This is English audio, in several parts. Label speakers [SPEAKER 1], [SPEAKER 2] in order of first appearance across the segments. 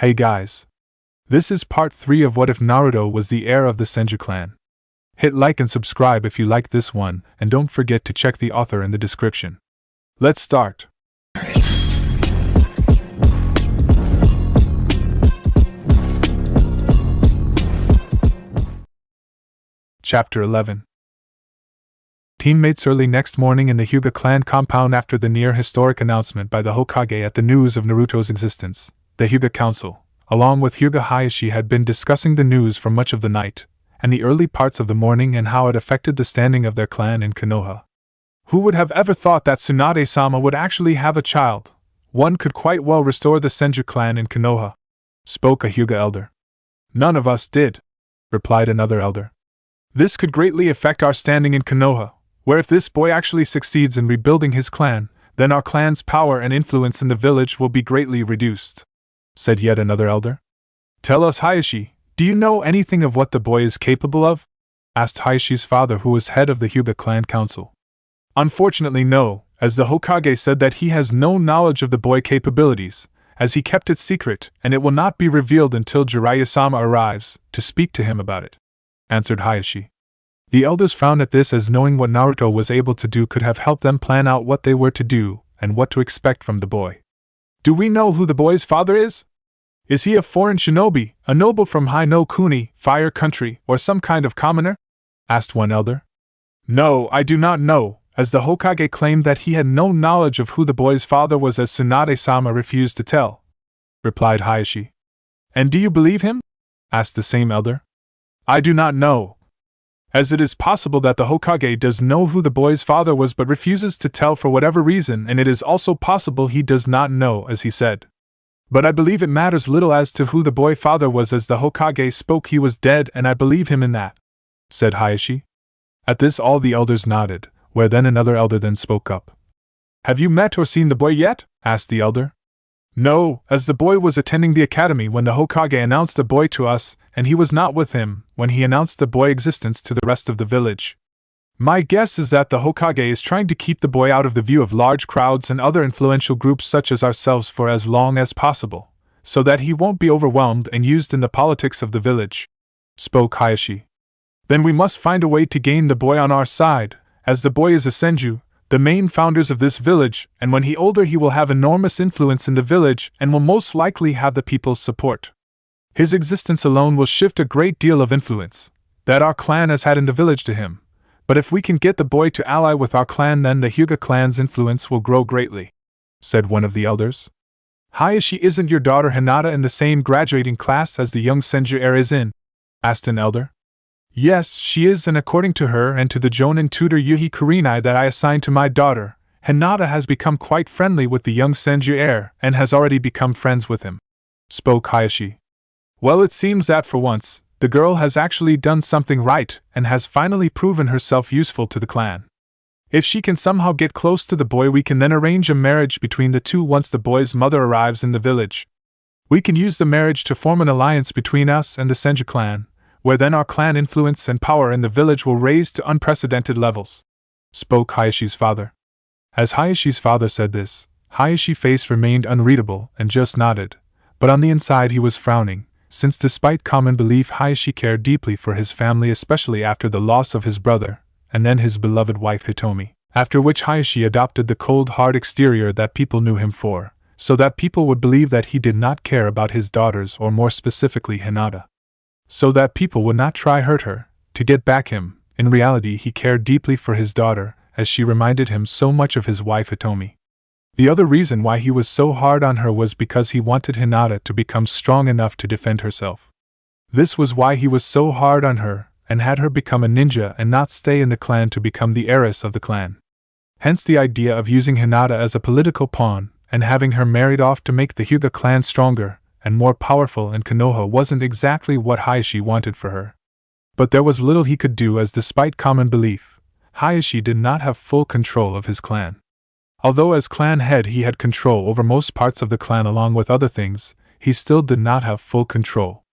[SPEAKER 1] Hey guys! This is part 3 of What If Naruto Was the Heir of the Senju clan. Hit like and subscribe if you like this one, and don't forget to check the author in the description. Let's start! Chapter 11. Teammates early next morning in the Hyuga clan compound after the near-historic announcement by the Hokage at the news of Naruto's existence, the Hyuga Council, along with Hyuga Hayashi, had been discussing the news for much of the night, and the early parts of the morning, and how it affected the standing of their clan in Konoha. Who would have ever thought that Tsunade-sama would actually have a child? One could quite well restore the Senju clan in Konoha, spoke a Hyuga elder. None of us did, replied another elder. This could greatly affect our standing in Konoha, where if this boy actually succeeds in rebuilding his clan, then our clan's power and influence in the village will be greatly reduced, said yet another elder. Tell us, Hayashi, do you know anything of what the boy is capable of? Asked Hayashi's father, who was head of the Hyuga clan council. Unfortunately no, as the Hokage said that he has no knowledge of the boy's capabilities, as he kept it secret, and it will not be revealed until Jiraiya-sama arrives to speak to him about it, answered Hayashi. The elders frowned at this, as knowing what Naruto was able to do could have helped them plan out what they were to do and what to expect from the boy. Do we know who the boy's father is? Is he a foreign shinobi, a noble from Hai no Kuni, Fire Country, or some kind of commoner? Asked one elder. No, I do not know, as the Hokage claimed that he had no knowledge of who the boy's father was, as Tsunade-sama refused to tell, replied Hayashi. And do you believe him? Asked the same elder. I do not know, as it is possible that the Hokage does know who the boy's father was but refuses to tell for whatever reason, and it is also possible he does not know, as he said. But I believe it matters little as to who the boy's father was, as the Hokage spoke he was dead, and I believe him in that, said Hayashi. At this all the elders nodded, where then another elder then spoke up. Have you met or seen the boy yet? Asked the elder. No, as the boy was attending the academy when the Hokage announced the boy to us, and he was not with him when he announced the boy's existence to the rest of the village. My guess is that the Hokage is trying to keep the boy out of the view of large crowds and other influential groups such as ourselves for as long as possible, so that he won't be overwhelmed and used in the politics of the village, spoke Hayashi. Then we must find a way to gain the boy on our side, as the boy is a Senju, the main founders of this village, and when he older he will have enormous influence in the village and will most likely have the people's support. His existence alone will shift a great deal of influence that our clan has had in the village to him, but if we can get the boy to ally with our clan, then the Hyuga clan's influence will grow greatly, said one of the elders. Hayashi, isn't your daughter Hinata in the same graduating class as the young Senju heir is in? Asked an elder. Yes, she is, and according to her and to the Jonin tutor Yuhi Kurinai that I assigned to my daughter, Hinata has become quite friendly with the young Senju heir and has already become friends with him, spoke Hayashi. Well, it seems that for once, the girl has actually done something right and has finally proven herself useful to the clan. If she can somehow get close to the boy, we can then arrange a marriage between the two once the boy's mother arrives in the village. We can use the marriage to form an alliance between us and the Senju clan, where then our clan influence and power in the village will raise to unprecedented levels, spoke Hayashi's father. As Hayashi's father said this, Hayashi's face remained unreadable and just nodded, but on the inside he was frowning, since despite common belief Hayashi cared deeply for his family, especially after the loss of his brother, and then his beloved wife Hitomi, after which Hayashi adopted the cold hard exterior that people knew him for, so that people would believe that he did not care about his daughters, or more specifically Hinata. So that people would not try hurt her, to get back him. In reality he cared deeply for his daughter, as she reminded him so much of his wife Hitomi. The other reason why he was so hard on her was because he wanted Hinata to become strong enough to defend herself. This was why he was so hard on her, and had her become a ninja and not stay in the clan to become the heiress of the clan. Hence the idea of using Hinata as a political pawn, and having her married off to make the Hyuga clan stronger and more powerful in Konoha wasn't exactly what Hayashi wanted for her. But there was little he could do, as despite common belief, Hayashi did not have full control of his clan. Although as clan head he had control over most parts of the clan along with other things, he still did not have full control.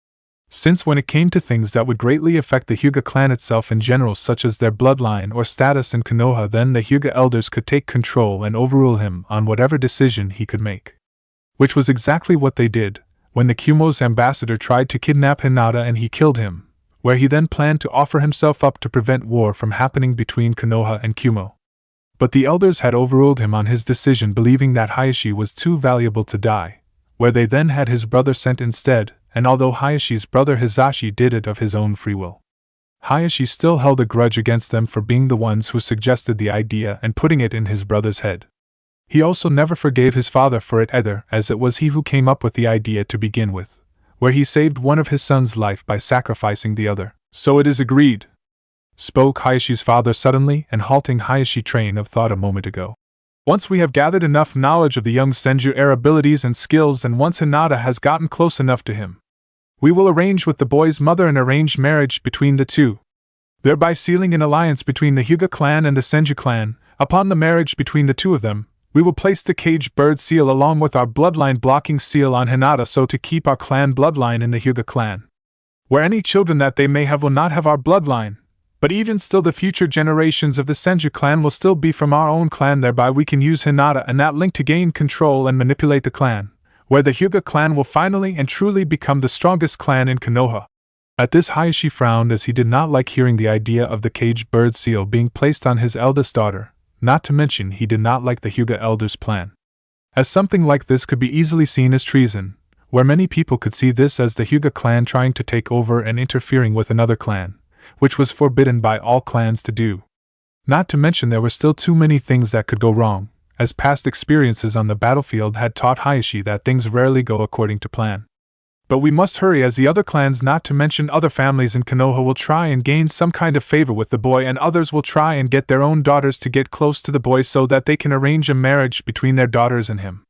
[SPEAKER 1] Since when it came to things that would greatly affect the Hyuga clan itself in general, such as their bloodline or status in Konoha, then the Hyuga elders could take control and overrule him on whatever decision he could make. Which was exactly what they did, when the Kumo's ambassador tried to kidnap Hinata and he killed him, where he then planned to offer himself up to prevent war from happening between Konoha and Kumo. But the elders had overruled him on his decision, believing that Hayashi was too valuable to die, where they then had his brother sent instead, and although Hayashi's brother Hizashi did it of his own free will, Hayashi still held a grudge against them for being the ones who suggested the idea and putting it in his brother's head. He also never forgave his father for it either, as it was he who came up with the idea to begin with, where he saved one of his son's life by sacrificing the other. "So it is agreed," spoke Hayashi's father suddenly and halting Hayashi's train of thought a moment ago. "Once we have gathered enough knowledge of the young Senju heir abilities and skills, and once Hinata has gotten close enough to him, we will arrange with the boy's mother an arranged marriage between the two, thereby sealing an alliance between the Hyuga clan and the Senju clan. Upon the marriage between the two of them, we will place the caged bird seal along with our bloodline blocking seal on Hinata, so to keep our clan bloodline in the Hyuga clan. Where any children that they may have will not have our bloodline, but even still the future generations of the Senju clan will still be from our own clan, thereby we can use Hinata and that link to gain control and manipulate the clan, where the Hyuga clan will finally and truly become the strongest clan in Konoha." At this, Hayashi frowned, as he did not like hearing the idea of the caged bird seal being placed on his eldest daughter, not to mention he did not like the Hyuga elders' plan, as something like this could be easily seen as treason, where many people could see this as the Hyuga clan trying to take over and interfering with another clan, which was forbidden by all clans to do. Not to mention there were still too many things that could go wrong, as past experiences on the battlefield had taught Hayashi that things rarely go according to plan. But we must hurry, as the other clans, not to mention other families in Konoha, will try and gain some kind of favor with the boy, and others will try and get their own daughters to get close to the boy so that they can arrange a marriage between their daughters and him.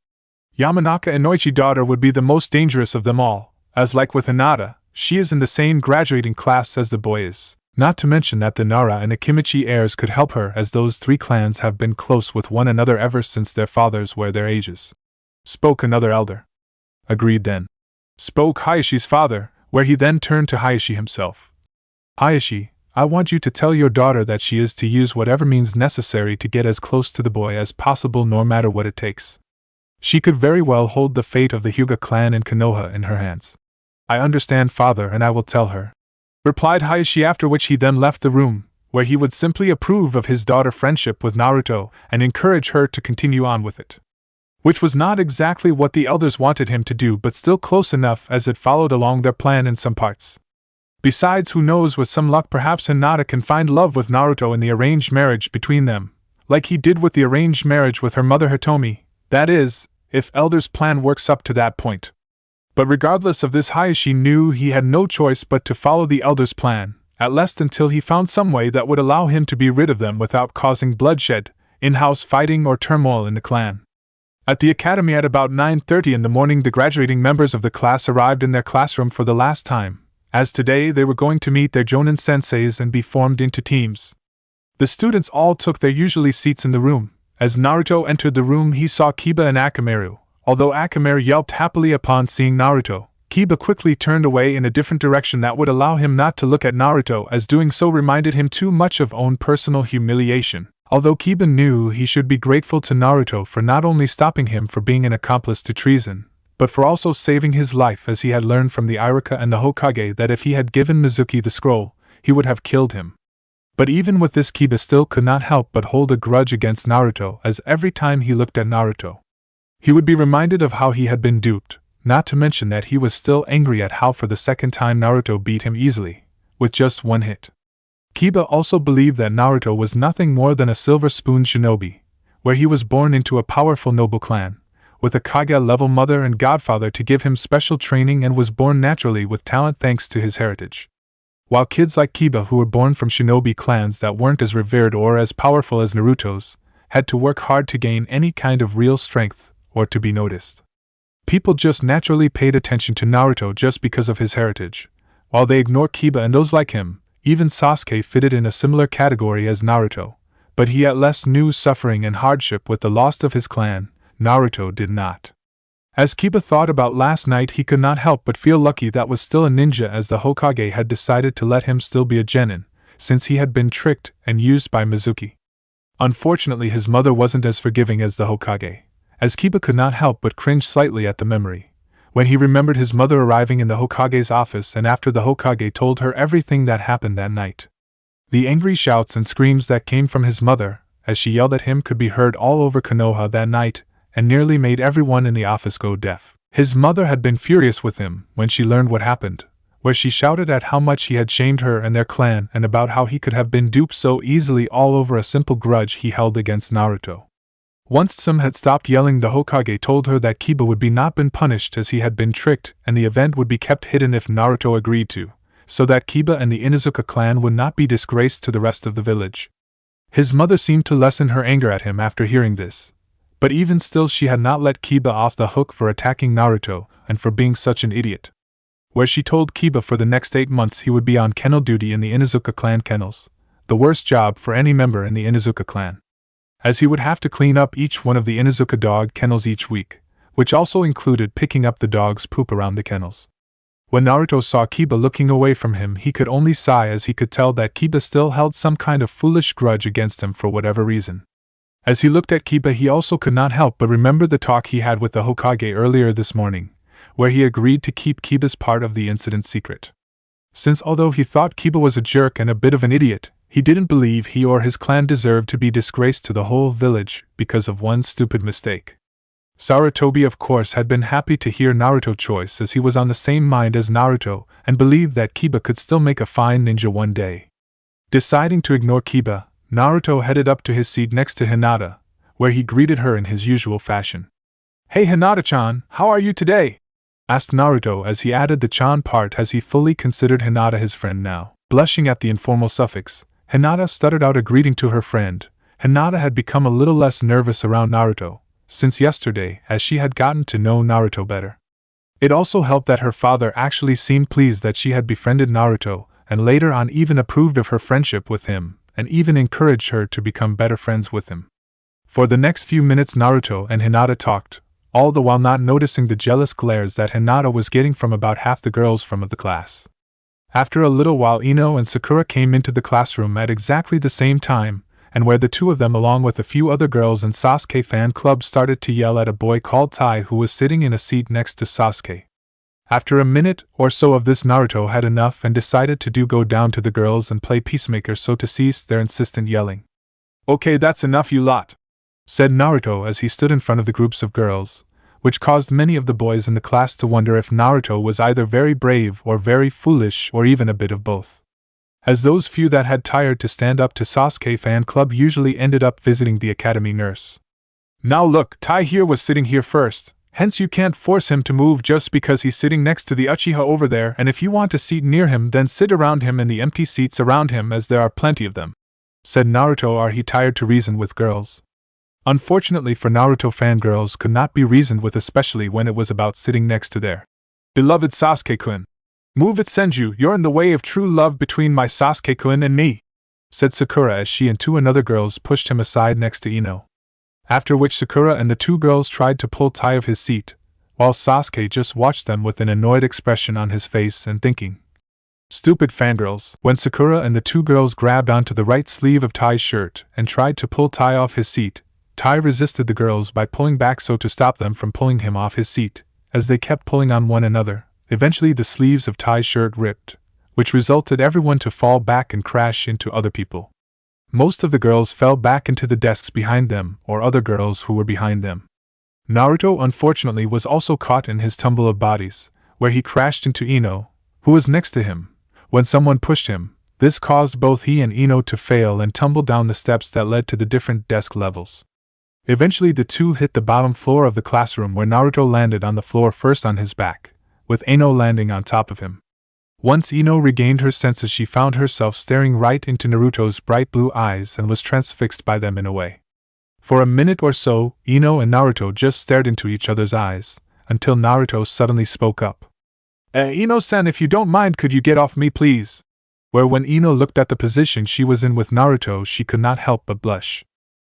[SPEAKER 1] Yamanaka Inoichi's daughter would be the most dangerous of them all, as like with Hinata, she is in the same graduating class as the boy is. Not to mention that the Nara and Akimichi heirs could help her, as those three clans have been close with one another ever since their fathers were their ages. Spoke another elder. Agreed then, spoke Hayashi's father, where he then turned to Hayashi himself. Hayashi, I want you to tell your daughter that she is to use whatever means necessary to get as close to the boy as possible, no matter what it takes. She could very well hold the fate of the Hyuga clan in Konoha in her hands. I understand, father, and I will tell her, replied Hayashi, after which he then left the room, where he would simply approve of his daughter's friendship with Naruto and encourage her to continue on with it. Which was not exactly what the elders wanted him to do, but still close enough as it followed along their plan in some parts. Besides, who knows, with some luck perhaps Hinata can find love with Naruto in the arranged marriage between them, like he did with the arranged marriage with her mother Hitomi, that is, if elders' plan works up to that point. But regardless of this, Hayashi knew he had no choice but to follow the elders' plan, at least until he found some way that would allow him to be rid of them without causing bloodshed, in-house fighting, or turmoil in the clan. At the academy at about 9:30 in the morning, the graduating members of the class arrived in their classroom for the last time, as today they were going to meet their Jonin senseis and be formed into teams. The students all took their usual seats in the room. As Naruto entered the room, he saw Kiba and Akamaru. Although Akamaru yelped happily upon seeing Naruto, Kiba quickly turned away in a different direction that would allow him not to look at Naruto, as doing so reminded him too much of own personal humiliation. Although Kiba knew he should be grateful to Naruto for not only stopping him for being an accomplice to treason, but for also saving his life, as he had learned from the Iruka and the Hokage that if he had given Mizuki the scroll, he would have killed him. But even with this, Kiba still could not help but hold a grudge against Naruto, as every time he looked at Naruto, he would be reminded of how he had been duped, not to mention that he was still angry at how for the second time Naruto beat him easily, with just one hit. Kiba also believed that Naruto was nothing more than a silver spoon shinobi, where he was born into a powerful noble clan, with a Kage-level mother and godfather to give him special training, and was born naturally with talent thanks to his heritage. While kids like Kiba, who were born from shinobi clans that weren't as revered or as powerful as Naruto's, had to work hard to gain any kind of real strength, or to be noticed. People just naturally paid attention to Naruto just because of his heritage, while they ignored Kiba and those like him. Even Sasuke fitted in a similar category as Naruto, but he at least knew suffering and hardship with the loss of his clan. Naruto did not. As Kiba thought about last night, he could not help but feel lucky that was still a ninja, as the Hokage had decided to let him still be a genin, since he had been tricked and used by Mizuki. Unfortunately, his mother wasn't as forgiving as the Hokage, as Kiba could not help but cringe slightly at the memory, When he remembered his mother arriving in the Hokage's office and after the Hokage told her everything that happened that night. The angry shouts and screams that came from his mother, as she yelled at him, could be heard all over Konoha that night, and nearly made everyone in the office go deaf. His mother had been furious with him when she learned what happened, where she shouted at how much he had shamed her and their clan and about how he could have been duped so easily all over a simple grudge he held against Naruto. Once some had stopped yelling, the Hokage told her that Kiba would be not been punished as he had been tricked, and the event would be kept hidden if Naruto agreed to, so that Kiba and the Inuzuka clan would not be disgraced to the rest of the village. His mother seemed to lessen her anger at him after hearing this, but even still she had not let Kiba off the hook for attacking Naruto and for being such an idiot. Where she told Kiba for the next 8 months he would be on kennel duty in the Inuzuka clan kennels, the worst job for any member in the Inuzuka clan, as he would have to clean up each one of the Inuzuka dog kennels each week, which also included picking up the dog's poop around the kennels. When Naruto saw Kiba looking away from him, he could only sigh, as he could tell that Kiba still held some kind of foolish grudge against him for whatever reason. As he looked at Kiba, he also could not help but remember the talk he had with the Hokage earlier this morning, where he agreed to keep Kiba's part of the incident secret. Since although he thought Kiba was a jerk and a bit of an idiot, he didn't believe he or his clan deserved to be disgraced to the whole village because of one stupid mistake. Sarutobi, of course, had been happy to hear Naruto's choice, as he was on the same mind as Naruto and believed that Kiba could still make a fine ninja one day. Deciding to ignore Kiba, Naruto headed up to his seat next to Hinata, where he greeted her in his usual fashion. "Hey Hinata-chan, how are you today?" asked Naruto as he added the chan part, as he fully considered Hinata his friend now. Blushing at the informal suffix, Hinata stuttered out a greeting to her friend. Hinata had become a little less nervous around Naruto since yesterday, as she had gotten to know Naruto better. It also helped that her father actually seemed pleased that she had befriended Naruto, and later on even approved of her friendship with him, and even encouraged her to become better friends with him. For the next few minutes Naruto and Hinata talked, all the while not noticing the jealous glares that Hinata was getting from about half the girls from the class. After a little while, Ino and Sakura came into the classroom at exactly the same time, and where the two of them along with a few other girls and Sasuke fan club started to yell at a boy called Tai who was sitting in a seat next to Sasuke. After a minute or so of this, Naruto had enough and decided to go down to the girls and play peacemaker so to cease their insistent yelling. "Okay, that's enough you lot," said Naruto as he stood in front of the groups of girls, which caused many of the boys in the class to wonder if Naruto was either very brave or very foolish or even a bit of both. As those few that had tired to stand up to Sasuke fan club usually ended up visiting the academy nurse. "Now look, Tai here was sitting here first, hence you can't force him to move just because he's sitting next to the Uchiha over there, and if you want a seat near him then sit around him in the empty seats around him, as there are plenty of them," said Naruto, are he tired to reason with girls. Unfortunately for Naruto, fangirls could not be reasoned with, especially when it was about sitting next to their beloved Sasuke-kun. "Move it, Senju, you're in the way of true love between my Sasuke-kun and me," said Sakura as she and two another girls pushed him aside next to Ino. After which Sakura and the two girls tried to pull Tai of his seat, while Sasuke just watched them with an annoyed expression on his face and thinking, "Stupid fangirls." When Sakura and the two girls grabbed onto the right sleeve of Tai's shirt and tried to pull Tai off his seat, Tai resisted the girls by pulling back so to stop them from pulling him off his seat. As they kept pulling on one another, eventually the sleeves of Tai's shirt ripped, which resulted everyone to fall back and crash into other people. Most of the girls fell back into the desks behind them or other girls who were behind them. Naruto unfortunately was also caught in his tumble of bodies, where he crashed into Ino, who was next to him, when someone pushed him. This caused both he and Ino to fail and tumble down the steps that led to the different desk levels. Eventually the two hit the bottom floor of the classroom, where Naruto landed on the floor first on his back, with Ino landing on top of him. Once Ino regained her senses, she found herself staring right into Naruto's bright blue eyes and was transfixed by them in a way. For a minute or so, Ino and Naruto just stared into each other's eyes, until Naruto suddenly spoke up. Ino-san, if you don't mind, could you get off me please?" Where when Ino looked at the position she was in with Naruto, she could not help but blush.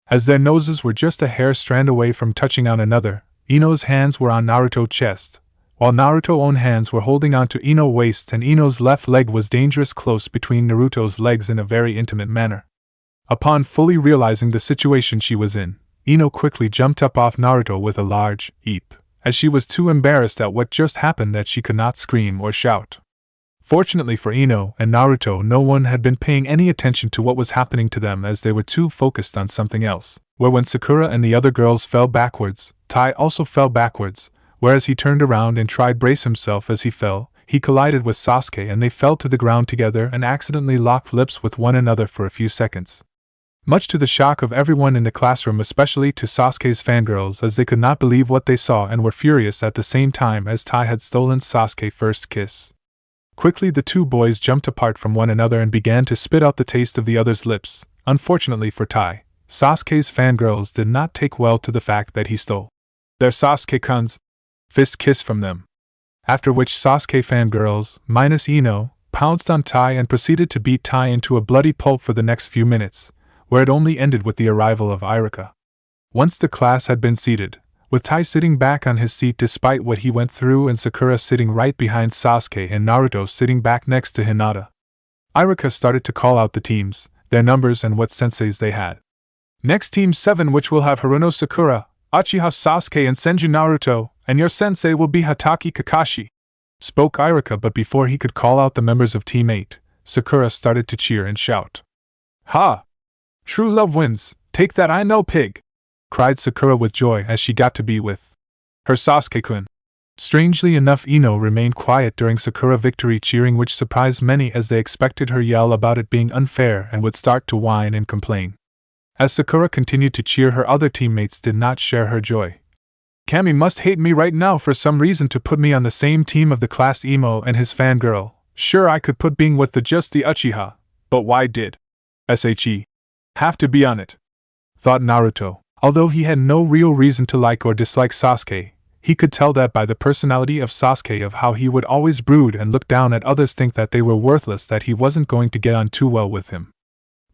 [SPEAKER 1] As their noses were just a hair strand away from touching on another, Ino's hands were on Naruto's chest, while Naruto's own hands were holding onto Ino's waist, and Ino's left leg was dangerous close between Naruto's legs in a very intimate manner. Upon fully realizing the situation she was in, Ino quickly jumped up off Naruto with a large eep, as she was too embarrassed at what just happened that she could not scream or shout. Fortunately for Ino and Naruto, no one had been paying any attention to what was happening to them as they were too focused on something else. Where when Sakura and the other girls fell backwards, Tai also fell backwards, whereas he turned around and tried brace himself as he fell, he collided with Sasuke and they fell to the ground together and accidentally locked lips with one another for a few seconds. Much to the shock of everyone in the classroom, especially to Sasuke's fangirls, as they could not believe what they saw and were furious at the same time as Tai had stolen Sasuke's first kiss. Quickly the two boys jumped apart from one another and began to spit out the taste of the other's lips. Unfortunately for Tai, Sasuke's fangirls did not take well to the fact that he stole their Sasuke-kun's fist kiss from them. After which Sasuke fangirls, minus Ino, pounced on Tai and proceeded to beat Tai into a bloody pulp for the next few minutes, where it only ended with the arrival of Iruka. Once the class had been seated, with Tai sitting back on his seat despite what he went through and Sakura sitting right behind Sasuke and Naruto sitting back next to Hinata, Iruka started to call out the teams, their numbers and what senseis they had. Next Team 7, which will have Haruno Sakura, Uchiha Sasuke and Senju Naruto, and your sensei will be Hatake Kakashi, spoke Iruka, but before he could call out the members of Team 8, Sakura started to cheer and shout. Ha! True love wins, take that I know pig! Cried Sakura with joy as she got to be with her Sasuke-kun. Strangely enough, Ino remained quiet during Sakura victory cheering, which surprised many as they expected her yell about it being unfair and would start to whine and complain. As Sakura continued to cheer, her other teammates did not share her joy. Kami must hate me right now for some reason to put me on the same team of the class Emo and his fangirl. Sure, I could put being with the Uchiha, but why did SHE have to be on it? Thought Naruto. Although he had no real reason to like or dislike Sasuke, he could tell that by the personality of Sasuke, of how he would always brood and look down at others, think that they were worthless, that he wasn't going to get on too well with him.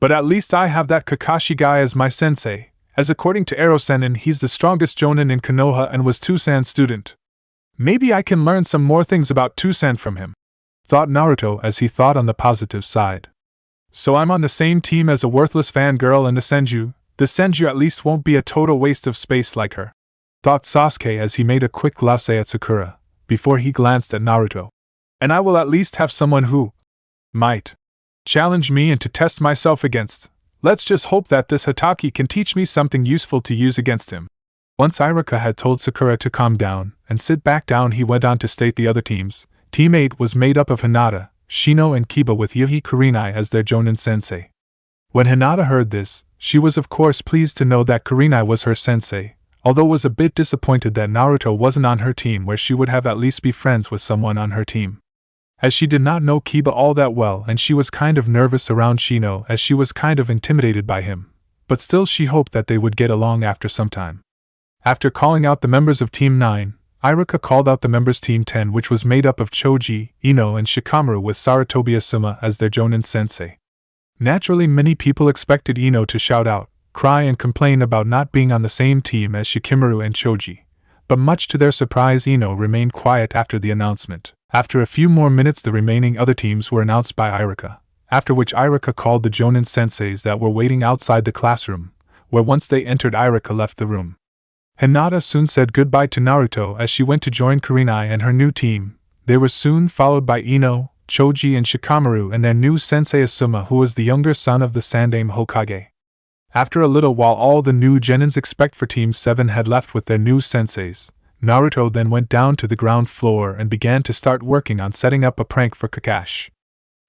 [SPEAKER 1] But at least I have that Kakashi guy as my sensei, as according to Erosenin he's the strongest jonin in Konoha and was Toussaint's student. Maybe I can learn some more things about Toussaint from him, thought Naruto as he thought on the positive side. So I'm on the same team as a worthless fangirl and the Senju. The Senju at least won't be a total waste of space like her, thought Sasuke as he made a quick glance at Sakura, before he glanced at Naruto. And I will at least have someone who might challenge me and to test myself against. Let's just hope that this Hatake can teach me something useful to use against him. Once Iruka had told Sakura to calm down and sit back down, he went on to state the other teams. Team 8 was made up of Hinata, Shino and Kiba, with Yuhi Kurenai as their Jonin sensei. When Hinata heard this, she was of course pleased to know that Kurenai was her sensei, although was a bit disappointed that Naruto wasn't on her team, where she would have at least be friends with someone on her team. As she did not know Kiba all that well and she was kind of nervous around Shino as she was kind of intimidated by him, but still she hoped that they would get along after some time. After calling out the members of Team 9, Iruka called out the members Team 10, which was made up of Choji, Ino and Shikamaru, with Sarutobi Asuma as their Jonin sensei. Naturally, many people expected Ino to shout out, cry and complain about not being on the same team as Shikamaru and Choji, but much to their surprise Ino remained quiet after the announcement. After a few more minutes the remaining other teams were announced by Iruka, after which Iruka called the Jonin senseis that were waiting outside the classroom, where once they entered Iruka left the room. Hinata soon said goodbye to Naruto as she went to join Kurenai and her new team. They were soon followed by Ino, Choji and Shikamaru and their new sensei Asuma, who was the younger son of the Sandaime Hokage. After a little while all the new genins except for Team 7 had left with their new senseis, Naruto then went down to the ground floor and began to start working on setting up a prank for Kakashi.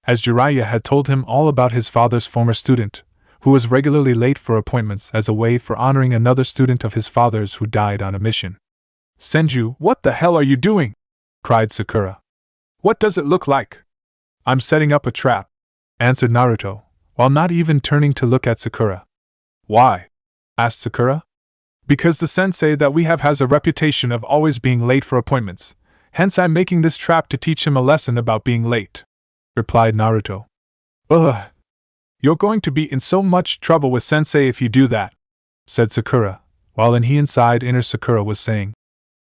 [SPEAKER 1] As Jiraiya had told him all about his father's former student, who was regularly late for appointments, as a way for honoring another student of his father's who died on a mission. Senju, what the hell are you doing? Cried Sakura. What does it look like? I'm setting up a trap, answered Naruto, while not even turning to look at Sakura. Why? Asked Sakura. Because the sensei that we have has a reputation of always being late for appointments, hence I'm making this trap to teach him a lesson about being late, replied Naruto. Ugh! You're going to be in so much trouble with sensei if you do that, said Sakura, while inside inner Sakura was saying,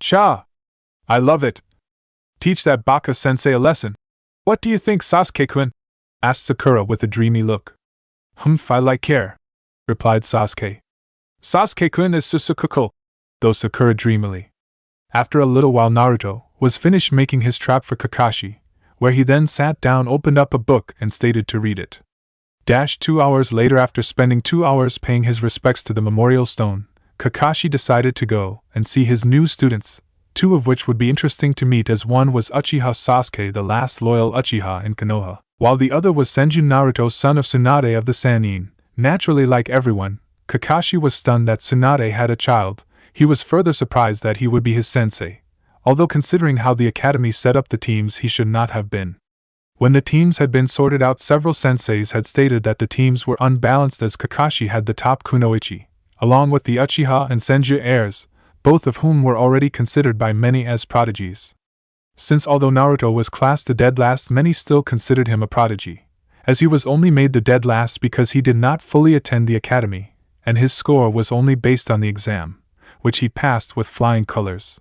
[SPEAKER 1] Cha! I love it! Teach that Baka sensei a lesson. What do you think, Sasuke-kun? Asked Sakura with a dreamy look. I like care, replied Sasuke. Sasuke-kun is Susukuko, though Sakura dreamily. After a little while Naruto was finished making his trap for Kakashi, where he then sat down, opened up a book and stated to read it. 2 hours later, after spending 2 hours paying his respects to the memorial stone, Kakashi decided to go and see his new students, 2 of which would be interesting to meet, as one was Uchiha Sasuke, the last loyal Uchiha in Konoha, while the other was Senju Naruto, son of Tsunade of the Sannin. Naturally, like everyone, Kakashi was stunned that Tsunade had a child. He was further surprised that he would be his sensei, although considering how the academy set up the teams, he should not have been. When the teams had been sorted out, several senseis had stated that the teams were unbalanced, as Kakashi had the top kunoichi, along with the Uchiha and Senju heirs, both of whom were already considered by many as prodigies. Since although Naruto was classed the dead last, many still considered him a prodigy, as he was only made the dead last because he did not fully attend the academy, and his score was only based on the exam, which he passed with flying colors.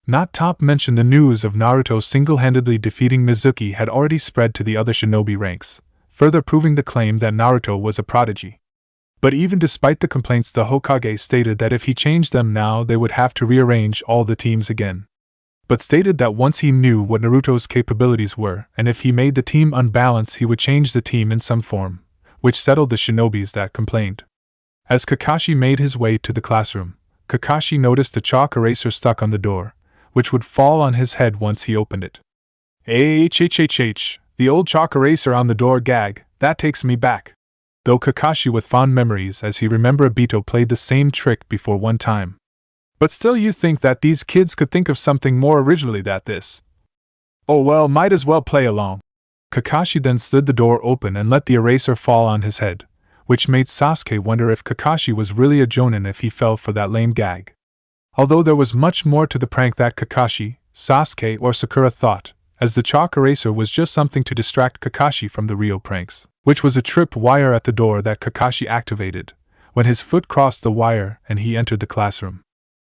[SPEAKER 1] Not top mention the news of Naruto single-handedly defeating Mizuki had already spread to the other shinobi ranks, further proving the claim that Naruto was a prodigy. But even despite the complaints, the Hokage stated that if he changed them now, they would have to rearrange all the teams again. But stated that once he knew what Naruto's capabilities were, and if he made the team unbalanced, he would change the team in some form, which settled the shinobis that complained. As Kakashi made his way to the classroom, Kakashi noticed a chalk eraser stuck on the door, which would fall on his head once he opened it. The old chalk eraser on the door, gag, that takes me back. Though Kakashi with fond memories, as he remembered Obito played the same trick before one time. But still, you think that these kids could think of something more originally than this? Oh well, might as well play along. Kakashi then slid the door open and let the eraser fall on his head, which made Sasuke wonder if Kakashi was really a jonin if he fell for that lame gag. Although there was much more to the prank that Kakashi, Sasuke, or Sakura thought, as the chalk eraser was just something to distract Kakashi from the real pranks, which was a trip wire at the door that Kakashi activated when his foot crossed the wire and he entered the classroom.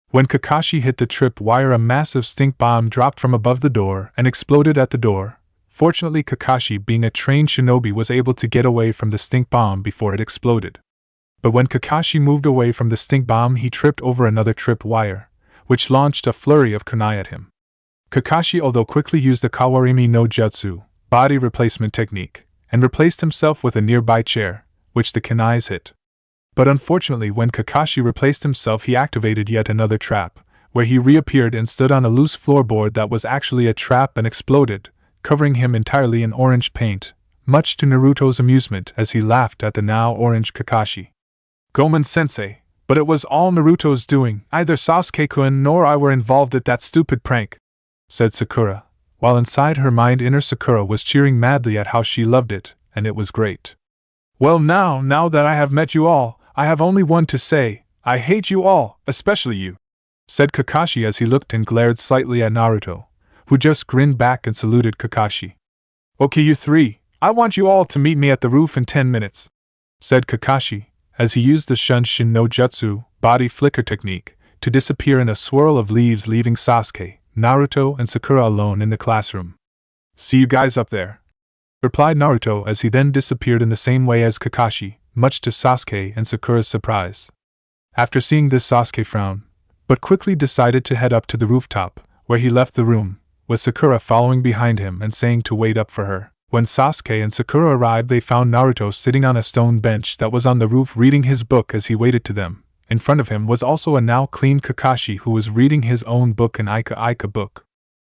[SPEAKER 1] When Kakashi hit the trip wire, a massive stink bomb dropped from above the door and exploded at the door. Fortunately, Kakashi, being a trained shinobi, was able to get away from the stink bomb before it exploded. But when Kakashi moved away from the stink bomb, he tripped over another trip wire, which launched a flurry of kunai at him. Kakashi, although quickly used the Kawarimi no Jutsu, body replacement technique, and replaced himself with a nearby chair, which the kunais hit. But unfortunately, when Kakashi replaced himself, he activated yet another trap, where he reappeared and stood on a loose floorboard that was actually a trap and exploded, covering him entirely in orange paint, much to Naruto's amusement as he laughed at the now orange Kakashi. Gomen-sensei, but it was all Naruto's doing. Either Sasuke-kun nor I were involved at that stupid prank, said Sakura, while inside her mind inner Sakura was cheering madly at how she loved it, and it was great. Well, now that I have met you all, I have only one to say: I hate you all, especially you, said Kakashi as he looked and glared slightly at Naruto, who just grinned back and saluted Kakashi. Okay, you three, I want you all to meet me at the roof in 10 minutes, said Kakashi, as he used the Shunshin no Jutsu, body flicker technique, to disappear in a swirl of leaves, leaving Sasuke, Naruto, and Sakura alone in the classroom. See you guys up there, replied Naruto as he then disappeared in the same way as Kakashi, much to Sasuke and Sakura's surprise. After seeing this, Sasuke frowned, but quickly decided to head up to the rooftop, where he left the room, with Sakura following behind him and saying to wait up for her. When Sasuke and Sakura arrived, they found Naruto sitting on a stone bench that was on the roof reading his book as he waited to them. In front of him was also a now clean Kakashi who was reading his own book, an Ika book.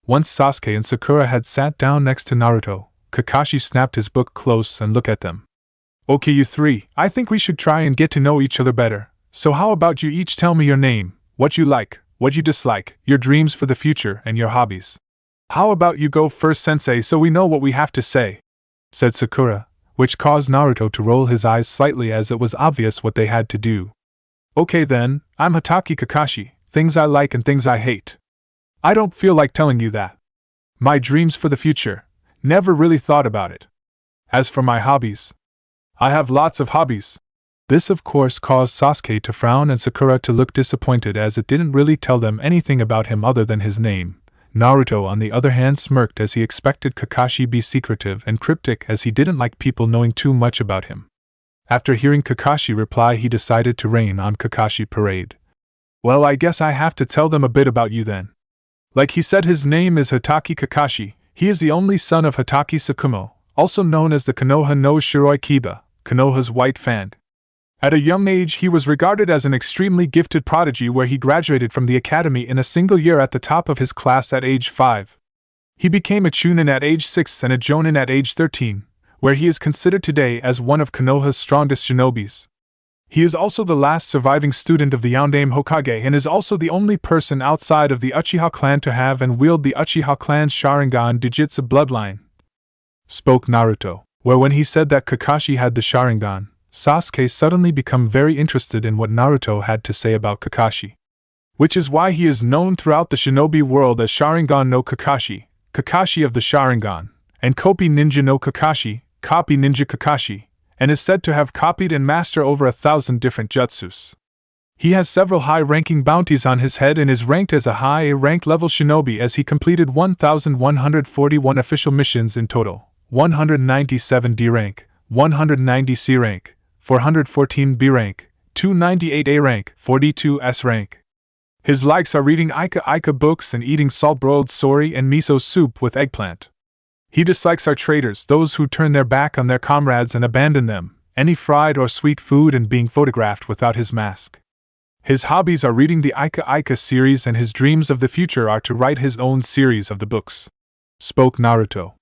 [SPEAKER 1] Once Sasuke and Sakura had sat down next to Naruto, Kakashi snapped his book close and looked at them. Okay, you three, I think we should try and get to know each other better. So how about you each tell me your name, what you like, what you dislike, your dreams for the future, and your hobbies. How about you go first, sensei, so we know what we have to say, said Sakura, which caused Naruto to roll his eyes slightly as it was obvious what they had to do. Okay then, I'm Hatake Kakashi, things I like and things I hate. I don't feel like telling you that. My dreams for the future, never really thought about it. As for my hobbies, I have lots of hobbies. This of course caused Sasuke to frown and Sakura to look disappointed as it didn't really tell them anything about him other than his name. Naruto on the other hand smirked as he expected Kakashi be secretive and cryptic as he didn't like people knowing too much about him. After hearing Kakashi reply, he decided to rain on Kakashi parade. Well, I guess I have to tell them a bit about you then. Like he said, his name is Hitaki Kakashi. He is the only son of Hitaki Tsukumo, also known as the Konoha no Shiroi Kiba, Konoha's White Fang. At a young age, he was regarded as an extremely gifted prodigy, where he graduated from the academy in a single year at the top of his class at age 5. He became a Chunin at age 6 and a Jonin at age 13, where he is considered today as one of Konoha's strongest shinobis. He is also the last surviving student of the Yondaime Hokage and is also the only person outside of the Uchiha clan to have and wield the Uchiha clan's Sharingan Dijutsu bloodline. Spoke Naruto, where when he said that Kakashi had the Sharingan, Sasuke suddenly became very interested in what Naruto had to say about Kakashi. Which is why he is known throughout the shinobi world as Sharingan no Kakashi, Kakashi of the Sharingan, and Kopi Ninja no Kakashi, Copy Ninja Kakashi, and is said to have copied and mastered over 1,000 different jutsus. He has several high-ranking bounties on his head and is ranked as a high A-rank level shinobi, as he completed 1,141 official missions in total, 197 D rank, 190 C rank, 414 B rank, 298 A rank, 42 S rank. His likes are reading Ika books and eating salt-broiled sori and miso soup with eggplant. He dislikes are traitors, those who turn their back on their comrades and abandon them, any fried or sweet food, and being photographed without his mask. His hobbies are reading the Ika series, and his dreams of the future are to write his own series of the books. Spoke Naruto.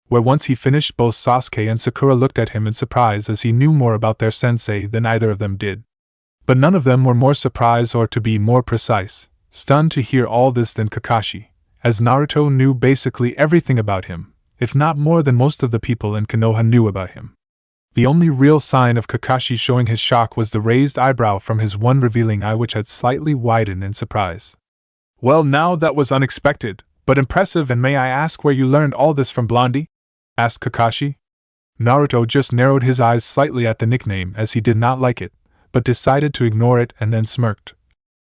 [SPEAKER 1] Where once he finished, both Sasuke and Sakura looked at him in surprise, as he knew more about their sensei than either of them did. But none of them were more surprised, or to be more precise, stunned to hear all this than Kakashi, as Naruto knew basically everything about him, if not more than most of the people in Konoha knew about him. The only real sign of Kakashi showing his shock was the raised eyebrow from his one revealing eye, which had slightly widened in surprise. "Well, now that was unexpected, but impressive, and may I ask where you learned all this from, Blondie?" asked Kakashi. Naruto just narrowed his eyes slightly at the nickname, as he did not like it, but decided to ignore it, and then smirked.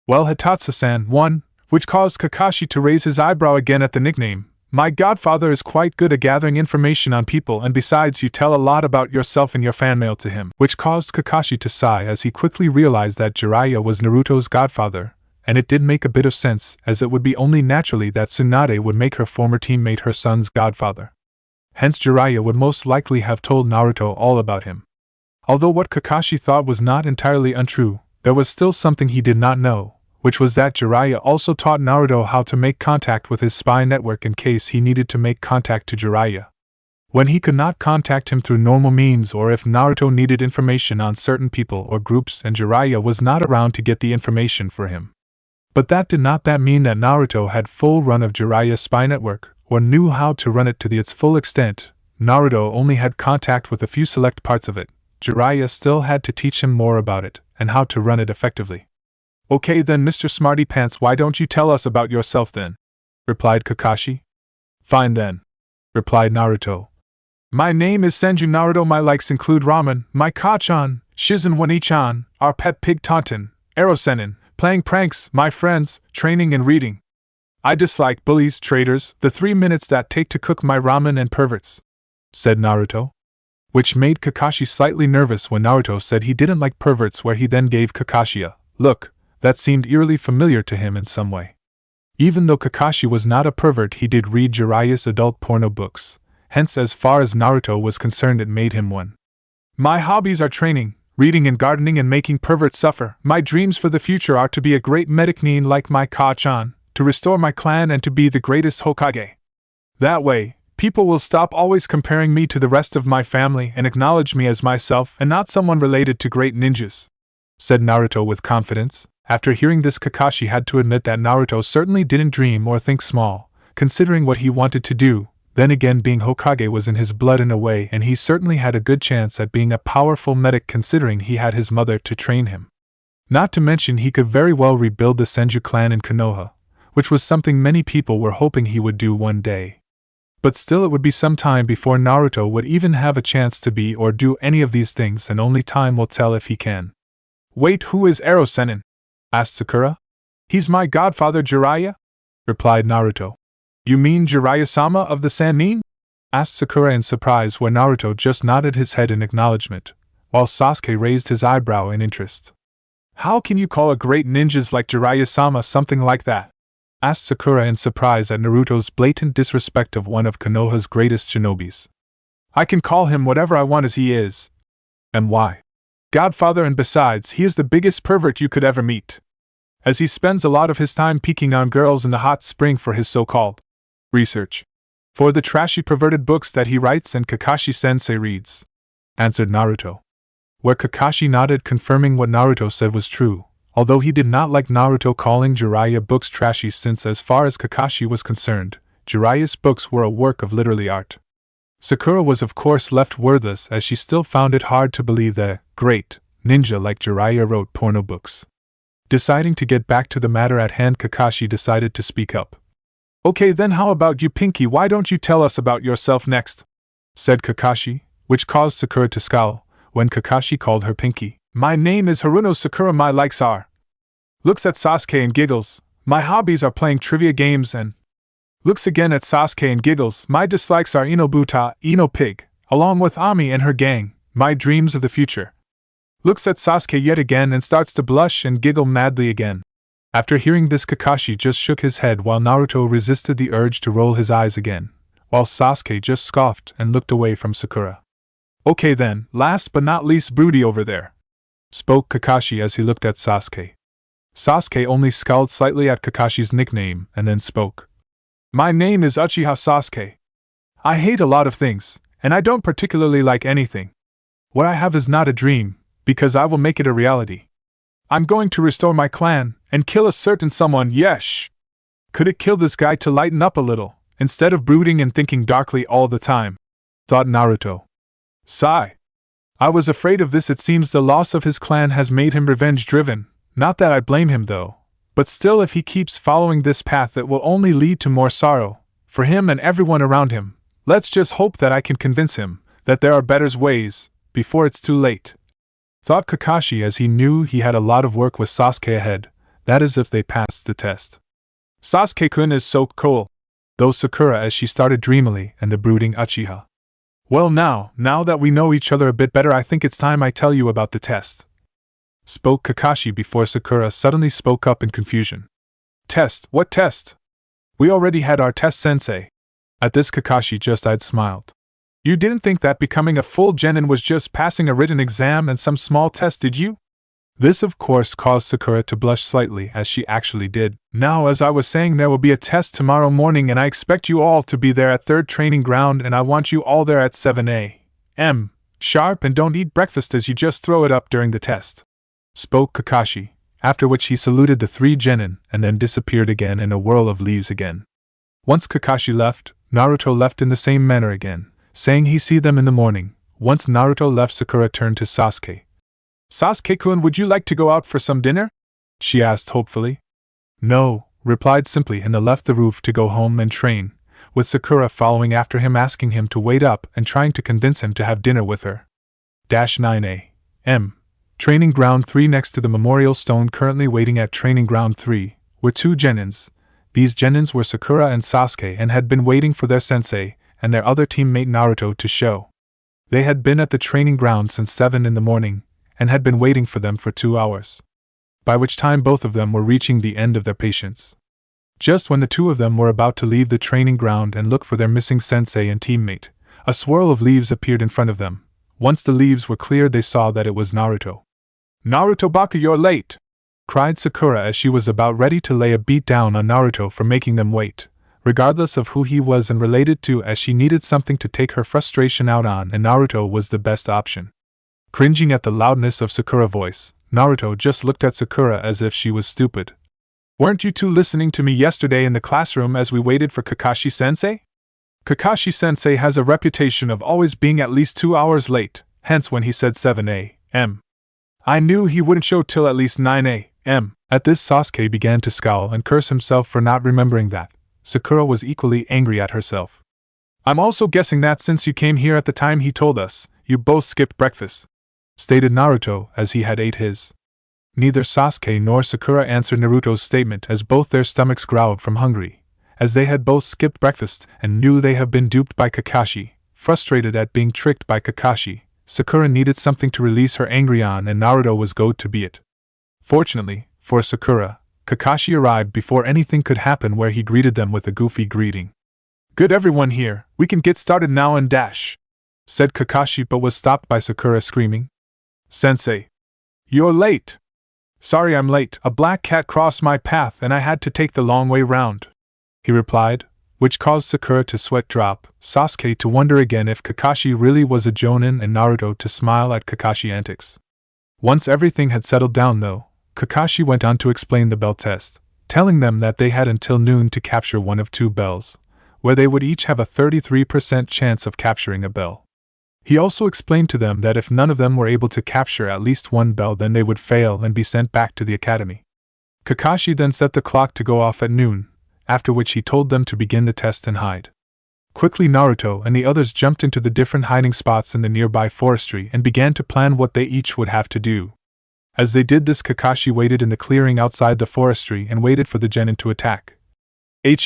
[SPEAKER 1] "Well, Hitatsu-san, one," which caused Kakashi to raise his eyebrow again at the nickname. "My godfather is quite good at gathering information on people, and besides, you tell a lot about yourself in your fan mail to him," which caused Kakashi to sigh, as he quickly realized that Jiraiya was Naruto's godfather, and it did make a bit of sense, as it would be only naturally that Tsunade would make her former teammate her son's godfather. Hence Jiraiya would most likely have told Naruto all about him. Although what Kakashi thought was not entirely untrue, there was still something he did not know, which was that Jiraiya also taught Naruto how to make contact with his spy network in case he needed to make contact to Jiraiya. When he could not contact him through normal means, or if Naruto needed information on certain people or groups and Jiraiya was not around to get the information for him. But that did not mean that Naruto had full run of Jiraiya's spy network, or knew how to run it to its full extent. Naruto only had contact with a few select parts of it. Jiraiya still had to teach him more about it, and how to run it effectively. "Okay then, Mr. Smarty Pants, why don't you tell us about yourself then?" replied Kakashi. "Fine then," replied Naruto. "My name is Senju Naruto. My likes include ramen, my Ka-chan, Shizen Wani-chan, our pet pig Taunton, Erosenin, playing pranks, my friends, training and reading. I dislike bullies, traitors, the 3 minutes that take to cook my ramen, and perverts," said Naruto. Which made Kakashi slightly nervous when Naruto said he didn't like perverts, where he then gave Kakashi a look that seemed eerily familiar to him in some way. Even though Kakashi was not a pervert, he did read Jiraiya's adult porno books, hence as far as Naruto was concerned it made him one. "My hobbies are training, reading and gardening, and making perverts suffer. My dreams for the future are to be a great medic-nin like my Ka-chan, to restore my clan, and to be the greatest Hokage. That way, people will stop always comparing me to the rest of my family and acknowledge me as myself and not someone related to great ninjas," said Naruto with confidence. After hearing this, Kakashi had to admit that Naruto certainly didn't dream or think small, considering what he wanted to do. Then again, being Hokage was in his blood in a way, and he certainly had a good chance at being a powerful medic, considering he had his mother to train him. Not to mention he could very well rebuild the Senju clan in Konoha, which was something many people were hoping he would do one day. But still, it would be some time before Naruto would even have a chance to be or do any of these things, and only time will tell if he can. "Wait, who is Erosenin?" asked Sakura. "He's my godfather Jiraiya," replied Naruto. "You mean Jiraiya-sama of the Sannin?" asked Sakura in surprise, where Naruto just nodded his head in acknowledgement, while Sasuke raised his eyebrow in interest. "How can you call a great ninjas like Jiraiya-sama something like that?" asked Sakura in surprise at Naruto's blatant disrespect of one of Konoha's greatest shinobis. I can call him whatever I want as he is. And why? Godfather, and besides, he is the biggest pervert you could ever meet. As he spends a lot of his time peeking on girls in the hot spring for his so-called research. For the trashy perverted books that he writes and Kakashi-sensei reads, answered Naruto. Where Kakashi nodded, confirming what Naruto said was true, although he did not like Naruto calling Jiraiya books trashy since as far as Kakashi was concerned, Jiraiya's books were a work of literary art. Sakura was of course left wordless as she still found it hard to believe that a great ninja like Jiraiya wrote porno books. Deciding to get back to the matter at hand, Kakashi decided to speak up. Okay then, how about you, Pinky? Why don't you tell us about yourself next? Said Kakashi, which caused Sakura to scowl when Kakashi called her Pinky. My name is Haruno Sakura. My likes are. Looks at Sasuke and giggles. My hobbies are playing trivia games and. Looks again at Sasuke and giggles. My dislikes are Inobuta, Ino Pig, along with Ami and her gang. My dreams of the future. Looks at Sasuke yet again and starts to blush and giggle madly again. After hearing this, Kakashi just shook his head while Naruto resisted the urge to roll his eyes again, while Sasuke just scoffed and looked away from Sakura. Okay then, last but not least, Broody over there, spoke Kakashi as he looked at Sasuke. Sasuke only scowled slightly at Kakashi's nickname and then spoke. My name is Uchiha Sasuke. I hate a lot of things, and I don't particularly like anything. What I have is not a dream, because I will make it a reality. I'm going to restore my clan, and kill a certain someone, yes! Could it kill this guy to lighten up a little, instead of brooding and thinking darkly all the time? Thought Naruto. Sigh. I was afraid of this. It seems the loss of his clan has made him revenge-driven, not that I blame him though, but still if he keeps following this path it will only lead to more sorrow, for him and everyone around him. Let's just hope that I can convince him that there are better ways, before it's too late. Thought Kakashi as he knew he had a lot of work with Sasuke ahead, that is if they passed the test. Sasuke-kun is so cool, though Sakura as she started dreamily and the brooding Uchiha. Well now that we know each other a bit better, I think it's time I tell you about the test, spoke Kakashi before Sakura suddenly spoke up in confusion. Test? What test? We already had our test, sensei. At this Kakashi just smiled. You didn't think that becoming a full genin was just passing a written exam and some small test, did you? This of course caused Sakura to blush slightly as she actually did. Now as I was saying, there will be a test tomorrow morning and I expect you all to be there at 3rd training ground and I want you all there at 7 a.m. sharp and don't eat breakfast as you just throw it up during the test, spoke Kakashi, after which he saluted the 3 genin and then disappeared again in a whirl of leaves again. Once Kakashi left, Naruto left in the same manner again, saying he see them in the morning. Once Naruto left, Sakura turned to Sasuke. Sasuke-kun, would you like to go out for some dinner? She asked hopefully. No, replied simply and left the roof to go home and train, with Sakura following after him asking him to wait up and trying to convince him to have dinner with her. 9 a.m. Training Ground 3. Next to the memorial stone, currently waiting at Training Ground 3, were 2 genins. These genins were Sakura and Sasuke and had been waiting for their sensei and their other teammate Naruto to show. They had been at the training ground since 7 in the morning, and had been waiting for them for 2 hours. By which time both of them were reaching the end of their patience. Just when the 2 of them were about to leave the training ground and look for their missing sensei and teammate, a swirl of leaves appeared in front of them. Once the leaves were cleared, they saw that it was Naruto. Naruto Baka, you're late! Cried Sakura as she was about ready to lay a beat down on Naruto for making them wait, regardless of who he was and related to, as she needed something to take her frustration out on and Naruto was the best option. Cringing at the loudness of Sakura's voice, Naruto just looked at Sakura as if she was stupid. Weren't you 2 listening to me yesterday in the classroom as we waited for Kakashi-sensei? Kakashi-sensei has a reputation of always being at least 2 hours late, hence when he said 7 a.m. I knew he wouldn't show till at least 9 a.m. At this, Sasuke began to scowl and curse himself for not remembering that. Sakura was equally angry at herself. I'm also guessing that since you came here at the time he told us, you both skipped breakfast, stated Naruto as he had ate his. Neither Sasuke nor Sakura answered Naruto's statement as both their stomachs growled from hunger, as they had both skipped breakfast and knew they had been duped by Kakashi. Frustrated at being tricked by Kakashi, Sakura needed something to release her anger on and Naruto was going to be it. Fortunately, for Sakura, Kakashi arrived before anything could happen, where he greeted them with a goofy greeting. "Good, everyone here, we can get started now and dash," said Kakashi, but was stopped by Sakura screaming. "Sensei! You're late!" "Sorry I'm late, a black cat crossed my path and I had to take the long way round," he replied, which caused Sakura to sweat drop, Sasuke to wonder again if Kakashi really was a jonin, and Naruto to smile at Kakashi antics. Once everything had settled down though, Kakashi went on to explain the bell test, telling them that they had until noon to capture one of two bells, where they would each have a 33% chance of capturing a bell. He also explained to them that if none of them were able to capture at least one bell, then they would fail and be sent back to the academy. Kakashi then set the clock to go off at noon, after which he told them to begin the test and hide. Quickly Naruto and the others jumped into the different hiding spots in the nearby forestry and began to plan what they each would have to do. As they did this, Kakashi waited in the clearing outside the forestry and waited for the genin to attack. It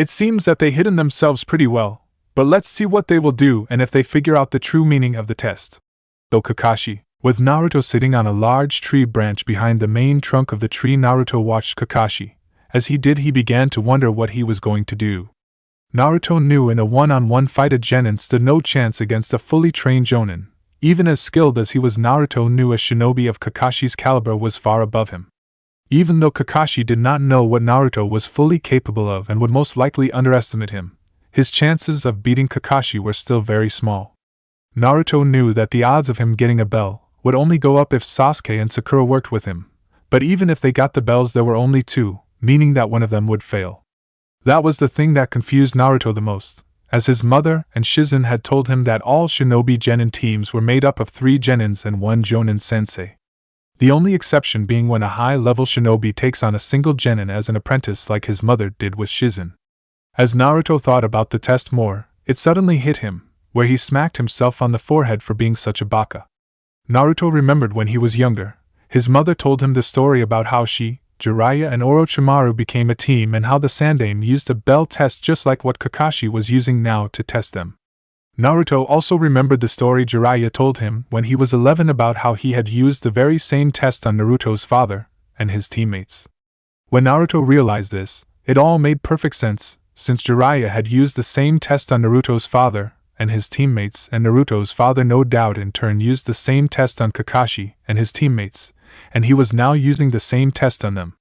[SPEAKER 1] seems that they hidden themselves pretty well, but let's see what they will do and if they figure out the true meaning of the test. Though Kakashi, with Naruto sitting on a large tree branch behind the main trunk of the tree, Naruto watched Kakashi. As he did, he began to wonder what he was going to do. Naruto knew in a one-on-one fight a genin stood no chance against a fully trained jonin. Even as skilled as he was, Naruto knew a shinobi of Kakashi's caliber was far above him. Even though Kakashi did not know what Naruto was fully capable of and would most likely underestimate him, his chances of beating Kakashi were still very small. Naruto knew that the odds of him getting a bell would only go up if Sasuke and Sakura worked with him, but even if they got the bells, there were only two, meaning that one of them would fail. That was the thing that confused Naruto the most, as his mother and Shizen had told him that all shinobi genin teams were made up of 3 genins and 1 jonin sensei. The only exception being when a high-level shinobi takes on a single genin as an apprentice, like his mother did with Shizen. As Naruto thought about the test more, it suddenly hit him, where he smacked himself on the forehead for being such a baka. Naruto remembered when he was younger, his mother told him the story about how she, Jiraiya and Orochimaru became a team and how the Sandaime used a bell test just like what Kakashi was using now to test them. Naruto also remembered the story Jiraiya told him when he was 11 about how he had used the very same test on Naruto's father and his teammates. When Naruto realized this, it all made perfect sense, since Jiraiya had used the same test on Naruto's father and his teammates, and Naruto's father no doubt in turn used the same test on Kakashi and his teammates, and he was now using the same test on them.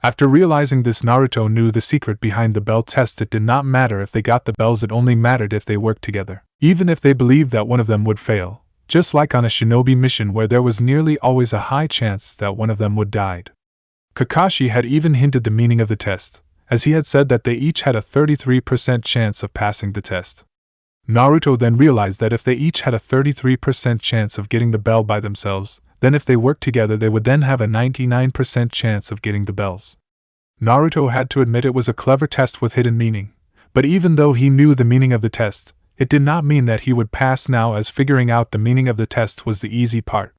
[SPEAKER 1] After realizing this, Naruto knew the secret behind the bell test. It did not matter if they got the bells, it only mattered if they worked together. Even if they believed that one of them would fail, just like on a shinobi mission where there was nearly always a high chance that one of them would die. Kakashi had even hinted the meaning of the test, as he had said that they each had a 33% chance of passing the test. Naruto then realized that if they each had a 33% chance of getting the bell by themselves, then if they worked together they would then have a 99% chance of getting the bells. Naruto had to admit it was a clever test with hidden meaning, but even though he knew the meaning of the test, it did not mean that he would pass now, as figuring out the meaning of the test was the easy part.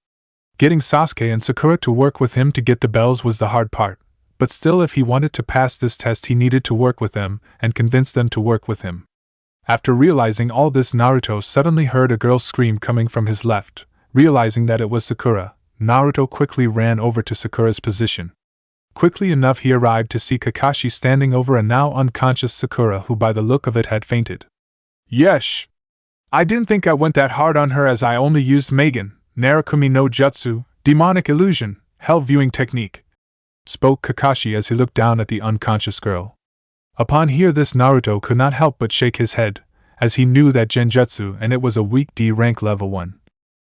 [SPEAKER 1] Getting Sasuke and Sakura to work with him to get the bells was the hard part, but still if he wanted to pass this test he needed to work with them and convince them to work with him. After realizing all this, Naruto suddenly heard a girl scream coming from his left. Realizing that it was Sakura, Naruto quickly ran over to Sakura's position. Quickly enough he arrived to see Kakashi standing over a now unconscious Sakura, who by the look of it had fainted. "Yesh! I didn't think I went that hard on her, as I only used Magen, Narukami no Jutsu, demonic illusion, hell viewing technique," spoke Kakashi as he looked down at the unconscious girl. Upon hear this, Naruto could not help but shake his head, as he knew that genjutsu and it was a weak D rank level 1.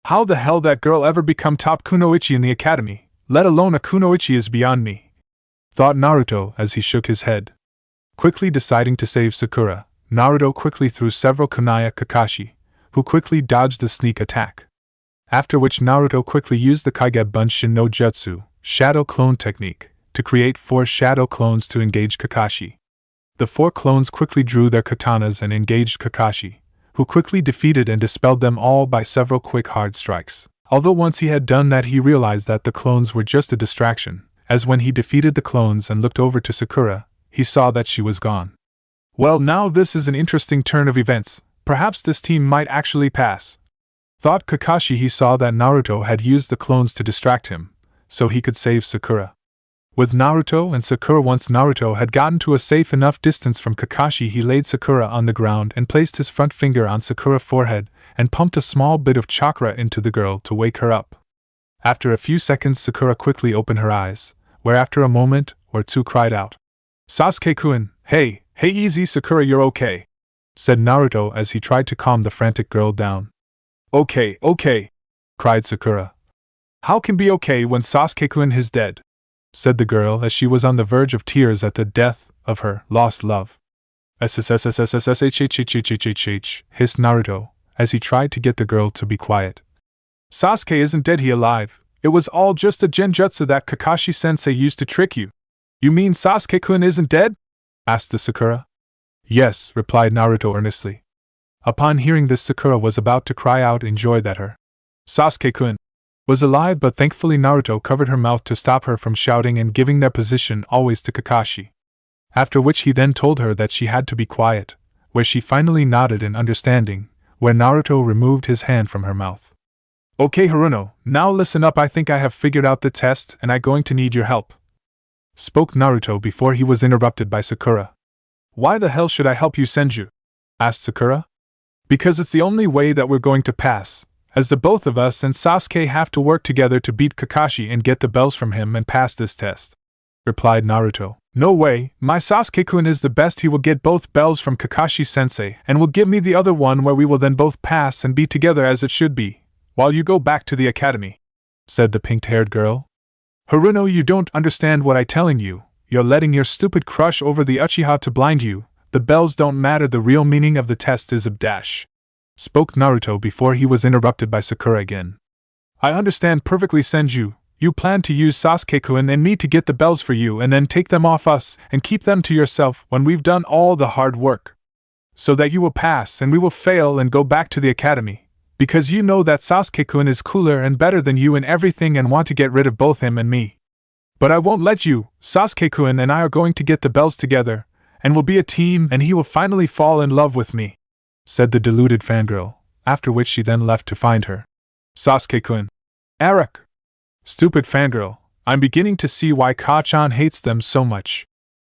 [SPEAKER 1] How the hell that girl ever become top kunoichi in the academy, let alone a kunoichi, is beyond me, thought Naruto as he shook his head. Quickly deciding to save Sakura, Naruto quickly threw several kunai at Kakashi, who quickly dodged the sneak attack. After which Naruto quickly used the Kage Bunshin no Jutsu, shadow clone technique, to create 4 shadow clones to engage Kakashi. The 4 clones quickly drew their katanas and engaged Kakashi, who quickly defeated and dispelled them all by several quick hard strikes. Although once he had done that he realized that the clones were just a distraction, as when he defeated the clones and looked over to Sakura, he saw that she was gone. Well, now this is an interesting turn of events, perhaps this team might actually pass, thought Kakashi. He saw that Naruto had used the clones to distract him, so he could save Sakura. With Naruto and Sakura. Once Naruto had gotten to a safe enough distance from Kakashi, he laid Sakura on the ground and placed his front finger on Sakura's forehead and pumped a small bit of chakra into the girl to wake her up. After a few seconds, Sakura quickly opened her eyes, where after a moment or two cried out, "Sasuke-kun, hey easy Sakura, you're okay," said Naruto as he tried to calm the frantic girl down. Okay, cried Sakura. "How can be okay when Sasuke-kun is dead?" said the girl as she was on the verge of tears at the death of her lost love. "SSSSSSHHHHHH," hissed Naruto as he tried to get the girl to be quiet. "Sasuke isn't dead, he alive. It was all just a genjutsu that Kakashi-sensei used to trick you." "You mean Sasuke-kun isn't dead?" asked the Sakura. "Yes," replied Naruto earnestly. Upon hearing this, Sakura was about to cry out in joy that her Sasuke-kun was alive, but thankfully Naruto covered her mouth to stop her from shouting and giving their position always to Kakashi. After which he then told her that she had to be quiet, where she finally nodded in understanding, where Naruto removed his hand from her mouth. "Okay Haruno, now listen up, I think I have figured out the test and I'm going to need your help," spoke Naruto before he was interrupted by Sakura. "Why the hell should I help you, Senju?" asked Sakura. "Because it's the only way that we're going to pass, as the both of us and Sasuke have to work together to beat Kakashi and get the bells from him and pass this test," replied Naruto. "No way, my Sasuke-kun is the best, he will get both bells from Kakashi-sensei and will give me the other one where we will then both pass and be together as it should be, while you go back to the academy," said the pink-haired girl. "Haruno, you don't understand what I'm telling you, you're letting your stupid crush over the Uchiha to blind you, the bells don't matter, the real meaning of the test is a dash," spoke Naruto before he was interrupted by Sakura again. "I understand perfectly, Senju. You plan to use Sasuke-kun and me to get the bells for you and then take them off us and keep them to yourself when we've done all the hard work. So that you will pass and we will fail and go back to the academy, because you know that Sasuke-kun is cooler and better than you in everything and want to get rid of both him and me. But I won't let you. Sasuke-kun and I are going to get the bells together, and we'll be a team and he will finally fall in love with me," said the deluded fangirl, after which she then left to find her Sasuke-kun. "Eric! Stupid fangirl, I'm beginning to see why Ka-chan hates them so much,"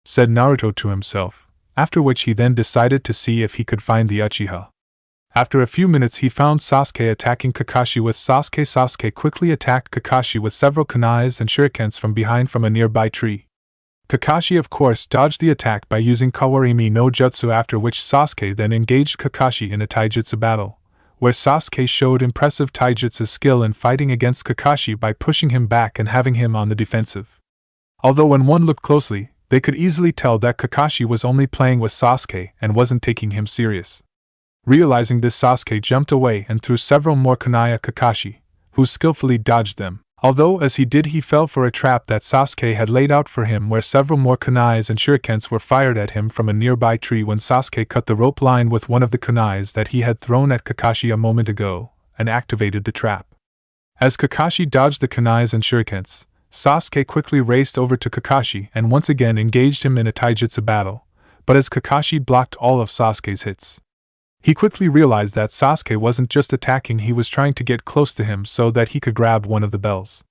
[SPEAKER 1] said Naruto to himself, after which he then decided to see if he could find the Uchiha. After a few minutes he found Sasuke attacking Kakashi with Sasuke. Sasuke quickly attacked Kakashi with several kunais and shurikens from behind from a nearby tree. Kakashi of course dodged the attack by using Kawarimi no Jutsu, after which Sasuke then engaged Kakashi in a taijutsu battle, where Sasuke showed impressive taijutsu skill in fighting against Kakashi by pushing him back and having him on the defensive. Although when one looked closely, they could easily tell that Kakashi was only playing with Sasuke and wasn't taking him serious. Realizing this, Sasuke jumped away and threw several more kunai at Kakashi, who skillfully dodged them. Although as he did he fell for a trap that Sasuke had laid out for him, where several more kunais and shurikens were fired at him from a nearby tree when Sasuke cut the rope line with one of the kunais that he had thrown at Kakashi a moment ago, and activated the trap. As Kakashi dodged the kunais and shurikens, Sasuke quickly raced over to Kakashi and once again engaged him in a taijutsu battle, but as Kakashi blocked all of Sasuke's hits, he quickly realized that Sasuke wasn't just attacking, he was trying to get close to him so that he could grab one of the bells.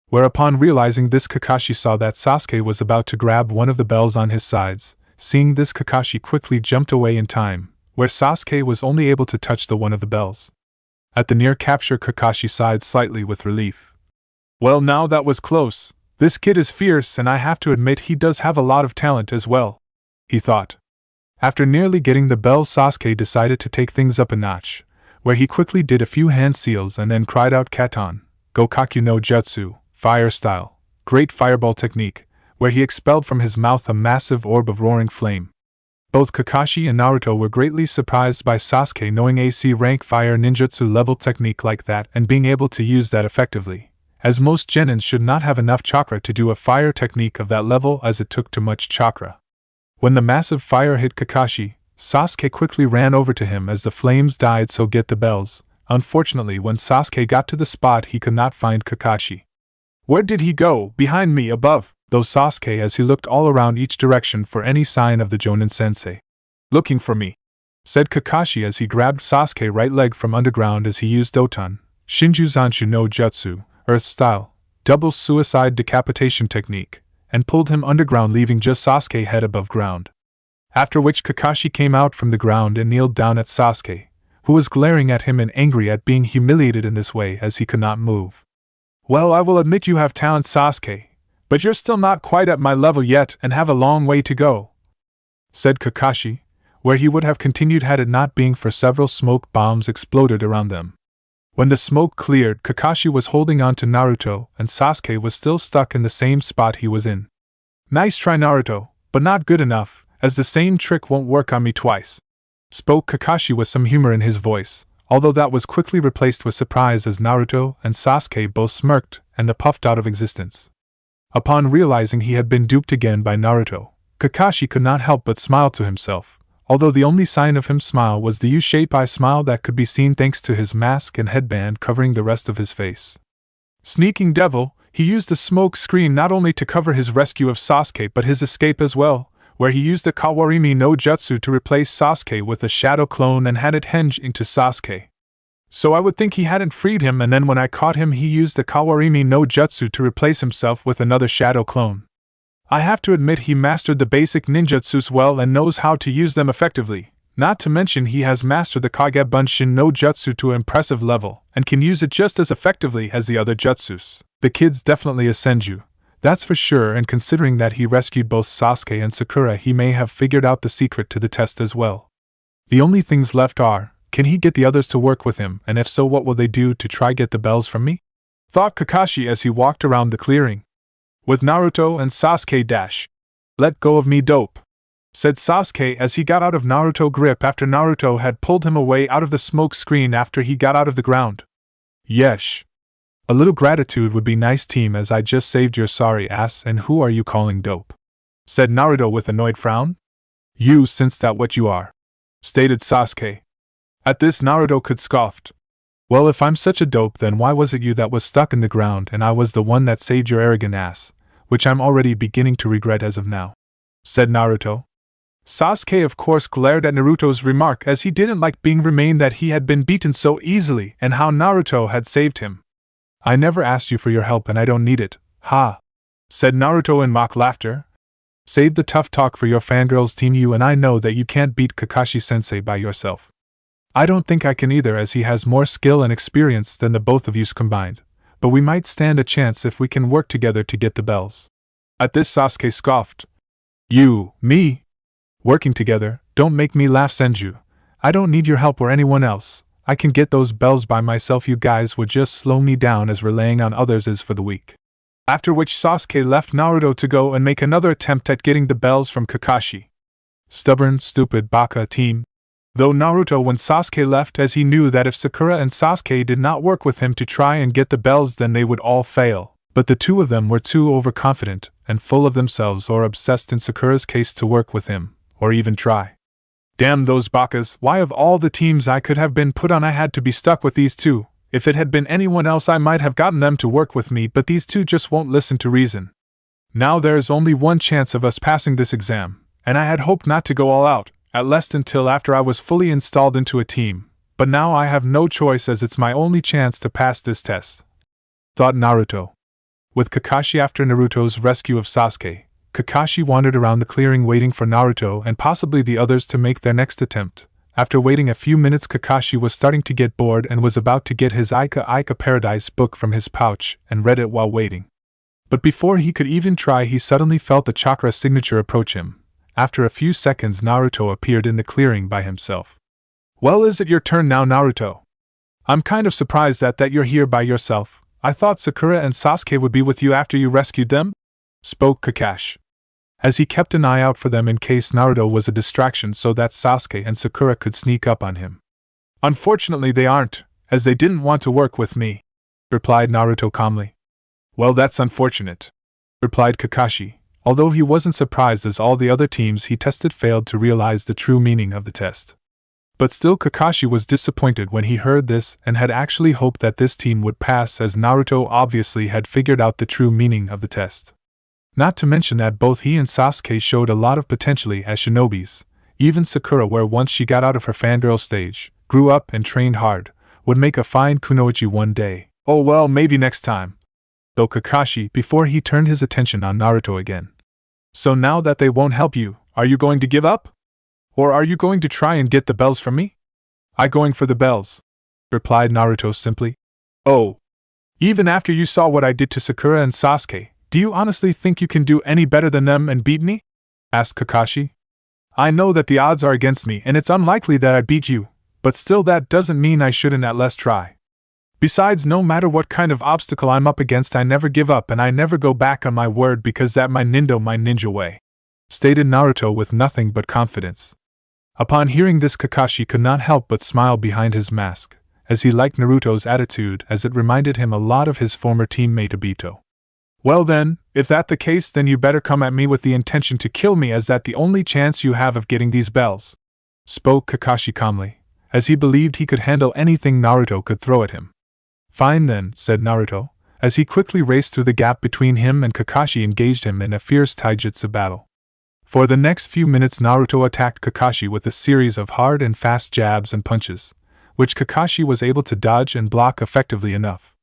[SPEAKER 1] Whereupon realizing this, Kakashi saw that Sasuke was about to grab one of the bells on his sides. Seeing this, Kakashi quickly jumped away in time, where Sasuke was only able to touch the one of the bells. At the near capture, Kakashi sighed slightly with relief. "Well, now that was close. This kid is fierce and I have to admit he does have a lot of talent as well," he thought. After nearly getting the bell, Sasuke decided to take things up a notch, where he quickly did a few hand seals and then cried out Katon, Gokaku no Jutsu, fire style, great fireball technique, where he expelled from his mouth a massive orb of roaring flame. Both Kakashi and Naruto were greatly surprised by Sasuke knowing AC rank fire ninjutsu level technique like that and being able to use that effectively, as most genins should not have enough chakra to do a fire technique of that level, as it took too much chakra. When the massive fire hit Kakashi, Sasuke quickly ran over to him as the flames died so get the bells. Unfortunately, when Sasuke got to the spot he could not find Kakashi. "Where did he go? Behind me, above," though Sasuke as he looked all around each direction for any sign of the Jonin sensei. "Looking for me," said Kakashi as he grabbed Sasuke's right leg from underground as he used Doton, Shinju Zanshu no Jutsu, Earth style, double suicide decapitation technique, and pulled him underground, leaving just Sasuke head above ground. After which Kakashi came out from the ground and kneeled down at Sasuke, who was glaring at him and angry at being humiliated in this way as he could not move. Well, I will admit you have talent, Sasuke, but you're still not quite at my level yet and have a long way to go, said Kakashi, where he would have continued had it not been for several smoke bombs exploded around them. When the smoke cleared, Kakashi was holding on to Naruto, and Sasuke was still stuck in the same spot he was in. Nice try, Naruto, but not good enough, as the same trick won't work on me twice, spoke Kakashi with some humor in his voice, although that was quickly replaced with surprise as Naruto and Sasuke both smirked and puffed out of existence. Upon realizing he had been duped again by Naruto, Kakashi could not help but smile to himself, although the only sign of him smile was the U-shaped eye smile that could be seen thanks to his mask and headband covering the rest of his face. Sneaking devil, he used the smoke screen not only to cover his rescue of Sasuke but his escape as well, where he used the Kawarimi no Jutsu to replace Sasuke with a shadow clone and had it henge into Sasuke. So I would think he hadn't freed him, and then when I caught him he used the Kawarimi no Jutsu to replace himself with another shadow clone. I have to admit he mastered the basic ninjutsus well and knows how to use them effectively, not to mention he has mastered the Kage Bunshin no Jutsu to an impressive level, and can use it just as effectively as the other jutsus. The kid's definitely a Senju, that's for sure, and considering that he rescued both Sasuke and Sakura, he may have figured out the secret to the test as well. The only things left are, can he get the others to work with him, and if so, what will they do to try get the bells from me? Thought Kakashi as he walked around the clearing. With Naruto and Sasuke dash. Let go of me, dope, said Sasuke as he got out of Naruto's grip after Naruto had pulled him away out of the smoke screen after he got out of the ground. Yesh. A little gratitude would be nice, team, as I just saved your sorry ass, and who are you calling dope? Said Naruto with annoyed frown. You, since that what you are, stated Sasuke. At this Naruto could scoffed. Well, if I'm such a dope, then why was it you that was stuck in the ground and I was the one that saved your arrogant ass, which I'm already beginning to regret as of now, said Naruto. Sasuke of course glared at Naruto's remark as he didn't like being reminded that he had been beaten so easily and how Naruto had saved him. I never asked you for your help and I don't need it, ha, said Naruto in mock laughter. Save the tough talk for your fangirls, team. You and I know that you can't beat Kakashi-sensei by yourself. I don't think I can either, as he has more skill and experience than the both of yous combined, but we might stand a chance if we can work together to get the bells. At this Sasuke scoffed. You, me? Working together? Don't make me laugh, Senju. I don't need your help or anyone else. I can get those bells by myself. You guys would just slow me down as relying on others is for the weak. After which Sasuke left Naruto to go and make another attempt at getting the bells from Kakashi. Stubborn, stupid Baka team. Though Naruto when Sasuke left, as he knew that if Sakura and Sasuke did not work with him to try and get the bells, then they would all fail. But the two of them were too overconfident and full of themselves, or obsessed in Sakura's case, to work with him, or even try. Damn those Bakas, why of all the teams I could have been put on I had to be stuck with these two. If it had been anyone else I might have gotten them to work with me, but these two just won't listen to reason. Now there is only one chance of us passing this exam, and I had hoped not to go all out, at least until after I was fully installed into a team, but now I have no choice as it's my only chance to pass this test, thought Naruto. With Kakashi after Naruto's rescue of Sasuke, Kakashi wandered around the clearing waiting for Naruto and possibly the others to make their next attempt. After waiting a few minutes, Kakashi was starting to get bored and was about to get his Aika Paradise book from his pouch and read it while waiting. But before he could even try, he suddenly felt the chakra signature approach him. After a few seconds, Naruto appeared in the clearing by himself. Well, is it your turn now, Naruto? I'm kind of surprised that you're here by yourself. I thought Sakura and Sasuke would be with you after you rescued them, spoke Kakashi, as he kept an eye out for them in case Naruto was a distraction so that Sasuke and Sakura could sneak up on him. Unfortunately they aren't, as they didn't want to work with me, replied Naruto calmly. Well, that's unfortunate, replied Kakashi, although he wasn't surprised as all the other teams he tested failed to realize the true meaning of the test. But still Kakashi was disappointed when he heard this and had actually hoped that this team would pass, as Naruto obviously had figured out the true meaning of the test. Not to mention that both he and Sasuke showed a lot of potential as shinobis. Even Sakura, where once she got out of her fangirl stage, grew up and trained hard, would make a fine kunoichi one day. Oh well, maybe next time, though Kakashi before he turned his attention on Naruto again. So now that they won't help you, are you going to give up? Or are you going to try and get the bells from me? I going for the bells, replied Naruto simply. Oh. Even after you saw what I did to Sakura and Sasuke, do you honestly think you can do any better than them and beat me? Asked Kakashi. I know that the odds are against me and it's unlikely that I beat you, but still that doesn't mean I shouldn't at least try. Besides, no matter what kind of obstacle I'm up against, I never give up and I never go back on my word because that my ninja way, stated Naruto with nothing but confidence. Upon hearing this, Kakashi could not help but smile behind his mask, as he liked Naruto's attitude as it reminded him a lot of his former teammate Obito. Well then, if that's the case, then you better come at me with the intention to kill me, as that the only chance you have of getting these bells, spoke Kakashi calmly, as he believed he could handle anything Naruto could throw at him. Fine then, said Naruto, as he quickly raced through the gap between him and Kakashi, engaged him in a fierce taijutsu battle. For the next few minutes Naruto attacked Kakashi with a series of hard and fast jabs and punches, which Kakashi was able to dodge and block effectively enough.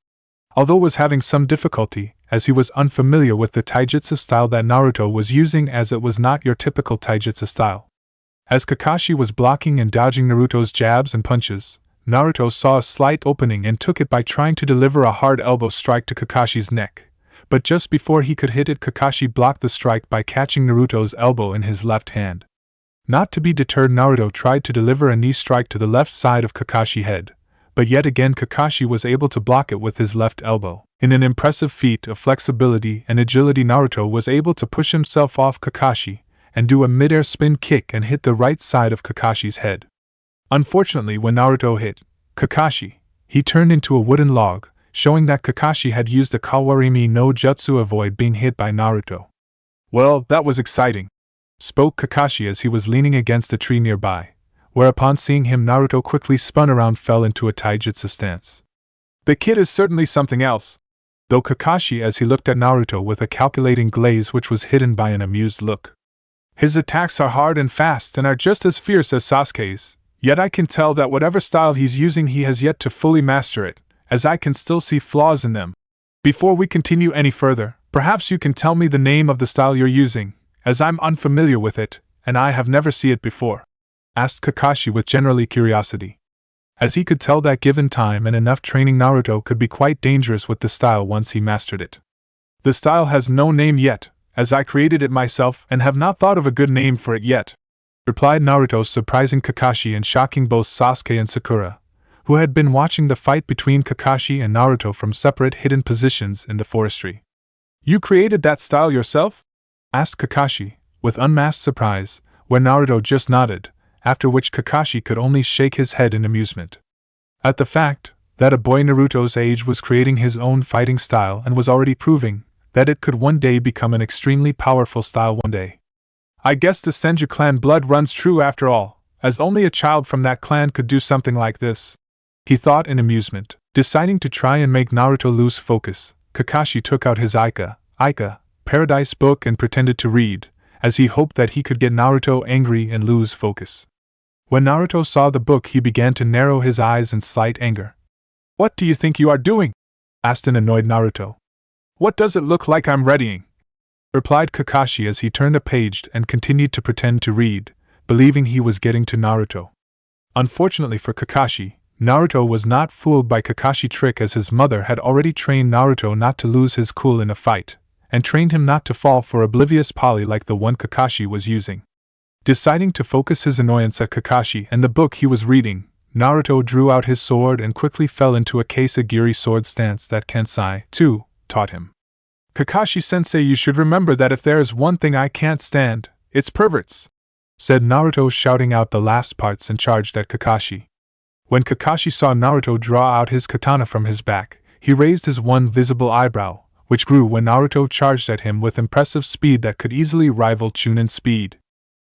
[SPEAKER 1] Although was having some difficulty, as he was unfamiliar with the taijutsu style that Naruto was using, as it was not your typical taijutsu style. As Kakashi was blocking and dodging Naruto's jabs and punches, Naruto saw a slight opening and took it by trying to deliver a hard elbow strike to Kakashi's neck. But just before he could hit it, Kakashi blocked the strike by catching Naruto's elbow in his left hand. Not to be deterred, Naruto tried to deliver a knee strike to the left side of Kakashi's head, but yet again Kakashi was able to block it with his left elbow. In an impressive feat of flexibility and agility, Naruto was able to push himself off Kakashi and do a mid-air spin kick and hit the right side of Kakashi's head. Unfortunately, when Naruto hit Kakashi, he turned into a wooden log, showing that Kakashi had used the Kawarimi no Jutsu to avoid being hit by Naruto. Well, that was exciting, spoke Kakashi as he was leaning against a tree nearby, whereupon seeing him Naruto quickly spun around, fell into a taijutsu stance. The kid is certainly something else, though Kakashi as he looked at Naruto with a calculating glaze which was hidden by an amused look. His attacks are hard and fast and are just as fierce as Sasuke's, yet I can tell that whatever style he's using he has yet to fully master it, as I can still see flaws in them. Before we continue any further, perhaps you can tell me the name of the style you're using, as I'm unfamiliar with it, and I have never seen it before, asked Kakashi with genuine curiosity, as he could tell that given time and enough training Naruto could be quite dangerous with the style once he mastered it. The style has no name yet, as I created it myself and have not thought of a good name for it yet, replied Naruto, surprising Kakashi and shocking both Sasuke and Sakura, who had been watching the fight between Kakashi and Naruto from separate hidden positions in the forestry. You created that style yourself? Asked Kakashi, with unmasked surprise, when Naruto just nodded, after which Kakashi could only shake his head in amusement at the fact that a boy Naruto's age was creating his own fighting style and was already proving that it could one day become an extremely powerful style one day. I guess the Senju clan blood runs true after all, as only a child from that clan could do something like this, he thought in amusement. Deciding to try and make Naruto lose focus, Kakashi took out his Aika Paradise book and pretended to read, as he hoped that he could get Naruto angry and lose focus. When Naruto saw the book, he began to narrow his eyes in slight anger. What do you think you are doing? Asked an annoyed Naruto. What does it look like I'm readying? Replied Kakashi as he turned a page and continued to pretend to read, believing he was getting to Naruto. Unfortunately for Kakashi, Naruto was not fooled by Kakashi's trick, as his mother had already trained Naruto not to lose his cool in a fight, and trained him not to fall for oblivious poly like the one Kakashi was using. Deciding to focus his annoyance at Kakashi and the book he was reading, Naruto drew out his sword and quickly fell into a Kasegiri sword stance that Kensei, too, taught him. Kakashi-sensei, you should remember that if there is one thing I can't stand, it's perverts, said Naruto, shouting out the last parts and charged at Kakashi. When Kakashi saw Naruto draw out his katana from his back, he raised his one visible eyebrow, which grew when Naruto charged at him with impressive speed that could easily rival Chunin's speed.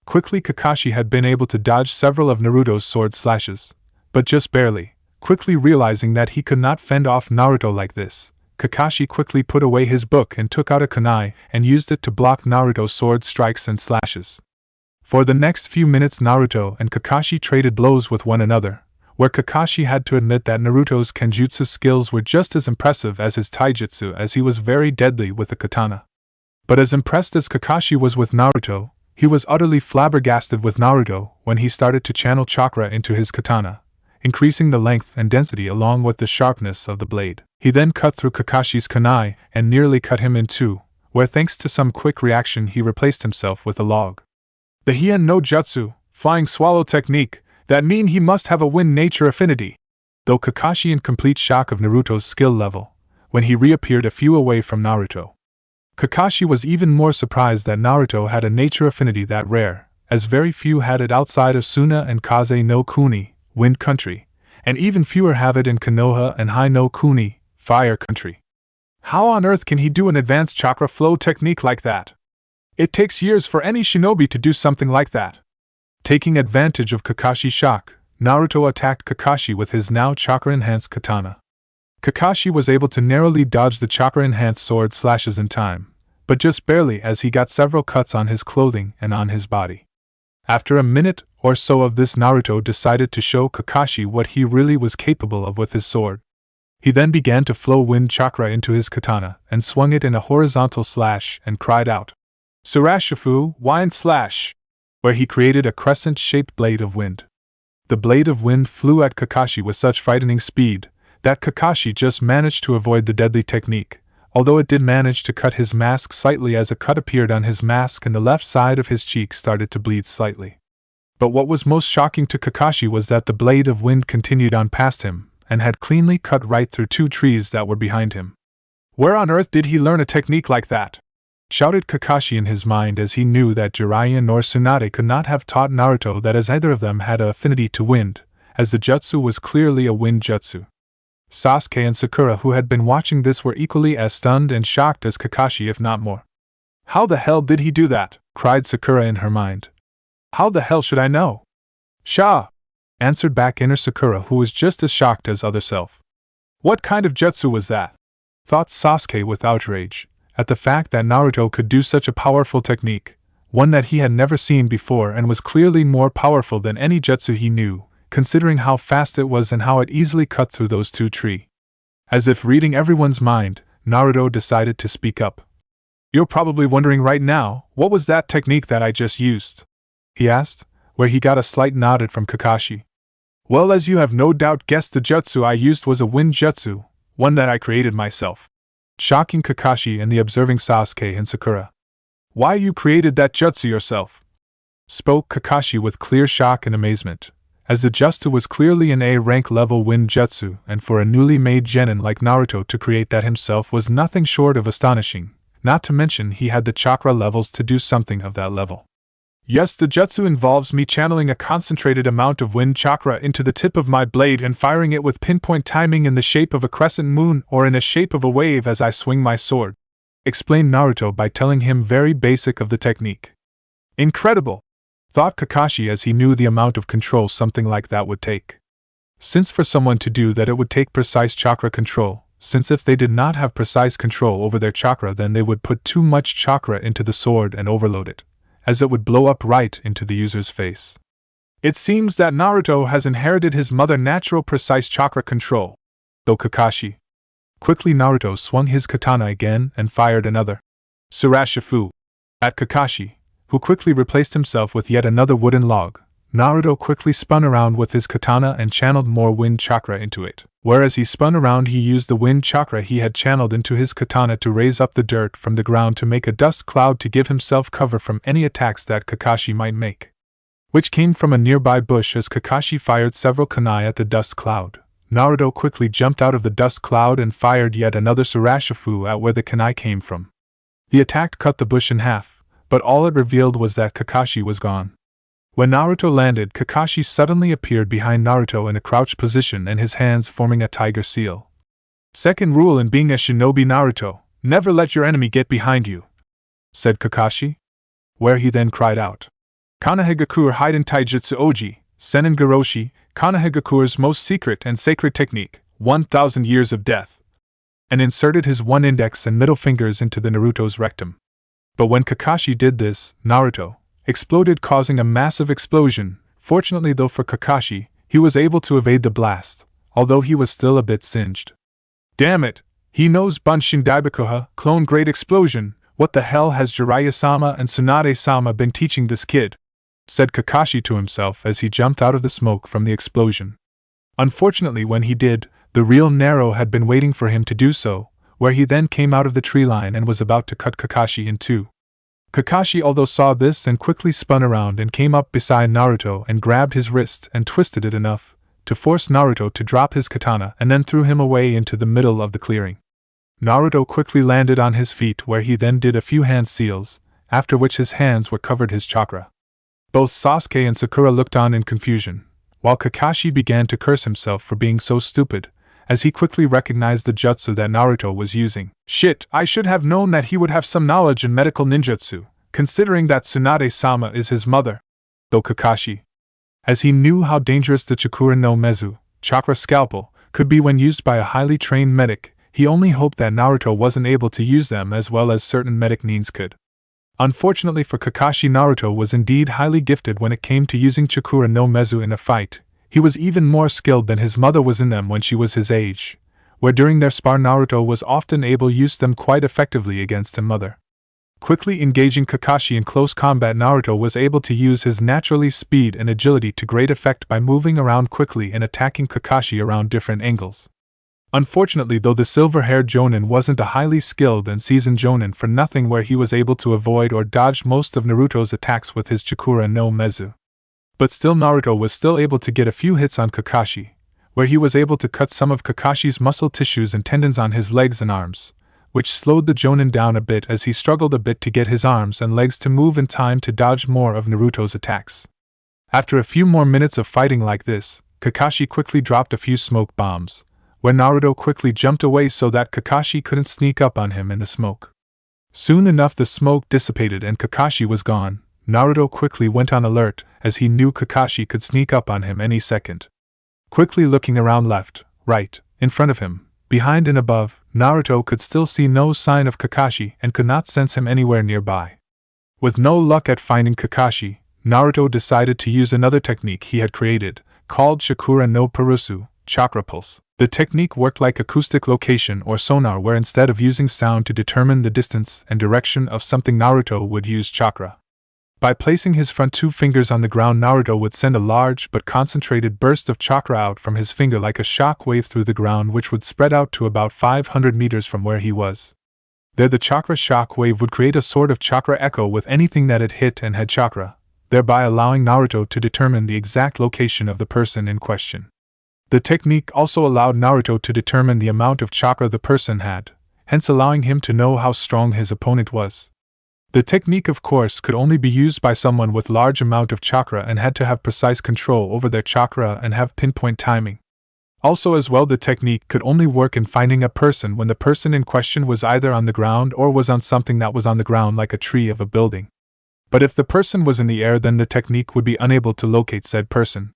[SPEAKER 1] Quickly, Kakashi had been able to dodge several of Naruto's sword slashes, but just barely. Quickly realizing that he could not fend off Naruto like this, Kakashi quickly put away his book and took out a kunai and used it to block Naruto's sword strikes and slashes. For the next few minutes Naruto and Kakashi traded blows with one another, where Kakashi had to admit that Naruto's kenjutsu skills were just as impressive as his taijutsu, as he was very deadly with the katana. But as impressed as Kakashi was with Naruto, he was utterly flabbergasted with Naruto when he started to channel chakra into his katana, increasing the length and density along with the sharpness of the blade. He then cut through Kakashi's kunai and nearly cut him in two, where thanks to some quick reaction he replaced himself with a log. The Hien no Jutsu, flying swallow technique, that mean he must have a wind nature affinity. Though Kakashi in complete shock of Naruto's skill level, when he reappeared a few away from Naruto. Kakashi was even more surprised that Naruto had a nature affinity that rare, as very few had it outside of Suna and Kaze no Kuni, Wind Country, and even fewer have it in Konoha and Hai no Kuni, Fire Country. How on earth can he do an advanced chakra flow technique like that? It takes years for any shinobi to do something like that. Taking advantage of Kakashi's shock, Naruto attacked Kakashi with his now chakra-enhanced katana. Kakashi was able to narrowly dodge the chakra-enhanced sword slashes in time, but just barely, as he got several cuts on his clothing and on his body. After a minute or so of this, Naruto decided to show Kakashi what he really was capable of with his sword. He then began to flow wind chakra into his katana and swung it in a horizontal slash and cried out, "Surashifu, wind slash!" where he created a crescent-shaped blade of wind. The blade of wind flew at Kakashi with such frightening speed that Kakashi just managed to avoid the deadly technique, although it did manage to cut his mask slightly as a cut appeared on his mask and the left side of his cheek started to bleed slightly. But what was most shocking to Kakashi was that the blade of wind continued on past him, and had cleanly cut right through two trees that were behind him. Where on earth did he learn a technique like that? Shouted Kakashi in his mind, as he knew that Jiraiya nor Tsunade could not have taught Naruto that, as either of them had an affinity to wind, as the jutsu was clearly a wind jutsu. Sasuke and Sakura, who had been watching this, were equally as stunned and shocked as Kakashi, if not more. "How the hell did he do that?" cried Sakura in her mind. "How the hell should I know?" "Sha!" answered back inner Sakura, who was just as shocked as other self. "What kind of jutsu was that?" thought Sasuke with outrage, at the fact that Naruto could do such a powerful technique, one that he had never seen before and was clearly more powerful than any jutsu he knew, considering how fast it was and how it easily cut through those two trees. As if reading everyone's mind, Naruto decided to speak up. "You're probably wondering right now, what was that technique that I just used?" he asked, where he got a slight nod from Kakashi. "Well, as you have no doubt guessed, the jutsu I used was a wind jutsu, one that I created myself," shocking Kakashi and the observing Sasuke and Sakura. "Why, you created that jutsu yourself?" spoke Kakashi with clear shock and amazement, as the jutsu was clearly an A-rank level wind jutsu, and for a newly made genin like Naruto to create that himself was nothing short of astonishing, not to mention he had the chakra levels to do something of that level. "Yes, the jutsu involves me channeling a concentrated amount of wind chakra into the tip of my blade and firing it with pinpoint timing in the shape of a crescent moon or in the shape of a wave as I swing my sword," explained Naruto by telling him very basic of the technique. "Incredible!" thought Kakashi, as he knew the amount of control something like that would take. Since for someone to do that it would take precise chakra control, since if they did not have precise control over their chakra then they would put too much chakra into the sword and overload it, as it would blow up right into the user's face. "It seems that Naruto has inherited his mother natural precise chakra control," though Kakashi. Quickly Naruto swung his katana again and fired another Surashifu at Kakashi, who quickly replaced himself with yet another wooden log. Naruto quickly spun around with his katana and channeled more wind chakra into it. Whereas he spun around, he used the wind chakra he had channeled into his katana to raise up the dirt from the ground to make a dust cloud to give himself cover from any attacks that Kakashi might make, which came from a nearby bush. As Kakashi fired several kunai at the dust cloud, Naruto quickly jumped out of the dust cloud and fired yet another Surashifu at where the kunai came from. The attack cut the bush in half, but all it revealed was that Kakashi was gone. When Naruto landed, Kakashi suddenly appeared behind Naruto in a crouched position and his hands forming a tiger seal. "Second rule in being a shinobi, Naruto, never let your enemy get behind you," said Kakashi, where he then cried out, "Kanahegakur Hiden Taijutsu Oji, Senin Garoshi, Kanahegakur's most secret and sacred technique, 1,000 years of death," and inserted his one index and middle fingers into the Naruto's rectum. But when Kakashi did this, Naruto exploded, causing a massive explosion. Fortunately though for Kakashi, He was able to evade the blast, although he was still a bit singed. Damn it! He knows Bunshin Daibakuha, clone Great Explosion. What the hell has Jiraiya-sama and Tsunade-sama been teaching this kid? Said Kakashi to himself as he jumped out of the smoke from the explosion. Unfortunately, when he did, the real Naruto had been waiting for him to do so, where he then came out of the tree line and was about to cut Kakashi in two. Kakashi although saw this and quickly spun around and came up beside Naruto and grabbed his wrist and twisted it enough to force Naruto to drop his katana and then threw him away into the middle of the clearing. Naruto quickly landed on his feet where he then did a few hand seals, after which his hands were covered his chakra. Both Sasuke and Sakura looked on in confusion, while Kakashi began to curse himself for being so stupid, as he quickly recognized the jutsu that Naruto was using. Shit, I should have known that he would have some knowledge in medical ninjutsu, considering that Tsunade-sama is his mother. Though Kakashi, as he knew how dangerous the Chakura no Mezu, chakra scalpel, could be when used by a highly trained medic, he only hoped that Naruto wasn't able to use them as well as certain medic neens could. Unfortunately for Kakashi, Naruto was indeed highly gifted when it came to using Chakura no Mezu in a fight. He was even more skilled than his mother was in them when she was his age, where during their spar Naruto was often able to use them quite effectively against his mother. Quickly engaging Kakashi in close combat, Naruto was able to use his naturally speed and agility to great effect by moving around quickly and attacking Kakashi around different angles. Unfortunately, though, the silver-haired Jonin wasn't a highly skilled and seasoned Jonin for nothing, where he was able to avoid or dodge most of Naruto's attacks with his Chakura no Mezu. But still, Naruto was still able to get a few hits on Kakashi, where he was able to cut some of Kakashi's muscle tissues and tendons on his legs and arms, which slowed the Jonin down a bit as he struggled a bit to get his arms and legs to move in time to dodge more of Naruto's attacks. After a few more minutes of fighting like this, Kakashi quickly dropped a few smoke bombs, where Naruto quickly jumped away so that Kakashi couldn't sneak up on him in the smoke. Soon enough the smoke dissipated and Kakashi was gone. Naruto quickly went on alert as he knew Kakashi could sneak up on him any second. Quickly looking around left, right, in front of him, behind and above, Naruto could still see no sign of Kakashi and could not sense him anywhere nearby. With no luck at finding Kakashi, Naruto decided to use another technique he had created, called Chakura no Purusu, Chakra Pulse. The technique worked like acoustic location or sonar, where instead of using sound to determine the distance and direction of something, Naruto would use chakra. By placing his front two fingers on the ground, Naruto would send a large but concentrated burst of chakra out from his finger like a shock wave through the ground, which would spread out to about 500 meters from where he was. There the chakra shock wave would create a sort of chakra echo with anything that it hit and had chakra, thereby allowing Naruto to determine the exact location of the person in question. The technique also allowed Naruto to determine the amount of chakra the person had, hence allowing him to know how strong his opponent was. The technique, of course, could only be used by someone with large amount of chakra and had to have precise control over their chakra and have pinpoint timing. Also as well, the technique could only work in finding a person when the person in question was either on the ground or was on something that was on the ground like a tree of a building. But if the person was in the air, then the technique would be unable to locate said person.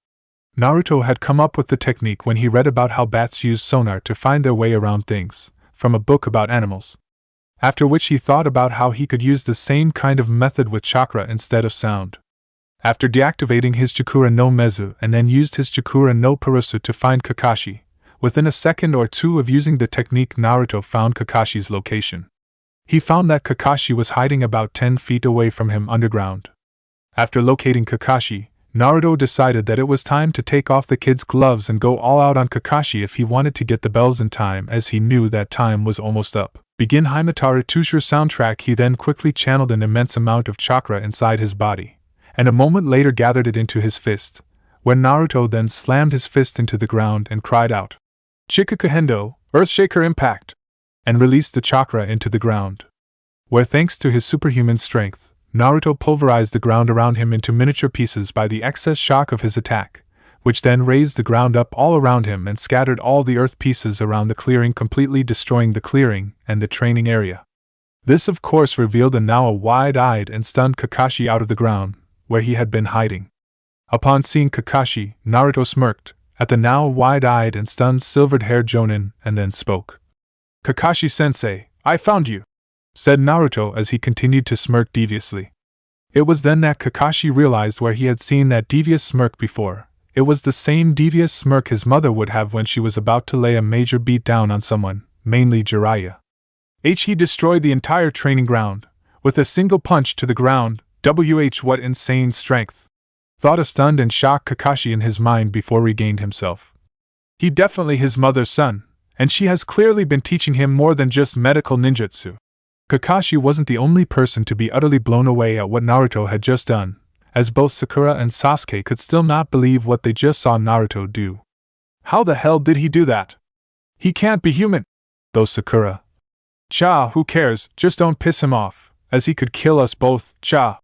[SPEAKER 1] Naruto had come up with the technique when he read about how bats use sonar to find their way around things, from a book about animals. After which he thought about how he could use the same kind of method with chakra instead of sound. After deactivating his Chakura no Mezu and then used his Chakura no Purusu to find Kakashi, within a second or two of using the technique, Naruto found Kakashi's location. He found that Kakashi was hiding about 10 feet away from him underground. After locating Kakashi, Naruto decided that it was time to take off the kid's gloves and go all out on Kakashi if he wanted to get the bells in time, as he knew that time was almost up. Begin Himataru Tushur soundtrack. He then quickly channeled an immense amount of chakra inside his body, and a moment later gathered it into his fist, when Naruto then slammed his fist into the ground and cried out, "Chikukuhendo, Earthshaker Impact!" and released the chakra into the ground, where thanks to his superhuman strength, Naruto pulverized the ground around him into miniature pieces by the excess shock of his attack, which then raised the ground up all around him and scattered all the earth pieces around the clearing, completely destroying the clearing and the training area. This of course revealed a now wide-eyed and stunned Kakashi out of the ground, where he had been hiding. Upon seeing Kakashi, Naruto smirked at the now wide-eyed and stunned silvered-haired Jonin and then spoke. "Kakashi-sensei, I found you," said Naruto as he continued to smirk deviously. It was then that Kakashi realized where he had seen that devious smirk before. It was the same devious smirk his mother would have when she was about to lay a major beat down on someone, mainly Jiraiya. He destroyed the entire training ground, with a single punch to the ground. What insane strength! Thought a stunned and shocked Kakashi in his mind before regained himself. He definitely his mother's son, and she has clearly been teaching him more than just medical ninjutsu. Kakashi wasn't the only person to be utterly blown away at what Naruto had just done, as both Sakura and Sasuke could still not believe what they just saw Naruto do. How the hell did he do that? He can't be human! Though Sakura. Cha, who cares, just don't piss him off, as he could kill us both, Cha,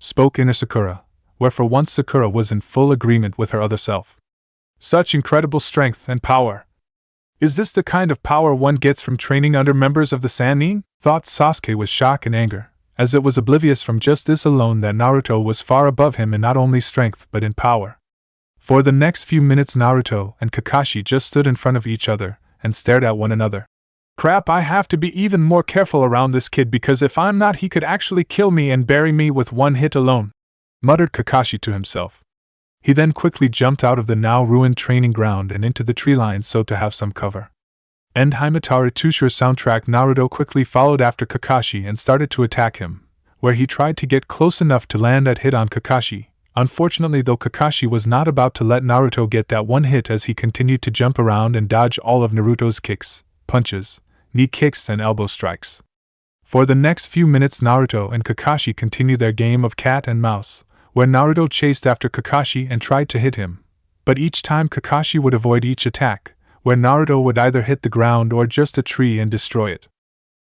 [SPEAKER 1] spoke inner Sakura, where for once Sakura was in full agreement with her other self. Such incredible strength and power! Is this the kind of power one gets from training under members of the Sannin? Thought Sasuke with shock and anger, as it was oblivious from just this alone that Naruto was far above him in not only strength but in power. For the next few minutes Naruto and Kakashi just stood in front of each other and stared at one another. Crap, I have to be even more careful around this kid because if I'm not he could actually kill me and bury me with one hit alone, muttered Kakashi to himself. He then quickly jumped out of the now ruined training ground and into the tree line so to have some cover. End Haimatari Tushur soundtrack. Naruto quickly followed after Kakashi and started to attack him, where he tried to get close enough to land that hit on Kakashi. Unfortunately though, Kakashi was not about to let Naruto get that one hit as he continued to jump around and dodge all of Naruto's kicks, punches, knee kicks and elbow strikes. For the next few minutes Naruto and Kakashi continued their game of cat and mouse, where Naruto chased after Kakashi and tried to hit him, but each time Kakashi would avoid each attack, where Naruto would either hit the ground or just a tree and destroy it.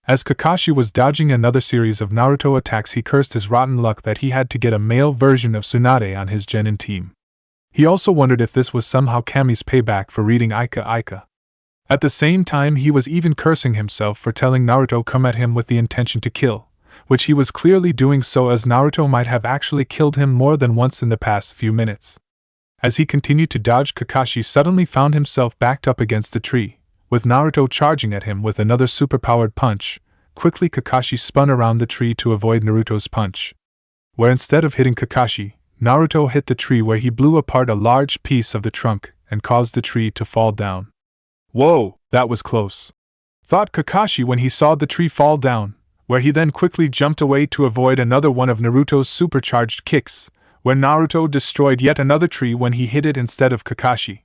[SPEAKER 1] As Kakashi was dodging another series of Naruto attacks, he cursed his rotten luck that he had to get a male version of Tsunade on his genin team. He also wondered if this was somehow Kami's payback for reading Ika Ika. At the same time he was even cursing himself for telling Naruto come at him with the intention to kill, which he was clearly doing so as Naruto might have actually killed him more than once in the past few minutes. As he continued to dodge, Kakashi suddenly found himself backed up against a tree, with Naruto charging at him with another superpowered punch. Quickly Kakashi spun around the tree to avoid Naruto's punch, where instead of hitting Kakashi, Naruto hit the tree where he blew apart a large piece of the trunk and caused the tree to fall down. Whoa, that was close, thought Kakashi when he saw the tree fall down, where he then quickly jumped away to avoid another one of Naruto's supercharged kicks, where Naruto destroyed yet another tree when he hit it instead of Kakashi.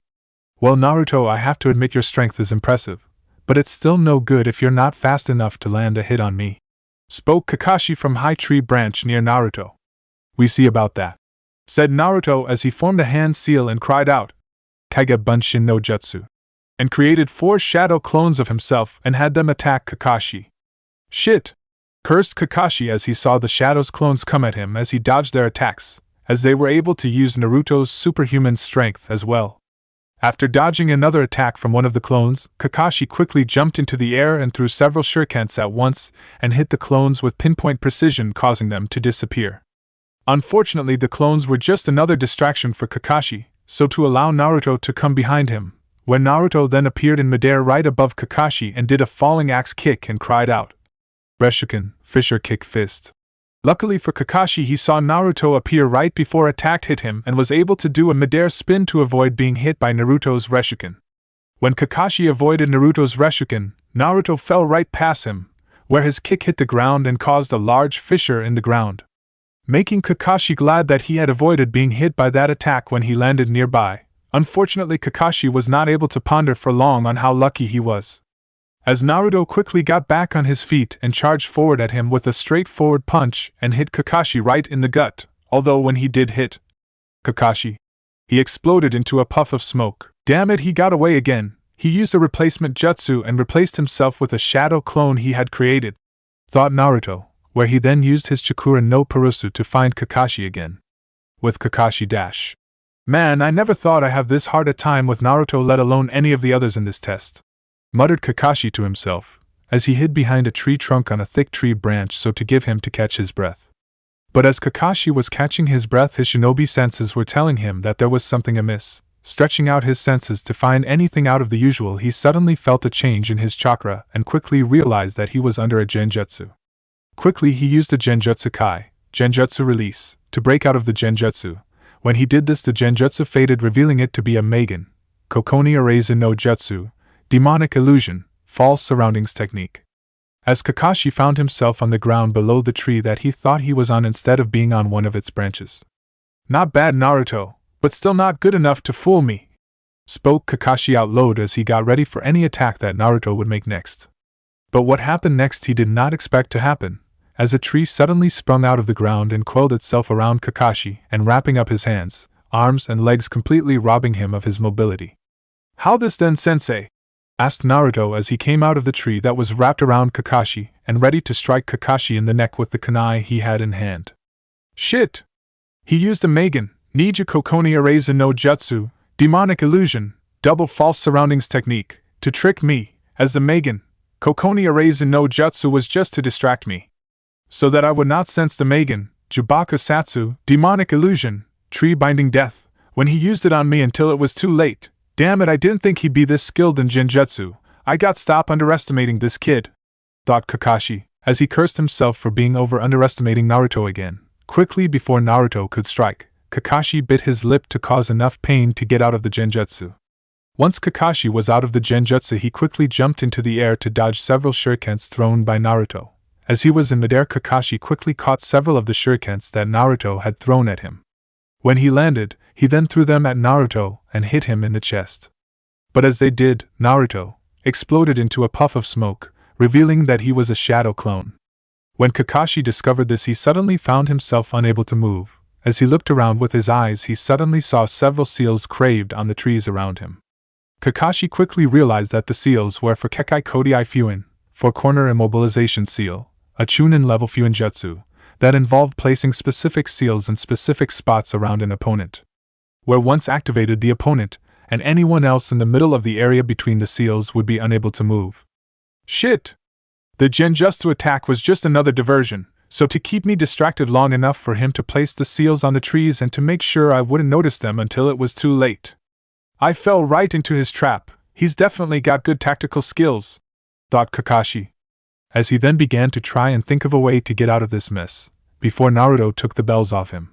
[SPEAKER 1] Well Naruto, I have to admit your strength is impressive, but it's still no good if you're not fast enough to land a hit on me, spoke Kakashi from high tree branch near Naruto. We see about that, said Naruto as he formed a hand seal and cried out, Kage Bunshin no Jutsu, and created 4 shadow clones of himself and had them attack Kakashi. Shit! Cursed Kakashi as he saw the shadows clones come at him as he dodged their attacks, as they were able to use Naruto's superhuman strength as well. After dodging another attack from one of the clones, Kakashi quickly jumped into the air and threw several shurikens at once and hit the clones with pinpoint precision, causing them to disappear. Unfortunately, the clones were just another distraction for Kakashi, so to allow Naruto to come behind him, when Naruto then appeared in midair right above Kakashi and did a falling axe kick and cried out, Reshuken, Fisher Kick Fist. Luckily for Kakashi, he saw Naruto appear right before attack hit him and was able to do a midair spin to avoid being hit by Naruto's Reshuken. When Kakashi avoided Naruto's Reshuken, Naruto fell right past him, where his kick hit the ground and caused a large fissure in the ground, making Kakashi glad that he had avoided being hit by that attack when he landed nearby. Unfortunately, Kakashi was not able to ponder for long on how lucky he was, as Naruto quickly got back on his feet and charged forward at him with a straightforward punch and hit Kakashi right in the gut, although when he did hit Kakashi, he exploded into a puff of smoke. Damn it, he got away again. He used a replacement jutsu and replaced himself with a shadow clone he had created, thought Naruto, where he then used his Chikura no Purusu to find Kakashi again. With Kakashi dash. Man, I never thought I'd have this hard a time with Naruto, let alone any of the others in this test, muttered Kakashi to himself, as he hid behind a tree trunk on a thick tree branch so to give him to catch his breath. But as Kakashi was catching his breath, his shinobi senses were telling him that there was something amiss. Stretching out his senses to find anything out of the usual, he suddenly felt a change in his chakra and quickly realized that he was under a genjutsu. Quickly he used the genjutsu kai, genjutsu release, to break out of the genjutsu, When he did this, the genjutsu faded, revealing it to be a Magen, Kokoni Araizu no Jutsu, demonic illusion, false surroundings technique. As Kakashi found himself on the ground below the tree that he thought he was on instead of being on one of its branches. "Not bad, Naruto, but still not good enough to fool me," spoke Kakashi out loud as he got ready for any attack that Naruto would make next. But what happened next he did not expect to happen, as a tree suddenly sprung out of the ground and coiled itself around Kakashi and wrapping up his hands, arms and legs, completely robbing him of his mobility. "How this then, sensei?" asked Naruto as he came out of the tree that was wrapped around Kakashi and ready to strike Kakashi in the neck with the kunai he had in hand. "Shit! He used a Magen, Niju Kokoni Araizu no Jutsu, demonic illusion, double false surroundings technique, to trick me, as the Magen, Kokoni Araizu no Jutsu was just to distract me, so that I would not sense the Magen, Jubaku Satsu, demonic illusion, tree binding death, when he used it on me until it was too late. Damn it, I didn't think he'd be this skilled in genjutsu. I got stop underestimating this kid," thought Kakashi, as he cursed himself for being underestimating Naruto again. Quickly before Naruto could strike, Kakashi bit his lip to cause enough pain to get out of the genjutsu. Once Kakashi was out of the genjutsu, he quickly jumped into the air to dodge several shurikens thrown by Naruto. As he was in midair, Kakashi quickly caught several of the shurikens that Naruto had thrown at him. When he landed, he then threw them at Naruto and hit him in the chest. But as they did, Naruto exploded into a puff of smoke, revealing that he was a shadow clone. When Kakashi discovered this, he suddenly found himself unable to move. As he looked around with his eyes, he suddenly saw several seals craved on the trees around him. Kakashi quickly realized that the seals were for Kekai Kodai Fuin, for corner immobilization seal, a Chunin level Fuin jutsu, that involved placing specific seals in specific spots around an opponent. Where once activated, the opponent, and anyone else in the middle of the area between the seals would be unable to move. Shit! The genjutsu attack was just another diversion, so to keep me distracted long enough for him to place the seals on the trees and to make sure I wouldn't notice them until it was too late. I fell right into his trap. He's definitely got good tactical skills, thought Kakashi, as he then began to try and think of a way to get out of this mess, before Naruto took the bells off him.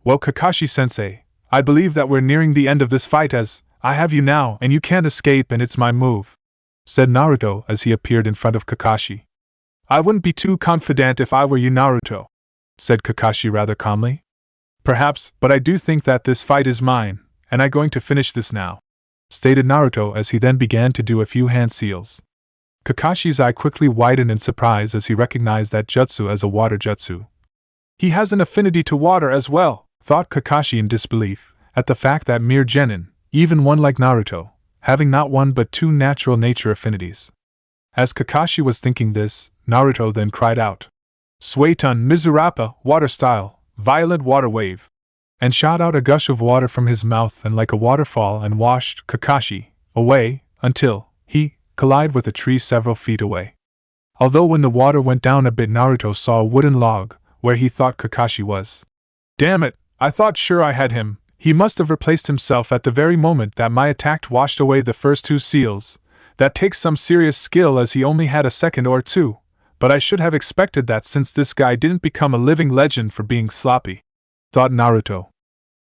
[SPEAKER 1] "Well, Kakashi-sensei, I believe that we're nearing the end of this fight, as I have you now and you can't escape and it's my move," said Naruto as he appeared in front of Kakashi. "I wouldn't be too confident if I were you, Naruto," said Kakashi rather calmly. "Perhaps, but I do think that this fight is mine, and I'm going to finish this now," stated Naruto as he then began to do a few hand seals. Kakashi's eye quickly widened in surprise as he recognized that jutsu as a water jutsu. "He has an affinity to water as well," thought Kakashi in disbelief, at the fact that mere genin, even one like Naruto, having not one but two natural nature affinities. As Kakashi was thinking this, Naruto then cried out, "Suetun Mizurappa, water style, violent water wave," and shot out a gush of water from his mouth and like a waterfall and washed Kakashi away until he collided with a tree several feet away. Although when the water went down a bit, Naruto saw a wooden log where he thought Kakashi was. "Damn it, I thought sure I had him. He must have replaced himself at the very moment that my attack washed away the first two seals. That takes some serious skill, as he only had a second or two, but I should have expected that since this guy didn't become a living legend for being sloppy," thought Naruto.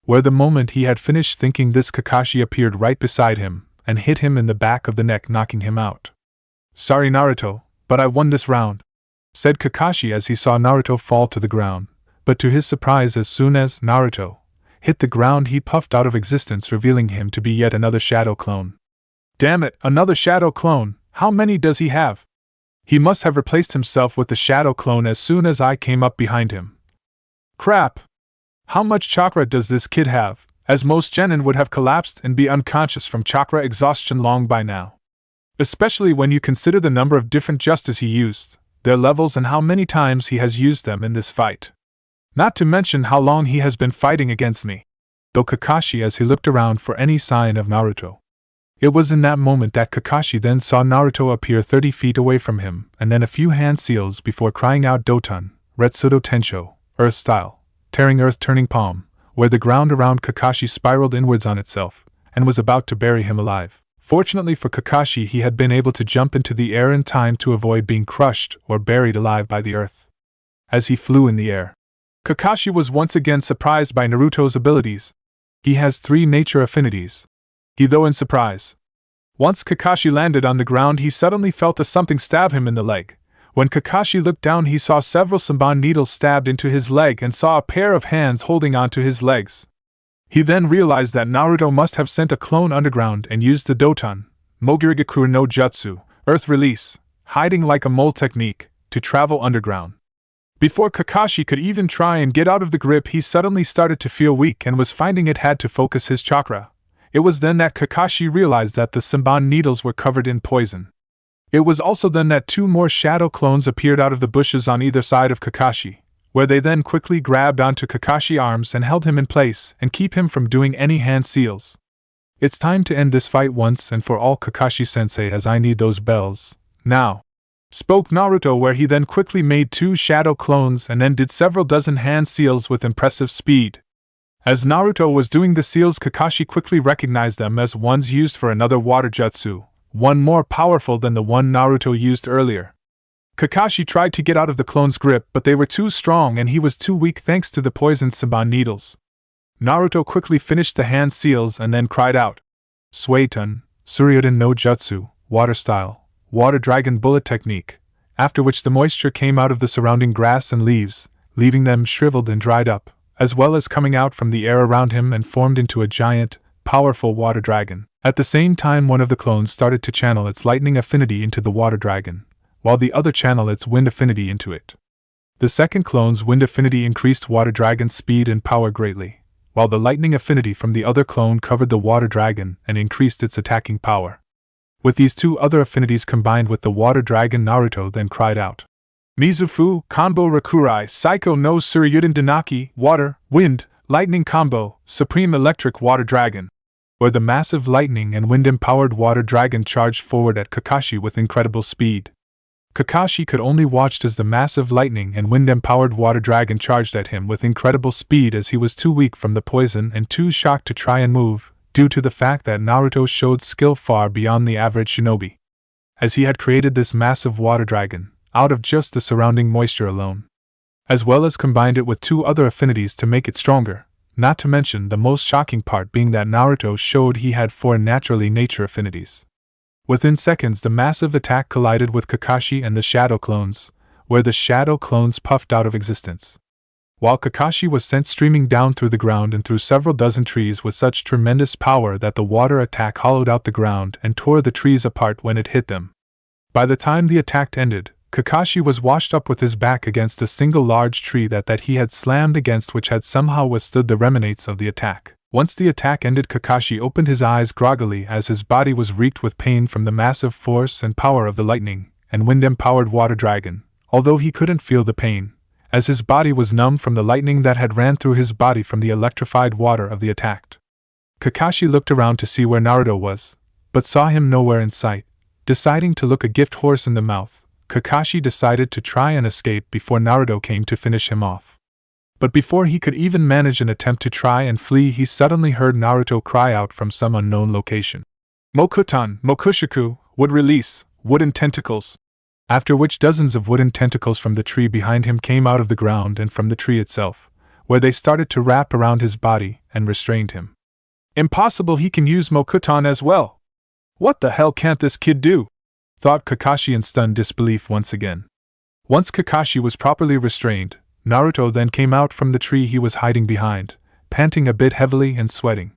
[SPEAKER 1] Where the moment he had finished thinking this, Kakashi appeared right beside him and hit him in the back of the neck, knocking him out. "Sorry, Naruto, but I won this round," said Kakashi as he saw Naruto fall to the ground, but to his surprise, as soon as Naruto hit the ground, he puffed out of existence, revealing him to be yet another shadow clone. "Damn it, another shadow clone! How many does he have? He must have replaced himself with the shadow clone as soon as I came up behind him. Crap! How much chakra does this kid have, as most genin would have collapsed and be unconscious from chakra exhaustion long by now. Especially when you consider the number of different jutsus he used, their levels, and how many times he has used them in this fight. Not to mention how long he has been fighting against me," though Kakashi as he looked around for any sign of Naruto. It was in that moment that Kakashi then saw Naruto appear 30 feet away from him, and then a few hand seals before crying out Dotun, Retsudo Tensho, Earth style, tearing earth, turning palm, where the ground around Kakashi spiraled inwards on itself, and was about to bury him alive. Fortunately for Kakashi, he had been able to jump into the air in time to avoid being crushed or buried alive by the earth. As he flew in the air, Kakashi was once again surprised by Naruto's abilities, He has 3 nature affinities. He though in surprise. Once Kakashi landed on the ground, he suddenly felt a something stab him in the leg. When Kakashi looked down, he saw several Senbon needles stabbed into his leg and saw a pair of hands holding onto his legs. He then realized that Naruto must have sent a clone underground and used the Doton, Mogirigaku no Jutsu, Earth Release, hiding like a mole technique, to travel underground. Before Kakashi could even try and get out of the grip, he suddenly started to feel weak and was finding it had to focus his chakra. It was then that Kakashi realized that the Senbon needles were covered in poison. It was also then that 2 more shadow clones appeared out of the bushes on either side of Kakashi, where they then quickly grabbed onto Kakashi's arms and held him in place and keep him from doing any hand seals. It's time to end this fight once and for all, Kakashi-sensei, as I need those bells, now, spoke Naruto, where he then quickly made 2 shadow clones and then did several dozen hand seals with impressive speed. As Naruto was doing the seals, Kakashi quickly recognized them as ones used for another water jutsu, one more powerful than the one Naruto used earlier. Kakashi tried to get out of the clone's grip, but they were too strong and he was too weak thanks to the poisoned Senbon needles. Naruto quickly finished the hand seals and then cried out, Suiton, Suryuden no Jutsu, Water Style, Water Dragon Bullet Technique, after which the moisture came out of the surrounding grass and leaves, leaving them shriveled and dried up, as well as coming out from the air around him and formed into a giant, powerful water dragon. At the same time, one of the clones started to channel its lightning affinity into the water dragon, while the other channeled its wind affinity into it. The second clone's wind affinity increased water dragon's speed and power greatly, while the lightning affinity from the other clone covered the water dragon and increased its attacking power. With these 2 other affinities combined with the water dragon, Naruto then cried out, Mizufu, Kanbo Rakurai, Psycho no Suryuden Danaki, Water, Wind, Lightning Combo, Supreme Electric Water Dragon, where the massive lightning and wind-empowered water dragon charged forward at Kakashi with incredible speed. Kakashi could only watch as the massive lightning and wind-empowered water dragon charged at him with incredible speed, as he was too weak from the poison and too shocked to try and move, due to the fact that Naruto showed skill far beyond the average shinobi, as he had created this massive water dragon out of just the surrounding moisture alone, as well as combined it with 2 other affinities to make it stronger, not to mention the most shocking part being that Naruto showed he had 4 naturally nature affinities. Within seconds, the massive attack collided with Kakashi and the shadow clones, where the shadow clones puffed out of existence, while Kakashi was sent streaming down through the ground and through several dozen trees with such tremendous power that the water attack hollowed out the ground and tore the trees apart when it hit them. By the time the attack ended, Kakashi was washed up with his back against a single large tree that he had slammed against, which had somehow withstood the remnants of the attack. Once the attack ended, Kakashi opened his eyes groggily as his body was reeked with pain from the massive force and power of the lightning and wind-empowered water dragon, although he couldn't feel the pain, as his body was numb from the lightning that had ran through his body from the electrified water of the attack. Kakashi looked around to see where Naruto was, but saw him nowhere in sight. Deciding to look a gift horse in the mouth, Kakashi decided to try and escape before Naruto came to finish him off. But before he could even manage an attempt to try and flee, he suddenly heard Naruto cry out from some unknown location, Mokutan, Mokushiku, would release, wooden tentacles. After which dozens of wooden tentacles from the tree behind him came out of the ground and from the tree itself, where they started to wrap around his body and restrained him. Impossible, he can use Mokutan as well. What the hell can't this kid do? Thought Kakashi in stunned disbelief once again. Once Kakashi was properly restrained, Naruto then came out from the tree he was hiding behind, panting a bit heavily and sweating.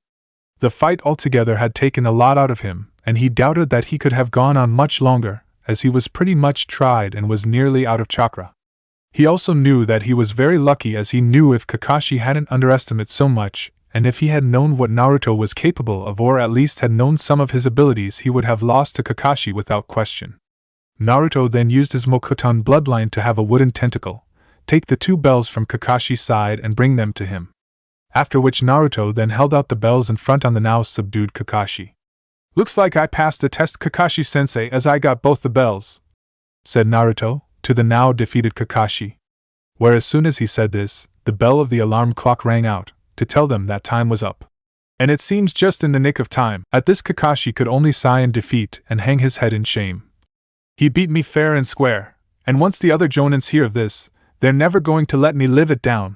[SPEAKER 1] The fight altogether had taken a lot out of him, and he doubted that he could have gone on much longer, as he was pretty much tried and was nearly out of chakra. He also knew that he was very lucky, as he knew if Kakashi hadn't underestimated so much, and if he had known what Naruto was capable of, or at least had known some of his abilities, he would have lost to Kakashi without question. Naruto then used his Mokutan bloodline to have a wooden tentacle take the 2 bells from Kakashi's side and bring them to him. After which Naruto then held out the bells in front on the now subdued Kakashi. Looks like I passed the test, Kakashi-sensei, as I got both the bells, said Naruto to the now defeated Kakashi. Where as soon as he said this, the bell of the alarm clock rang out, to tell them that time was up. And it seems just in the nick of time. At this, Kakashi could only sigh in defeat and hang his head in shame. He beat me fair and square, and once the other Jonins hear of this, they're never going to let me live it down.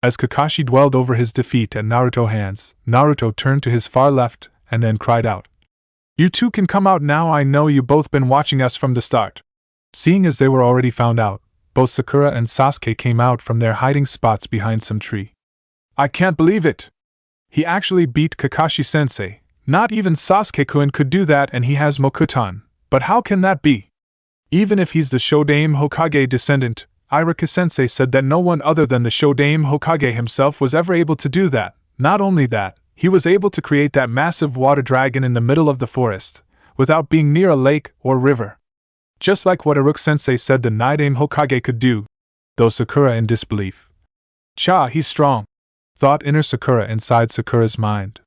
[SPEAKER 1] As Kakashi dwelled over his defeat at Naruto's hands, Naruto turned to his far left and then cried out, "You two can come out now, I know you both been watching us from the start." Seeing as they were already found out, both Sakura and Sasuke came out from their hiding spots behind some tree. "I can't believe it! He actually beat Kakashi-sensei. Not even Sasuke-kun could do that, and he has Mokuton. But how can that be? Even if he's the Shodaime Hokage descendant, Irika-sensei said that no one other than the Shodaime Hokage himself was ever able to do that. Not only that, he was able to create that massive water dragon in the middle of the forest, without being near a lake or river. Just like what Iruka-sensei said the Nidaime Hokage could do." Though Sakura in disbelief. "Cha, he's strong," thought inner Sakura inside Sakura's mind.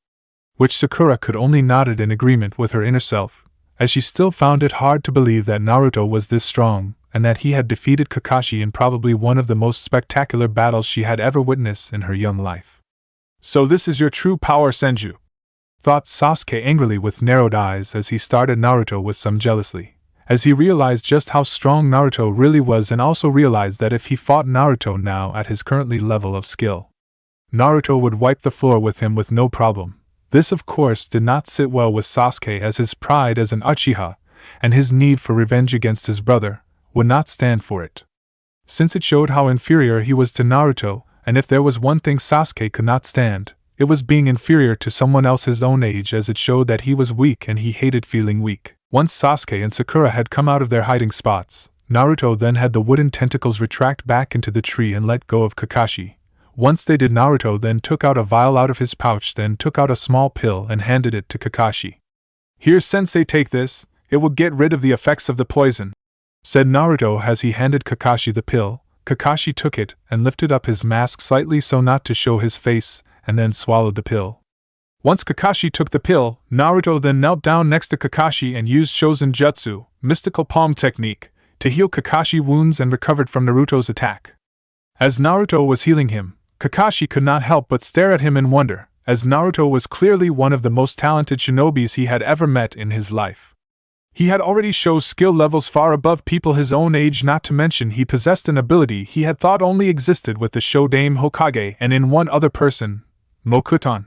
[SPEAKER 1] Which Sakura could only nodded in agreement with her inner self, as she still found it hard to believe that Naruto was this strong, and that he had defeated Kakashi in probably one of the most spectacular battles she had ever witnessed in her young life. "So this is your true power, Senju," thought Sasuke angrily with narrowed eyes as he stared at Naruto with some jealousy, as he realized just how strong Naruto really was and also realized that if he fought Naruto now at his currently level of skill, Naruto would wipe the floor with him with no problem. This of course did not sit well with Sasuke, as his pride as an Uchiha, and his need for revenge against his brother, would not stand for it. Since it showed how inferior he was to Naruto, and if there was one thing Sasuke could not stand, it was being inferior to someone else his own age, as it showed that he was weak and he hated feeling weak. Once Sasuke and Sakura had come out of their hiding spots, Naruto then had the wooden tentacles retract back into the tree and let go of Kakashi. Once they did, Naruto then took out a vial out of his pouch, then took out a small pill and handed it to Kakashi. "Here, sensei, take this, it will get rid of the effects of the poison," said Naruto as he handed Kakashi the pill. Kakashi took it and lifted up his mask slightly so not to show his face, and then swallowed the pill. Once Kakashi took the pill, Naruto then knelt down next to Kakashi and used Shozen Jutsu, mystical palm technique, to heal Kakashi wounds and recovered from Naruto's attack. As Naruto was healing him, Kakashi could not help but stare at him in wonder, as Naruto was clearly one of the most talented shinobis he had ever met in his life. He had already shown skill levels far above people his own age, not to mention he possessed an ability he had thought only existed with the Shodaime Hokage and in one other person, Mokuton.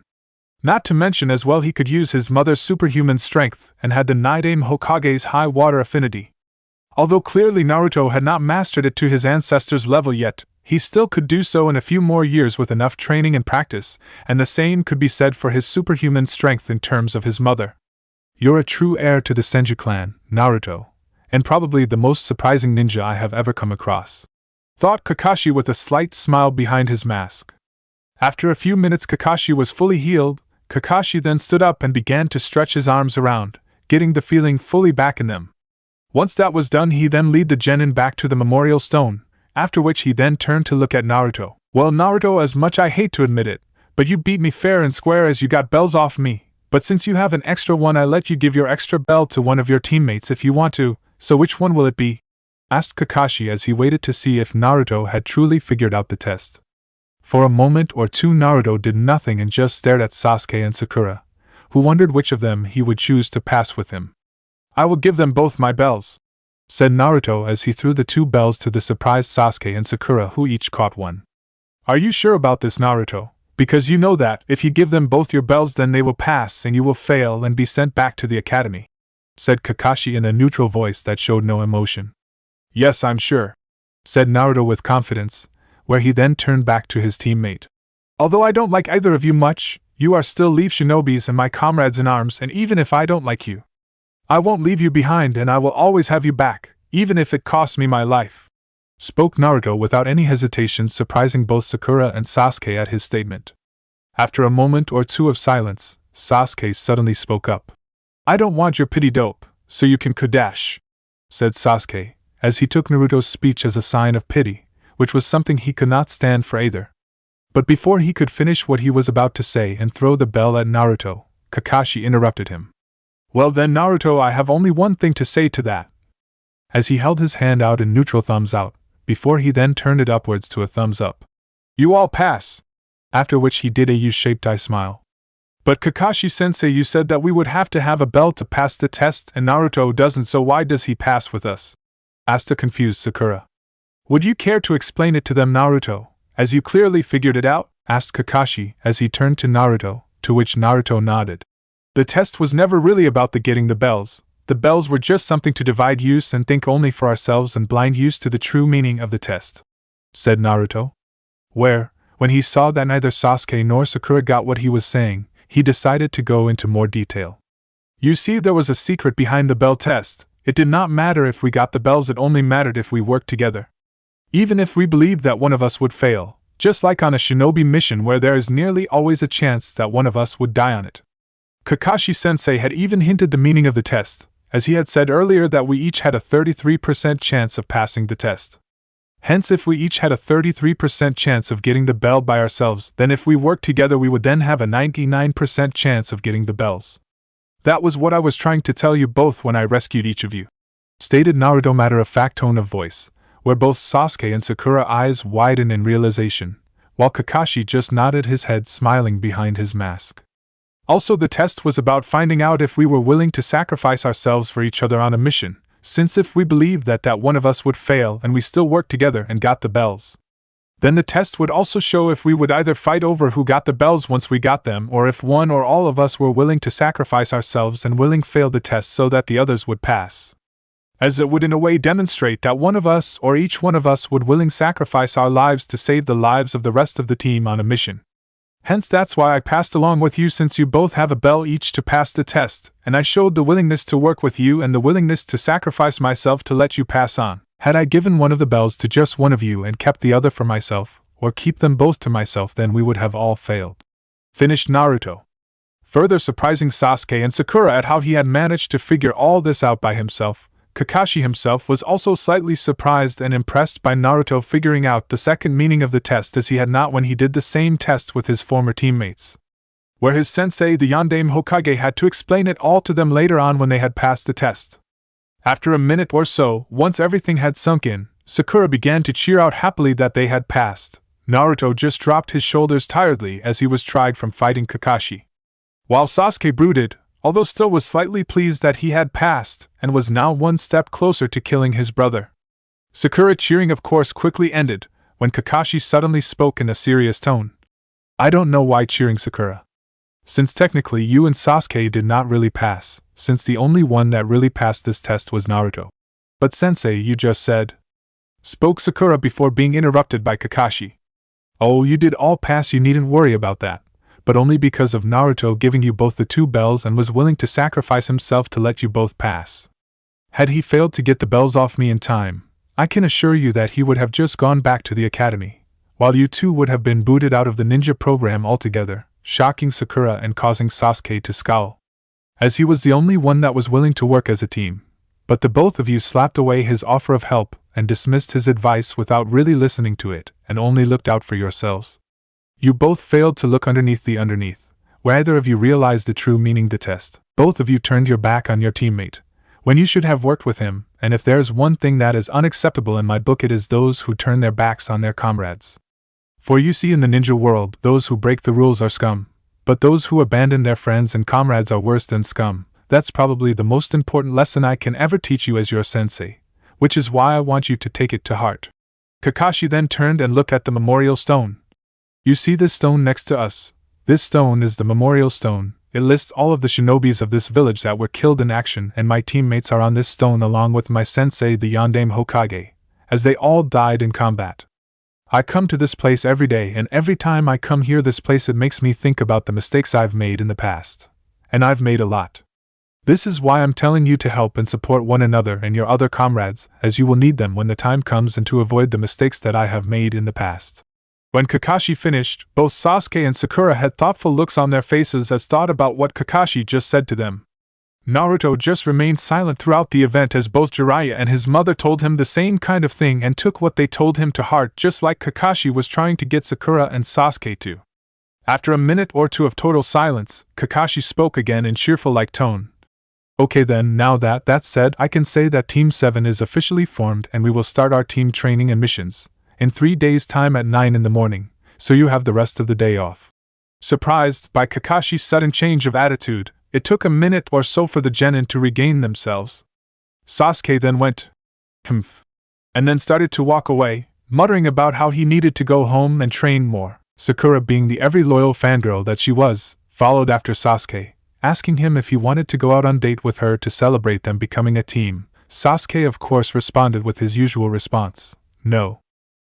[SPEAKER 1] Not to mention as well he could use his mother's superhuman strength and had the Nidaime Hokage's high water affinity. Although clearly Naruto had not mastered it to his ancestors' level yet, he still could do so in a few more years with enough training and practice, and the same could be said for his superhuman strength in terms of his mother. "You're a true heir to the Senju clan, Naruto, and probably the most surprising ninja I have ever come across," thought Kakashi with a slight smile behind his mask. After a few minutes Kakashi was fully healed. Kakashi then stood up and began to stretch his arms around, getting the feeling fully back in them. Once that was done, he then led the genin back to the memorial stone, after which he then turned to look at Naruto. "Well, Naruto, as much I hate to admit it, but you beat me fair and square as you got bells off me, but since you have an extra one, I let you give your extra bell to one of your teammates if you want to, so which one will it be?" asked Kakashi as he waited to see if Naruto had truly figured out the test. For a moment or two Naruto did nothing and just stared at Sasuke and Sakura, who wondered which of them he would choose to pass with him. "I will give them both my bells," said Naruto as he threw the two bells to the surprised Sasuke and Sakura, who each caught one. "Are you sure about this, Naruto? Because you know that, if you give them both your bells then they will pass and you will fail and be sent back to the academy," said Kakashi in a neutral voice that showed no emotion. "Yes, I'm sure," said Naruto with confidence, where he then turned back to his teammate. "Although I don't like either of you much, you are still leave shinobis and my comrades in arms, and even if I don't like you, I won't leave you behind and I will always have you back, even if it costs me my life," spoke Naruto without any hesitation, surprising both Sakura and Sasuke at his statement. After a moment or two of silence, Sasuke suddenly spoke up. "I don't want your pity dope, so you can Kodash," said Sasuke, as he took Naruto's speech as a sign of pity, which was something he could not stand for either. But before he could finish what he was about to say and throw the bell at Naruto, Kakashi interrupted him. "Well then, Naruto, I have only one thing to say to that," as he held his hand out in neutral thumbs out, before he then turned it upwards to a thumbs up. "You all pass," after which he did a U-shaped eye smile. "But Kakashi-sensei, you said that we would have to have a bell to pass the test and Naruto doesn't, so why does he pass with us?" asked a confused Sakura. "Would you care to explain it to them, Naruto?" As you clearly figured it out? Asked Kakashi as he turned to Naruto, to which Naruto nodded. The test was never really about the getting the bells. The bells were just something to divide use and think only for ourselves and blind use to the true meaning of the test, said Naruto. When he saw that neither Sasuke nor Sakura got what he was saying, he decided to go into more detail. You see, there was a secret behind the bell test. It did not matter if we got the bells, it only mattered if we worked together. Even if we believed that one of us would fail, just like on a shinobi mission where there is nearly always a chance that one of us would die on it. Kakashi-sensei had even hinted the meaning of the test, as he had said earlier that we each had a 33% chance of passing the test. Hence, if we each had a 33% chance of getting the bell by ourselves, then if we worked together we would then have a 99% chance of getting the bells. That was what I was trying to tell you both when I rescued each of you, stated Naruto, matter-of-fact tone of voice, where both Sasuke and Sakura eyes widened in realization, while Kakashi just nodded his head smiling behind his mask. Also, the test was about finding out if we were willing to sacrifice ourselves for each other on a mission, since if we believed that one of us would fail and we still worked together and got the bells, then the test would also show if we would either fight over who got the bells once we got them, or if one or all of us were willing to sacrifice ourselves and willing fail the test so that the others would pass. As it would in a way demonstrate that one of us or each one of us would willing sacrifice our lives to save the lives of the rest of the team on a mission. Hence that's why I passed along with you, since you both have a bell each to pass the test, and I showed the willingness to work with you and the willingness to sacrifice myself to let you pass on. Had I given one of the bells to just one of you and kept the other for myself, or keep them both to myself, then we would have all failed. Finished Naruto, further surprising Sasuke and Sakura at how he had managed to figure all this out by himself. Kakashi himself was also slightly surprised and impressed by Naruto figuring out the second meaning of the test, as he had not when he did the same test with his former teammates, where his sensei, the Yondaime Hokage, had to explain it all to them later on when they had passed the test. After a minute or so, once everything had sunk in, Sakura began to cheer out happily that they had passed. Naruto just dropped his shoulders tiredly as he was tired from fighting Kakashi, while Sasuke brooded, although still was slightly pleased that he had passed and was now one step closer to killing his brother. Sakura cheering of course quickly ended when Kakashi suddenly spoke in a serious tone. I don't know why cheering, Sakura. Since technically you and Sasuke did not really pass, since the only one that really passed this test was Naruto. But sensei, you just said, spoke Sakura before being interrupted by Kakashi. Oh, you did all pass, you needn't worry about that, but only because of Naruto giving you both the two bells and was willing to sacrifice himself to let you both pass. Had he failed to get the bells off me in time, I can assure you that he would have just gone back to the academy, while you two would have been booted out of the ninja program altogether, shocking Sakura and causing Sasuke to scowl, as he was the only one that was willing to work as a team. But the both of you slapped away his offer of help and dismissed his advice without really listening to it, and only looked out for yourselves. You both failed to look underneath the underneath, where either of you realized the true meaning of the test. Both of you turned your back on your teammate, when you should have worked with him, and if there's one thing that is unacceptable in my book, it is those who turn their backs on their comrades. For you see, in the ninja world, those who break the rules are scum, but those who abandon their friends and comrades are worse than scum. That's probably the most important lesson I can ever teach you as your sensei, which is why I want you to take it to heart. Kakashi then turned and looked at the memorial stone. You see this stone next to us? This stone is the memorial stone. It lists all of the shinobis of this village that were killed in action, and my teammates are on this stone along with my sensei, the Yondaime Hokage, as they all died in combat. I come to this place every day, and every time I come here this place, it makes me think about the mistakes I've made in the past. And I've made a lot. This is why I'm telling you to help and support one another and your other comrades, as you will need them when the time comes, and to avoid the mistakes that I have made in the past. When Kakashi finished, both Sasuke and Sakura had thoughtful looks on their faces as thought about what Kakashi just said to them. Naruto just remained silent throughout the event, as both Jiraiya and his mother told him the same kind of thing and took what they told him to heart, just like Kakashi was trying to get Sakura and Sasuke to. After a minute or two of total silence, Kakashi spoke again in cheerful-like tone. Okay then, now that that's said, I can say that Team 7 is officially formed and we will start our team training and missions in 3 days' time at 9 in the morning, so you have the rest of the day off. Surprised by Kakashi's sudden change of attitude, it took a minute or so for the genin to regain themselves. Sasuke then went, "Humph," and then started to walk away, muttering about how he needed to go home and train more. Sakura, being the ever-loyal fangirl that she was, followed after Sasuke, asking him if he wanted to go out on date with her to celebrate them becoming a team. Sasuke of course responded with his usual response, no.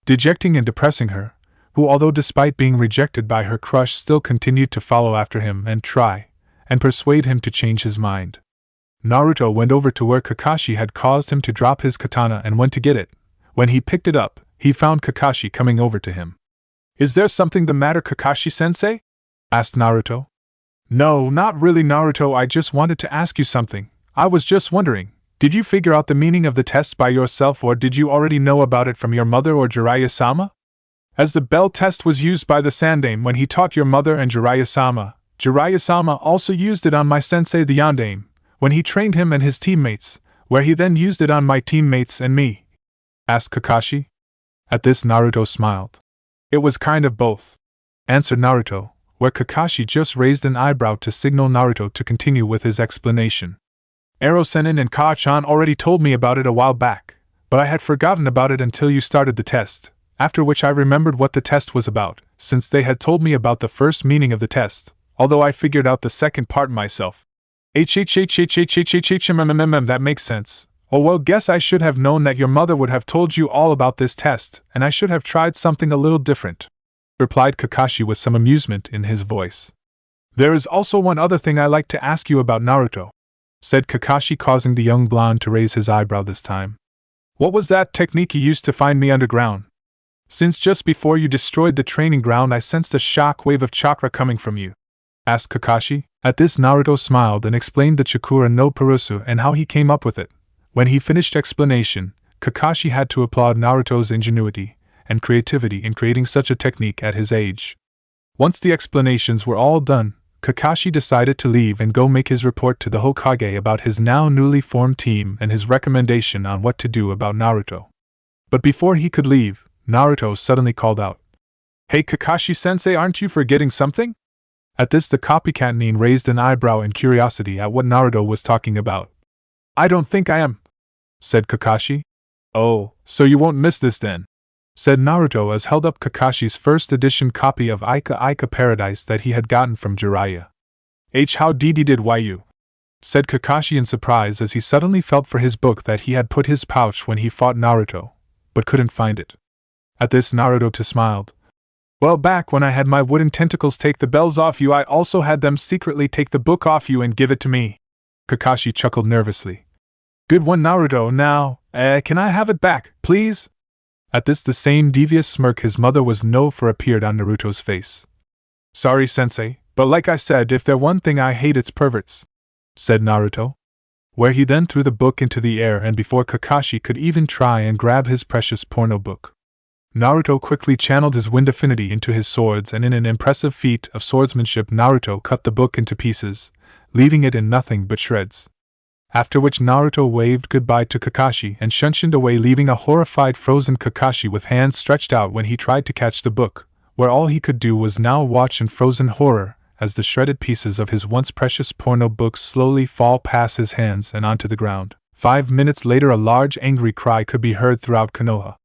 [SPEAKER 1] Dejecting and depressing her, who although despite being rejected by her crush still continued to follow after him and try and persuade him to change his mind. Naruto went over to where Kakashi had caused him to drop his katana and went to get it. When he picked it up, he found Kakashi coming over to him. Is there something the matter, Kakashi-sensei? Asked Naruto. No, not really, Naruto, I just wanted to ask you something. I was just wondering, did you figure out the meaning of the test by yourself or did you already know about it from your mother or Jiraiya-sama? As the bell test was used by the Sandaime when he taught your mother and Jiraiya-sama, Jiraiya-sama also used it on my sensei the Yondaime, when he trained him and his teammates, where he then used it on my teammates and me? Asked Kakashi. At this Naruto smiled. It was kind of both, answered Naruto, where Kakashi just raised an eyebrow to signal Naruto to continue with his explanation. Ero-sennin and Ka-chan already told me about it a while back, but I had forgotten about it until you started the test, after which I remembered what the test was about, since they had told me about the first meaning of the test, although I figured out the second part myself. That makes sense. Oh well, guess I should have known that your mother would have told you all about this test, and I should have tried something a little different, replied Kakashi with some amusement in his voice. There is also one other thing I like to ask you about, Naruto, said Kakashi, causing the young blonde to raise his eyebrow this time. What was that technique you used to find me underground? Since just before you destroyed the training ground I sensed a shock wave of chakra coming from you, asked Kakashi. At this Naruto smiled and explained the Chakura no Purusu and how he came up with it. When he finished explanation, Kakashi had to applaud Naruto's ingenuity and creativity in creating such a technique at his age. Once the explanations were all done, Kakashi decided to leave and go make his report to the Hokage about his now newly formed team and his recommendation on what to do about Naruto. But before he could leave, Naruto suddenly called out, Hey Kakashi-sensei, aren't you forgetting something? At this the copycat nin raised an eyebrow in curiosity at what Naruto was talking about. I don't think I am, said Kakashi. Oh, so you won't miss this then, said Naruto as held up Kakashi's first edition copy of Ika Ika Paradise that he had gotten from Jiraiya. How did you? Said Kakashi in surprise as he suddenly felt for his book that he had put his pouch when he fought Naruto, but couldn't find it. At this Naruto smiled. Well, back when I had my wooden tentacles take the bells off you, I also had them secretly take the book off you and give it to me. Kakashi chuckled nervously. Good one, Naruto. Now, can I have it back, please? At this the same devious smirk his mother was known for appeared on Naruto's face. Sorry, sensei, but like I said, if there's one thing I hate it's perverts, said Naruto. Where he then threw the book into the air and before Kakashi could even try and grab his precious porno book, Naruto quickly channeled his wind affinity into his swords and in an impressive feat of swordsmanship Naruto cut the book into pieces, leaving it in nothing but shreds. After which Naruto waved goodbye to Kakashi and shunshined away, leaving a horrified frozen Kakashi with hands stretched out when he tried to catch the book, where all he could do was now watch in frozen horror as the shredded pieces of his once precious porno book slowly fall past his hands and onto the ground. 5 minutes later a large angry cry could be heard throughout Konoha.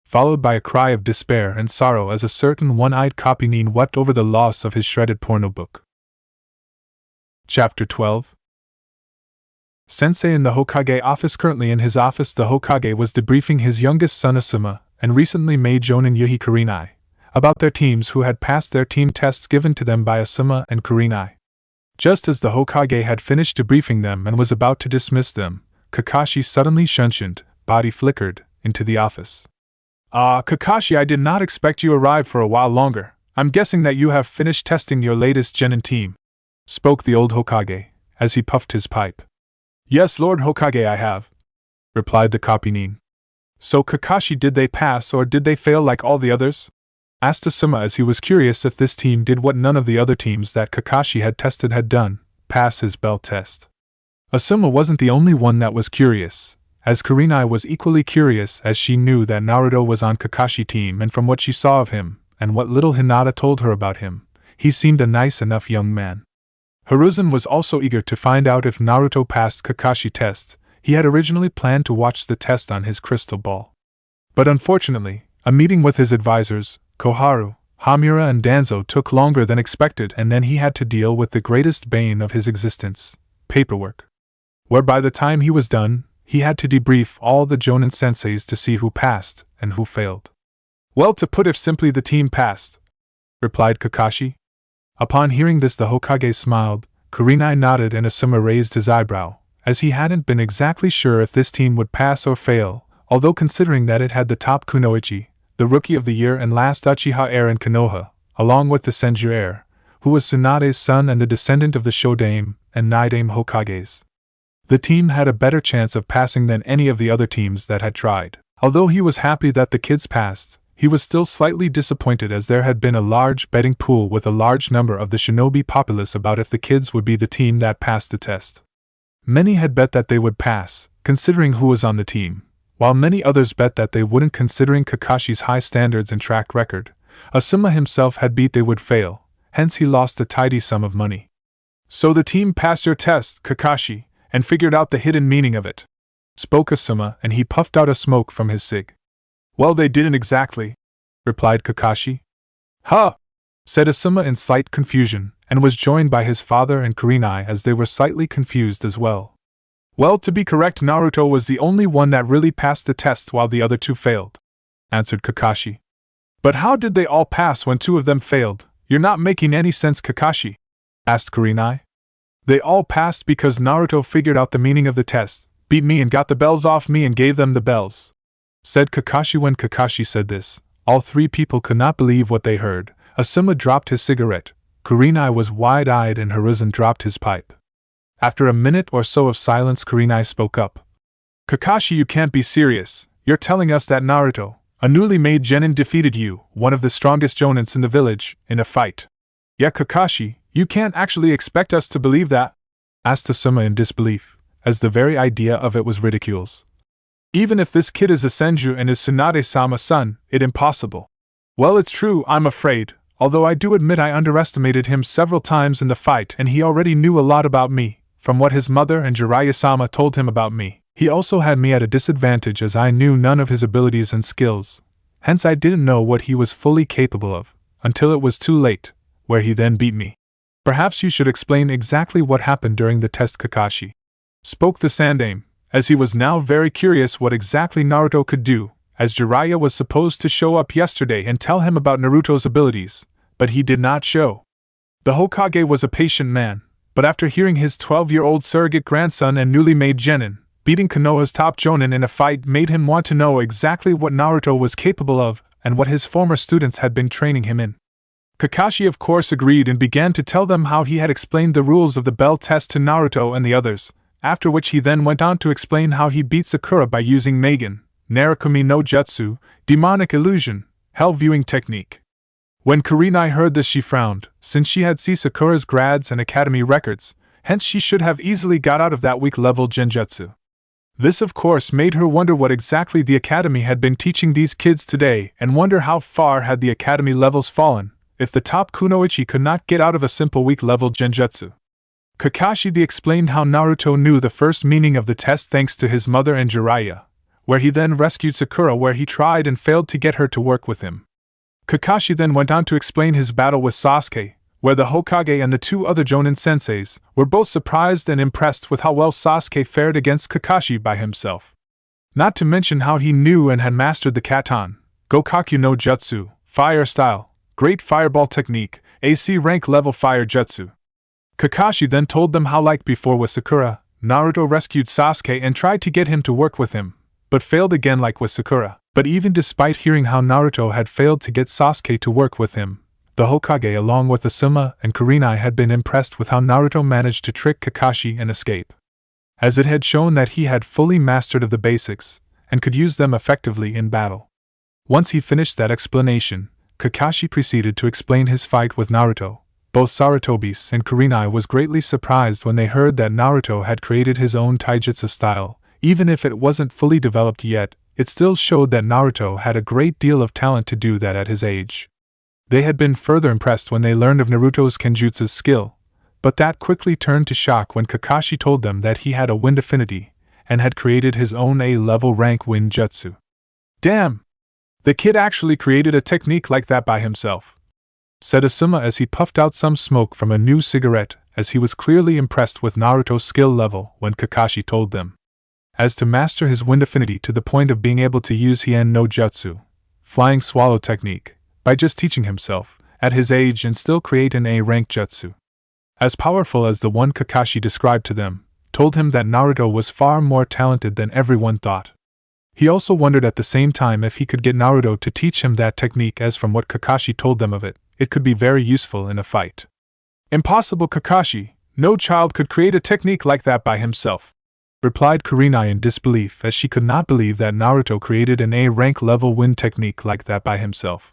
[SPEAKER 1] Followed by a cry of despair and sorrow as a certain one-eyed copy nin wept over the loss of his shredded porno book. Chapter 12. Sensei in the Hokage office. Currently in his office the Hokage was debriefing his youngest son Asuma and recently made Jonin Yuhi Kurenai about their teams who had passed their team tests given to them by Asuma and Kurenai. Just as the Hokage had finished debriefing them and was about to dismiss them, Kakashi suddenly shunshined, body flickered, into the office. Kakashi, I did not expect you arrive for a while longer. I'm guessing that you have finished testing your latest genin team, spoke the old Hokage, as he puffed his pipe. Yes, Lord Hokage, I have, replied the copy nin. So Kakashi, did they pass or did they fail like all the others? Asked Asuma as he was curious if this team did what none of the other teams that Kakashi had tested had done, pass his bell test. Asuma wasn't the only one that was curious, as Kurenai was equally curious as she knew that Naruto was on Kakashi team and from what she saw of him, and what little Hinata told her about him, he seemed a nice enough young man. Hiruzen was also eager to find out if Naruto passed Kakashi test, He had originally planned to watch the test on his crystal ball. But unfortunately, a meeting with his advisors, Koharu, Hamura and Danzo, took longer than expected, and then he had to deal with the greatest bane of his existence, paperwork. Where by the time he was done, he had to debrief all the Jonin senseis to see who passed and who failed. Well, to put it simply, the team passed, replied Kakashi. Upon hearing this, the Hokage smiled, Kurenai nodded, and Asuma raised his eyebrow, as he hadn't been exactly sure if this team would pass or fail, although considering that it had the top Kunoichi, the Rookie of the Year and last Uchiha heir in Konoha, along with the Senju heir, who was Tsunade's son and the descendant of the Shodame and Naidame Hokages. The team had a better chance of passing than any of the other teams that had tried. Although he was happy that the kids passed, he was still slightly disappointed, as there had been a large betting pool with a large number of the shinobi populace about if the kids would be the team that passed the test. Many had bet that they would pass, considering who was on the team, while many others bet that they wouldn't, considering Kakashi's high standards and track record. Asuma himself had bet they would fail, hence he lost a tidy sum of money. So the team passed your test, Kakashi, and figured out the hidden meaning of it, spoke Asuma, and he puffed out a smoke from his cig. Well, they didn't exactly, replied Kakashi. Huh! Said Asuma in slight confusion, and was joined by his father and Kurenai, as they were slightly confused as well. Well, to be correct, Naruto was the only one that really passed the test while the other two failed, answered Kakashi. But how did they all pass when two of them failed? You're not making any sense, Kakashi, asked Kurenai. They all passed because Naruto figured out the meaning of the test, beat me and got the bells off me and gave them the bells, said Kakashi. When Kakashi said this, all three people could not believe what they heard. Asuma dropped his cigarette, Kurenai was wide-eyed, and Hiruzen dropped his pipe. After a minute or so of silence, Kurenai spoke up. Kakashi, you can't be serious. You're telling us that Naruto, a newly made genin, defeated you, one of the strongest jonins in the village, in a fight. Yeah, Kakashi, you can't actually expect us to believe that? Asked Asuma in disbelief, as the very idea of it was ridiculous. Even if this kid is a Senju and is Tsunade-sama's son, it's impossible. Well, it's true, I'm afraid, although I do admit I underestimated him several times in the fight, and he already knew a lot about me, from what his mother and Jiraiya-sama told him about me. He also had me at a disadvantage, as I knew none of his abilities and skills, hence I didn't know what he was fully capable of, until it was too late, where he then beat me. Perhaps you should explain exactly what happened during the test, Kakashi, spoke the Sandame, as he was now very curious what exactly Naruto could do, as Jiraiya was supposed to show up yesterday and tell him about Naruto's abilities, but he did not show. The Hokage was a patient man, but after hearing his 12-year-old surrogate grandson and newly made genin beating Konoha's top jonin in a fight made him want to know exactly what Naruto was capable of and what his former students had been training him in. Kakashi of course agreed and began to tell them how he had explained the rules of the bell test to Naruto and the others, after which he then went on to explain how he beat Sakura by using Magen, Narukami no Jutsu, demonic illusion, hell viewing technique. When Kurenai heard this, she frowned, since she had seen Sakura's grads and academy records, hence she should have easily got out of that weak-level genjutsu. This of course made her wonder what exactly the academy had been teaching these kids today, and wonder how far had the academy levels fallen, if the top kunoichi could not get out of a simple weak-level genjutsu. Kakashi explained how Naruto knew the first meaning of the test thanks to his mother and Jiraiya, where he then rescued Sakura, where he tried and failed to get her to work with him. Kakashi then went on to explain his battle with Sasuke, where the Hokage and the two other Jonin senseis were both surprised and impressed with how well Sasuke fared against Kakashi by himself. Not to mention how he knew and had mastered the Katan, Gokaku no Jutsu, fire style, great fireball technique, AC rank level fire jutsu. Kakashi then told them how, like before with Sakura, Naruto rescued Sasuke and tried to get him to work with him, but failed again like with Sakura. But even despite hearing how Naruto had failed to get Sasuke to work with him, the Hokage along with Asuma and Kurenai had been impressed with how Naruto managed to trick Kakashi and escape, as it had shown that he had fully mastered of the basics, and could use them effectively in battle. Once he finished that explanation, Kakashi proceeded to explain his fight with Naruto. Both Sarutobi and Kurenai was greatly surprised when they heard that Naruto had created his own taijutsu style. Even if it wasn't fully developed yet, it still showed that Naruto had a great deal of talent to do that at his age. They had been further impressed when they learned of Naruto's kenjutsu's skill, but that quickly turned to shock when Kakashi told them that he had a wind affinity, and had created his own A-level rank wind jutsu. Damn! The kid actually created a technique like that by himself, said Asuma as he puffed out some smoke from a new cigarette, as he was clearly impressed with Naruto's skill level when Kakashi told them. As to master his wind affinity to the point of being able to use Hien no Jutsu, flying swallow technique, by just teaching himself, at his age, and still create an A-rank jutsu. As powerful as the one Kakashi described to them, told him that Naruto was far more talented than everyone thought. He also wondered at the same time if he could get Naruto to teach him that technique, as from what Kakashi told them of it, it could be very useful in a fight. Impossible, Kakashi, no child could create a technique like that by himself, replied Kurenai in disbelief, as she could not believe that Naruto created an A-rank level wind technique like that by himself.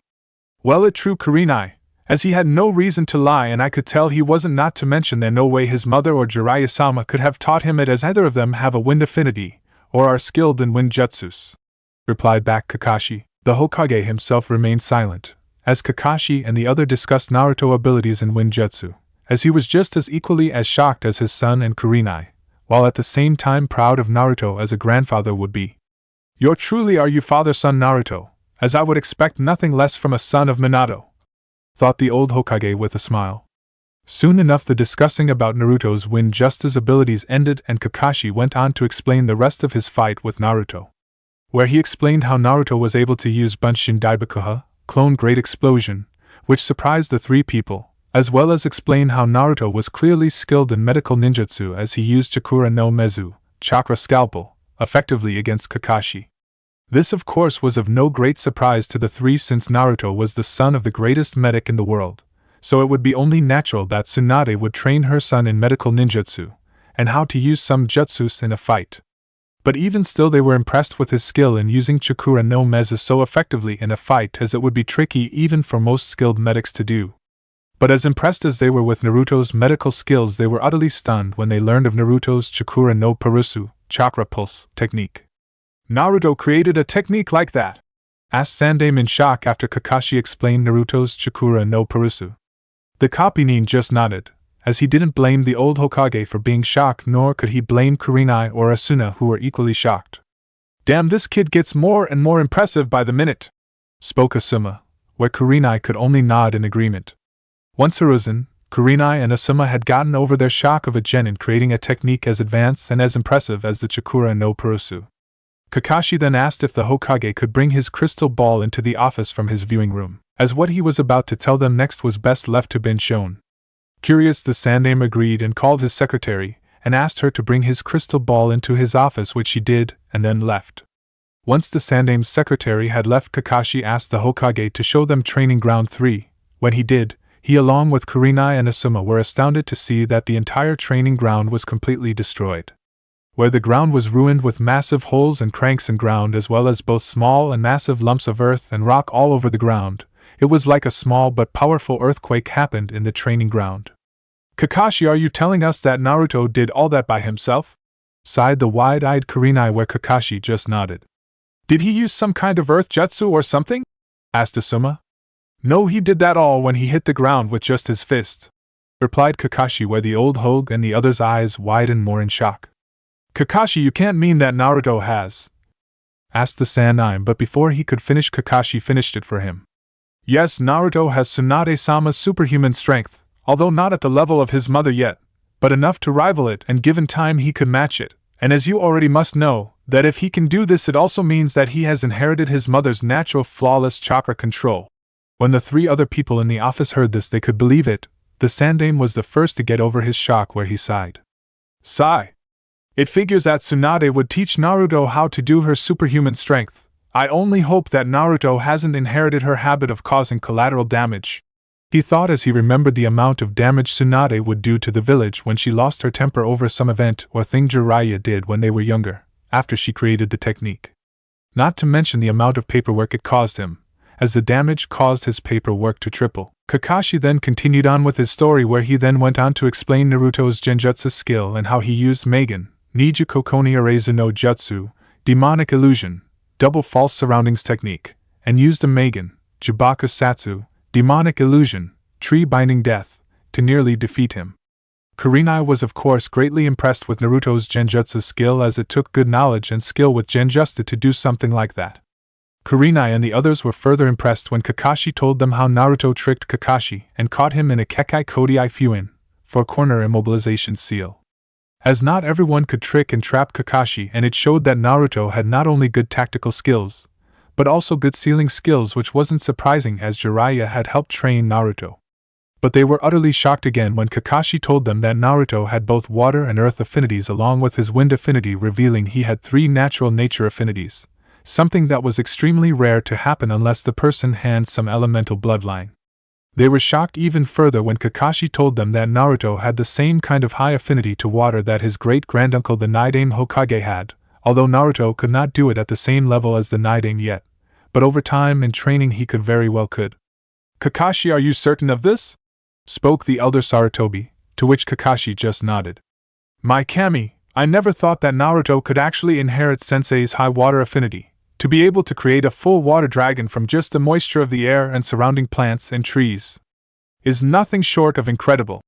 [SPEAKER 1] Well, it true, Kurenai, as he had no reason to lie, and I could tell he wasn't, not to mention that no way his mother or Jiraiya-sama could have taught him it, as either of them have a wind affinity, or are skilled in wind jutsus, replied back Kakashi. The Hokage himself remained silent, as Kakashi and the other discussed Naruto abilities in wind jutsu, as he was just as equally as shocked as his son and Kurenai, while at the same time proud of Naruto as a grandfather would be. You're truly are you father-son Naruto, as I would expect nothing less from a son of Minato, thought the old Hokage with a smile. Soon enough the discussing about Naruto's wind jutsu abilities ended, and Kakashi went on to explain the rest of his fight with Naruto, where he explained how Naruto was able to use Bunshin Daibakuha, clone Great Explosion, which surprised the three people, as well as explain how Naruto was clearly skilled in medical ninjutsu, as he used Chakura no Mezu, chakra scalpel, effectively against Kakashi. This of course was of no great surprise to the three, since Naruto was the son of the greatest medic in the world, so it would be only natural that Tsunade would train her son in medical ninjutsu, and how to use some jutsus in a fight. But even still they were impressed with his skill in using Chakura no Mezu so effectively in a fight, as it would be tricky even for most skilled medics to do. But as impressed as they were with Naruto's medical skills, they were utterly stunned when they learned of Naruto's Chakura no Purusu, chakra pulse, technique. Naruto created a technique like that? Asked Sandaime in shock after Kakashi explained Naruto's Chakura no Purusu. The Kopinin just nodded, as he didn't blame the old Hokage for being shocked, nor could he blame Kurenai or Asuna, who were equally shocked. Damn, this kid gets more and more impressive by the minute, spoke Asuma, where Kurenai could only nod in agreement. Once arisen, Kurenai and Asuma had gotten over their shock of a genin creating a technique as advanced and as impressive as the Chakura no Purusu. Kakashi then asked if the Hokage could bring his crystal ball into the office from his viewing room, as what he was about to tell them next was best left to be shown. Curious, the Sandaime agreed and called his secretary, and asked her to bring his crystal ball into his office, which she did, and then left. Once the Sandaime's secretary had left, Kakashi asked the Hokage to show them Training Ground 3. When he did, he along with Kurenai and Asuma were astounded to see that the entire training ground was completely destroyed. Where the ground was ruined with massive holes and cranks in ground, as well as both small and massive lumps of earth and rock all over the ground, it was like a small but powerful earthquake happened in the training ground. Kakashi, are you telling us that Naruto did all that by himself? Sighed the wide-eyed Kurenai, where Kakashi just nodded. Did he use some kind of earth jutsu or something? Asked Asuma. No, he did that all when he hit the ground with just his fist, replied Kakashi, where the old Hogue and the others' eyes widened more in shock. Kakashi, you can't mean that Naruto has? Asked the Sandaime, but before he could finish, Kakashi finished it for him. Yes, Naruto has Tsunade-sama's superhuman strength, although not at the level of his mother yet, but enough to rival it, and given time he could match it, and as you already must know, that if he can do this, it also means that he has inherited his mother's natural flawless chakra control. When the three other people in the office heard this, they could believe it. The Sandaime was the first to get over his shock, where he sighed. Sigh. It figures that Tsunade would teach Naruto how to do her superhuman strength. I only hope that Naruto hasn't inherited her habit of causing collateral damage, he thought as he remembered the amount of damage Tsunade would do to the village when she lost her temper over some event or thing Jiraiya did when they were younger, after she created the technique. Not to mention the amount of paperwork it caused him, as the damage caused his paperwork to triple. Kakashi then continued on with his story, where he then went on to explain Naruto's genjutsu skill and how he used Magen, Niju Kokoni Arezu no Jutsu, demonic illusion, double false surroundings technique, and used a Magen, Jibaku Satsu, demonic illusion, tree binding death, to nearly defeat him. Kurenai was of course greatly impressed with Naruto's genjutsu skill, as it took good knowledge and skill with genjutsu to do something like that. Kurenai and the others were further impressed when Kakashi told them how Naruto tricked Kakashi and caught him in a Kekai Kodai Fuin, four-corner immobilization seal. As not everyone could trick and trap Kakashi, and it showed that Naruto had not only good tactical skills, but also good sealing skills, which wasn't surprising as Jiraiya had helped train Naruto. But they were utterly shocked again when Kakashi told them that Naruto had both water and earth affinities along with his wind affinity, revealing he had 3 natural nature affinities, something that was extremely rare to happen unless the person had some elemental bloodline. They were shocked even further when Kakashi told them that Naruto had the same kind of high affinity to water that his great-granduncle the Nidaime Hokage had, although Naruto could not do it at the same level as the Nidaime yet, but over time and training he could very well could. "Kakashi, are you certain of this?" spoke the elder Sarutobi, to which Kakashi just nodded. "My Kami, I never thought that Naruto could actually inherit Sensei's high water affinity, to be able to create a full water dragon from just the moisture of the air and surrounding plants and trees. Is nothing short of incredible,"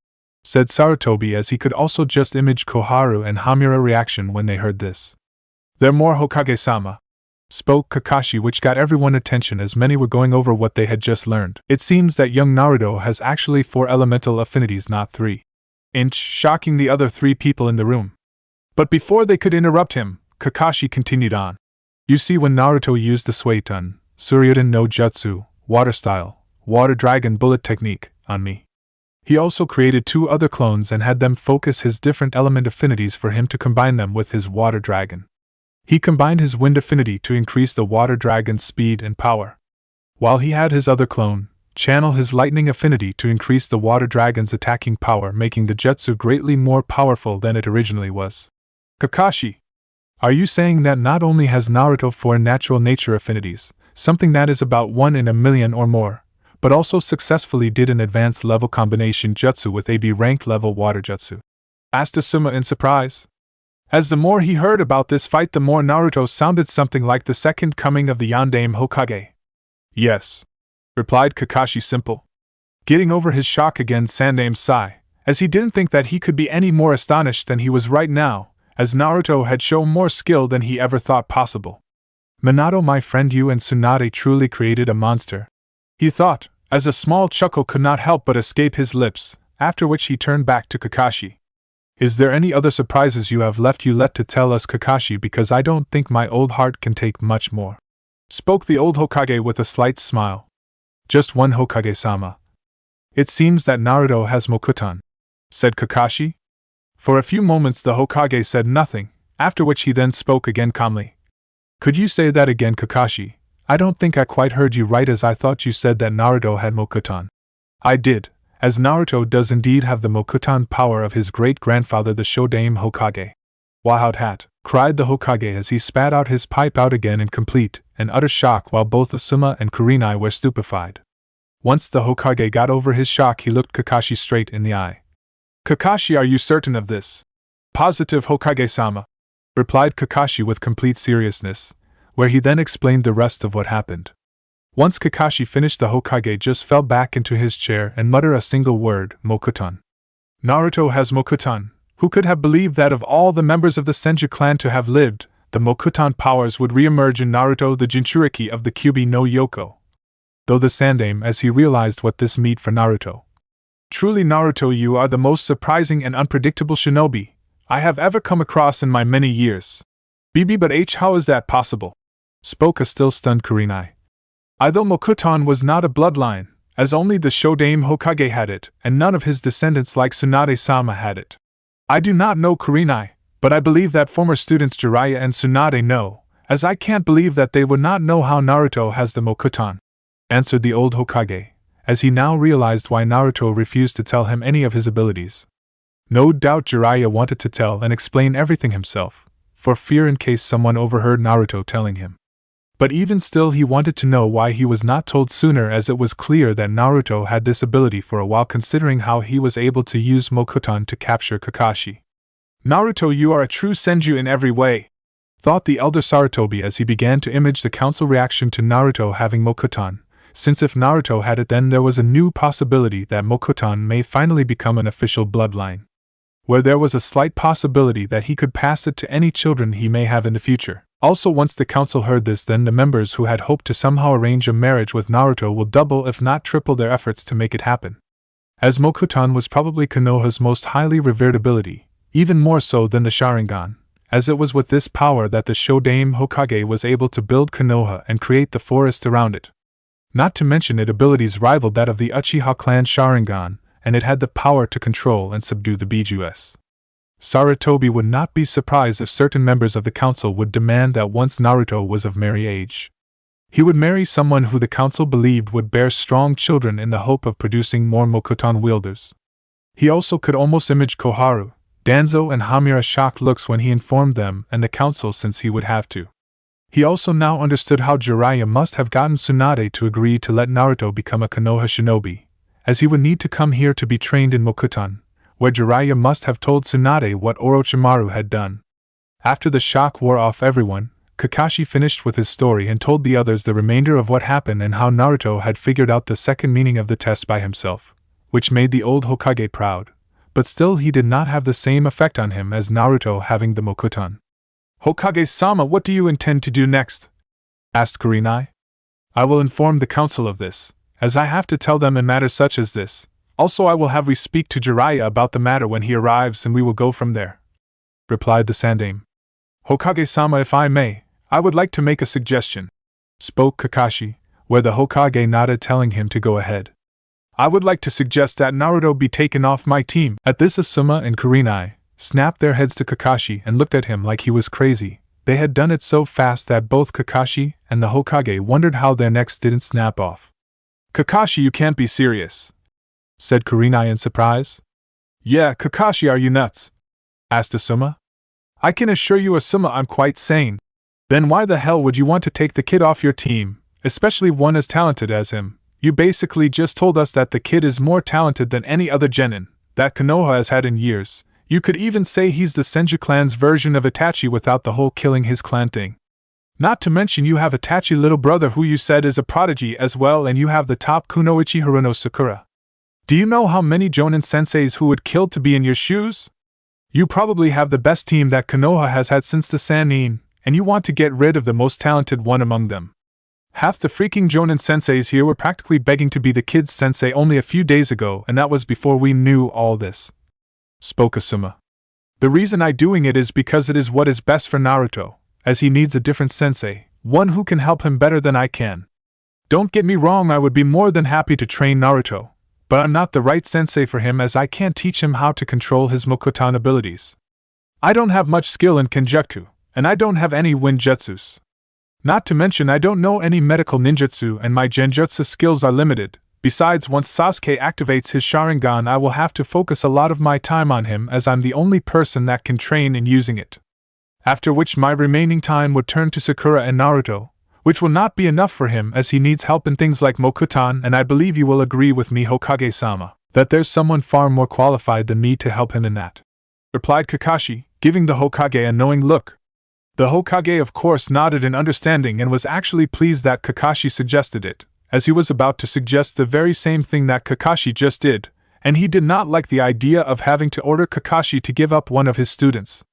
[SPEAKER 1] said Sarutobi, as he could also just image Koharu and Hamura's reaction when they heard this. "They're more Hokage-sama," spoke Kakashi, which got everyone's attention as many were going over what they had just learned. "It seems that young Naruto has actually 4 elemental affinities, not 3. Shocking the other 3 people in the room. But before they could interrupt him, Kakashi continued on. "You see, when Naruto used the Suiton, Suryudan no Jutsu, water style, water dragon bullet technique, on me, he also created 2 other clones and had them focus his different element affinities for him to combine them with his water dragon. He combined his wind affinity to increase the water dragon's speed and power, while he had his other clone channel his lightning affinity to increase the water dragon's attacking power, making the jutsu greatly more powerful than it originally was." "Kakashi, are you saying that not only has Naruto 4 natural nature affinities, something that is about 1 in a million or more, but also successfully did an advanced level combination jutsu with a B-ranked level water jutsu?" asked Asuma in surprise. As the more he heard about this fight, the more Naruto sounded something like the second coming of the Yondaime Hokage. "Yes," replied Kakashi simple. Getting over his shock again, Sandaime sighed, as he didn't think that he could be any more astonished than he was right now, as Naruto had shown more skill than he ever thought possible. "Minato, my friend, you and Tsunade truly created a monster," he thought, as a small chuckle could not help but escape his lips, after which he turned back to Kakashi. "Is there any other surprises you have left to tell us, Kakashi, because I don't think my old heart can take much more," spoke the old Hokage with a slight smile. "Just one, Hokage-sama. It seems that Naruto has Mokuton," said Kakashi. For a few moments the Hokage said nothing, after which he then spoke again calmly. "Could you say that again, Kakashi? I don't think I quite heard you right, as I thought you said that Naruto had Mokuton." "I did, as Naruto does indeed have the Mokuton power of his great-grandfather the Shodaime Hokage." "Wahout hat!" cried the Hokage as he spat out his pipe out again in complete and utter shock, while both Asuma and Kurenai were stupefied. Once the Hokage got over his shock, he looked Kakashi straight in the eye. "Kakashi, are you certain of this?" "Positive, Hokage-sama," replied Kakashi with complete seriousness, where he then explained the rest of what happened. Once Kakashi finished, the Hokage just fell back into his chair and muttered a single word, "Mokuton." "Naruto has Mokuton. Who could have believed that of all the members of the Senju clan to have lived, the Mokuton powers would re-emerge in Naruto, the Jinchuriki of the Kyuubi no Yoko?" Though the Sandaime, as he realized what this meant for Naruto. "Truly, Naruto, you are the most surprising and unpredictable shinobi I have ever come across in my many years." But how is that possible?" spoke a still stunned Kurenai. "Though Mokuton was not a bloodline, as only the Shodaime Hokage had it, and none of his descendants like Tsunade-sama had it. I do not know, Kurenai, but I believe that former students Jiraiya and Tsunade know, as I can't believe that they would not know how Naruto has the Mokuton," answered the old Hokage, as he now realized why Naruto refused to tell him any of his abilities. No doubt Jiraiya wanted to tell and explain everything himself, for fear in case someone overheard Naruto telling him. But even still, he wanted to know why he was not told sooner, as it was clear that Naruto had this ability for a while, considering how he was able to use Mokuton to capture Kakashi. "Naruto, you are a true Senju in every way," thought the elder Sarutobi as he began to image the council reaction to Naruto having Mokuton, since if Naruto had it, then there was a new possibility that Mokuton may finally become an official bloodline. where there was a slight possibility that he could pass it to any children he may have in the future. Also, once the council heard this, then the members who had hoped to somehow arrange a marriage with Naruto will double if not triple their efforts to make it happen. As Mokuton was probably Konoha's most highly revered ability, even more so than the Sharingan, as it was with this power that the Shodaime Hokage was able to build Konoha and create the forest around it. Not to mention its abilities rivaled that of the Uchiha clan Sharingan, and it had the power to control and subdue the Bijus. Sarutobi would not be surprised if certain members of the council would demand that once Naruto was of marriage age, he would marry someone who the council believed would bear strong children in the hope of producing more Mokuton wielders. He also could almost image Koharu, Danzo and Hamira's shocked looks when he informed them and the council, since he would have to. He also now understood how Jiraiya must have gotten Tsunade to agree to let Naruto become a Konoha shinobi, as he would need to come here to be trained in Mokuton, where Jiraiya must have told Tsunade what Orochimaru had done. After the shock wore off everyone, Kakashi finished with his story and told the others the remainder of what happened and how Naruto had figured out the second meaning of the test by himself, which made the old Hokage proud. But still he did not have the same effect on him as Naruto having the Mokuton. "Hokage-sama, what do you intend to do next?" asked Kurenai. "I will inform the council of this, as I have to tell them in matters such as this. Also I will have we speak to Jiraiya about the matter when he arrives and we will go from there," replied the Sandaime. "Hokage-sama, if I may, I would like to make a suggestion," spoke Kakashi, where the Hokage nodded, telling him to go ahead. "I would like to suggest that Naruto be taken off my team." At this, Asuma and Kurenai snapped their heads to Kakashi and looked at him like he was crazy. They had done it so fast that both Kakashi and the Hokage wondered how their necks didn't snap off. "Kakashi, you can't be serious," said Kurenai in surprise. "Yeah, Kakashi, are you nuts?" asked Asuma. "I can assure you, Asuma, I'm quite sane." "Then why the hell would you want to take the kid off your team, especially one as talented as him? You basically just told us that the kid is more talented than any other genin that Konoha has had in years. You could even say he's the Senju clan's version of Itachi without the whole killing his clan thing. Not to mention you have Itachi's little brother who you said is a prodigy as well, and you have the top Kunoichi Haruno Sakura. Do you know how many Jonin senseis who would kill to be in your shoes? You probably have the best team that Konoha has had since the Sannin, and you want to get rid of the most talented one among them. Half the freaking Jonin senseis here were practically begging to be the kid's sensei only a few days ago, and that was before we knew all this," spoke Asuma. "The reason I'm doing it is because it is what is best for Naruto, as he needs a different sensei, one who can help him better than I can. Don't get me wrong, I would be more than happy to train Naruto, but I'm not the right sensei for him, as I can't teach him how to control his Mokuton abilities. I don't have much skill in Kenjutsu, and I don't have any Winjutsus. Not to mention I don't know any medical ninjutsu and my genjutsu skills are limited. Besides, once Sasuke activates his Sharingan, I will have to focus a lot of my time on him, as I'm the only person that can train in using it. After which my remaining time would turn to Sakura and Naruto, which will not be enough for him as he needs help in things like Mokuton, and I believe you will agree with me, Hokage-sama, that there's someone far more qualified than me to help him in that," replied Kakashi, giving the Hokage a knowing look. The Hokage of course nodded in understanding and was actually pleased that Kakashi suggested it, as he was about to suggest the very same thing that Kakashi just did, and he did not like the idea of having to order Kakashi to give up one of his students.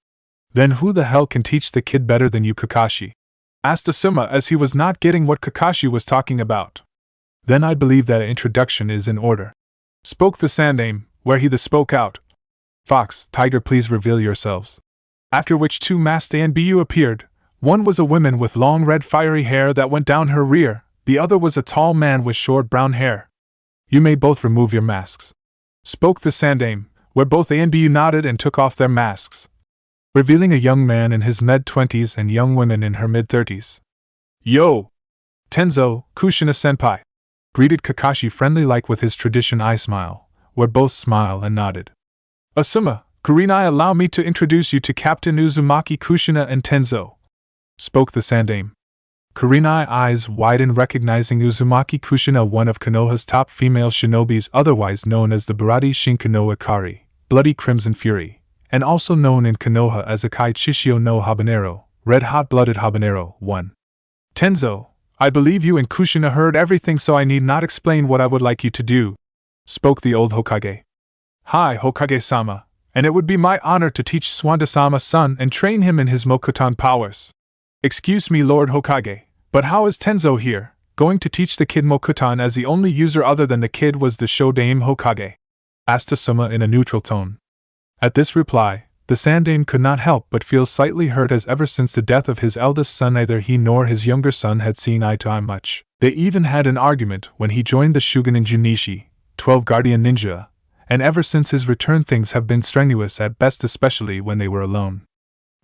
[SPEAKER 1] "Then who the hell can teach the kid better than you, Kakashi?" asked Asuma, as he was not getting what Kakashi was talking about. "Then I believe that an introduction is in order," spoke the Sandaime, where he spoke out. "Fox, Tiger, please reveal yourselves." After which two masked ANBU appeared. One was a woman with long red fiery hair that went down her rear, the other was a tall man with short brown hair. "You may both remove your masks," spoke the Sandaime, where both ANBU nodded and took off their masks, revealing a young man in his mid-20s and young woman in her mid-30s. "Yo! Tenzo, Kushina-senpai," greeted Kakashi friendly-like with his tradition eye smile, where both smiled and nodded. "Asuma, Kurenai, allow me to introduce you to Captain Uzumaki Kushina and Tenzo," spoke the Sandaime. Kurenai's eyes widened, recognizing Uzumaki Kushina, one of Konoha's top female shinobis, otherwise known as the Barati Shinkono Ikari, Bloody Crimson Fury, and also known in Konoha as Akai Chishio no Habanero, Red Hot-Blooded Habanero 1. "Tenzo, I believe you and Kushina heard everything, so I need not explain what I would like you to do," spoke the old Hokage. "Hi, Hokage-sama, and it would be my honor to teach Tsunade-sama's son and train him in his Mokuton powers. Excuse me, Lord Hokage, but how is Tenzo here, going to teach the kid Mokuton as the only user other than the kid was the Shodaime Hokage? Asked Asuma in a neutral tone. At this reply, the Sandaime could not help but feel slightly hurt, as ever since the death of his eldest son neither he nor his younger son had seen eye to eye much. They even had an argument when he joined the Shugenin Junichi, 12 Guardian Ninja, and ever since his return things have been strenuous at best, especially when they were alone.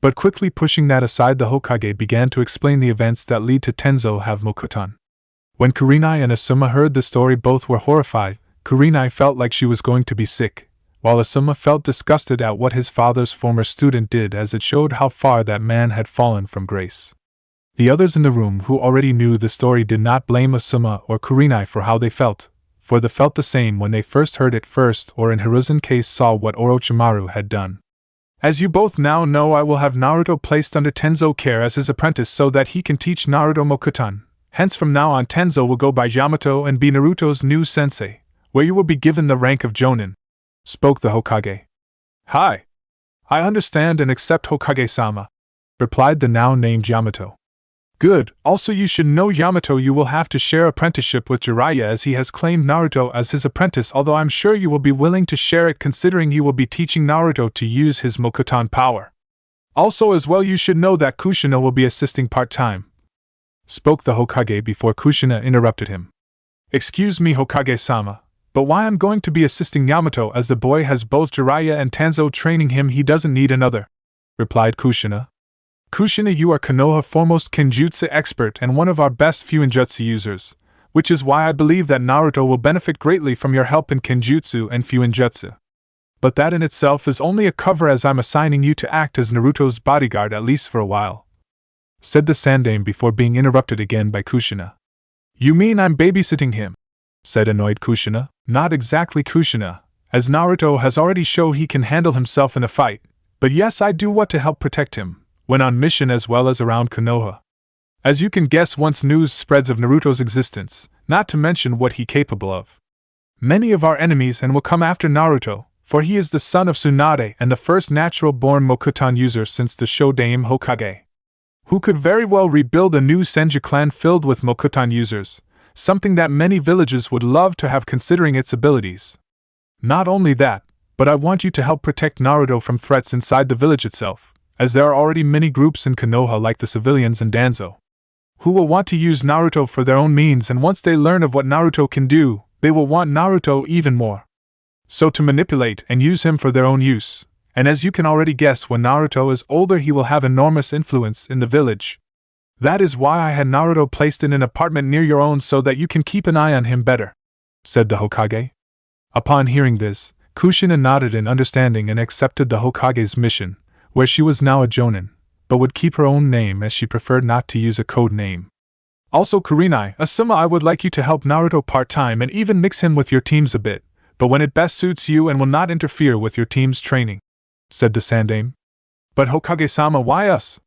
[SPEAKER 1] But quickly pushing that aside, the Hokage began to explain the events that lead to Tenzo have Mokuton. When Kurenai and Asuma heard the story, both were horrified. Kurenai felt like she was going to be sick, while Asuma felt disgusted at what his father's former student did, as it showed how far that man had fallen from grace. The others in the room who already knew the story did not blame Asuma or Kurenai for how they felt, for they felt the same when they first heard it first, or in Hiruzen's case saw what Orochimaru had done. As you both now know, I will have Naruto placed under Tenzo care as his apprentice so that he can teach Naruto Mokuton. Hence from now on Tenzo will go by Yamato and be Naruto's new sensei, where you will be given the rank of Jonin, spoke the Hokage. Hi. I understand and accept, Hokage-sama, replied the now named Yamato. Good, also you should know, Yamato, you will have to share apprenticeship with Jiraiya, as he has claimed Naruto as his apprentice, although I'm sure you will be willing to share it considering you will be teaching Naruto to use his Mokuton power. Also as well, you should know that Kushina will be assisting part-time, spoke the Hokage before Kushina interrupted him. Excuse me, Hokage-sama, but why I'm going to be assisting Yamato, as the boy has both Jiraiya and Tenzo training him, he doesn't need another, replied Kushina. Kushina, you are Konoha foremost Kenjutsu expert and one of our best Fuinjutsu users, which is why I believe that Naruto will benefit greatly from your help in Kenjutsu and Fuinjutsu. But that in itself is only a cover, as I'm assigning you to act as Naruto's bodyguard at least for a while, said the Sandaime before being interrupted again by Kushina. You mean I'm babysitting him? Said annoyed Kushina. Not exactly, Kushina, as Naruto has already shown he can handle himself in a fight, but yes, I do want to help protect him when on mission as well as around Konoha. As you can guess, once news spreads of Naruto's existence, not to mention what he's capable of, many of our enemies and will come after Naruto, for he is the son of Tsunade and the first natural-born Mokuton user since the Shodaime Hokage, who could very well rebuild a new Senju clan filled with Mokuton users, something that many villages would love to have considering its abilities. Not only that, but I want you to help protect Naruto from threats inside the village itself, as there are already many groups in Konoha like the civilians and Danzo, who will want to use Naruto for their own means, and once they learn of what Naruto can do, they will want Naruto even more, so to manipulate and use him for their own use. And as you can already guess, when Naruto is older he will have enormous influence in the village. That is why I had Naruto placed in an apartment near your own so that you can keep an eye on him better, said the Hokage. Upon hearing this, Kushina nodded in understanding and accepted the Hokage's mission, where she was now a Jonin, but would keep her own name as she preferred not to use a code name. Also, Kurenai, Asuma, I would like you to help Naruto part-time and even mix him with your teams a bit, but when it best suits you and will not interfere with your team's training, said the Sandaime. But Hokage-sama, why us?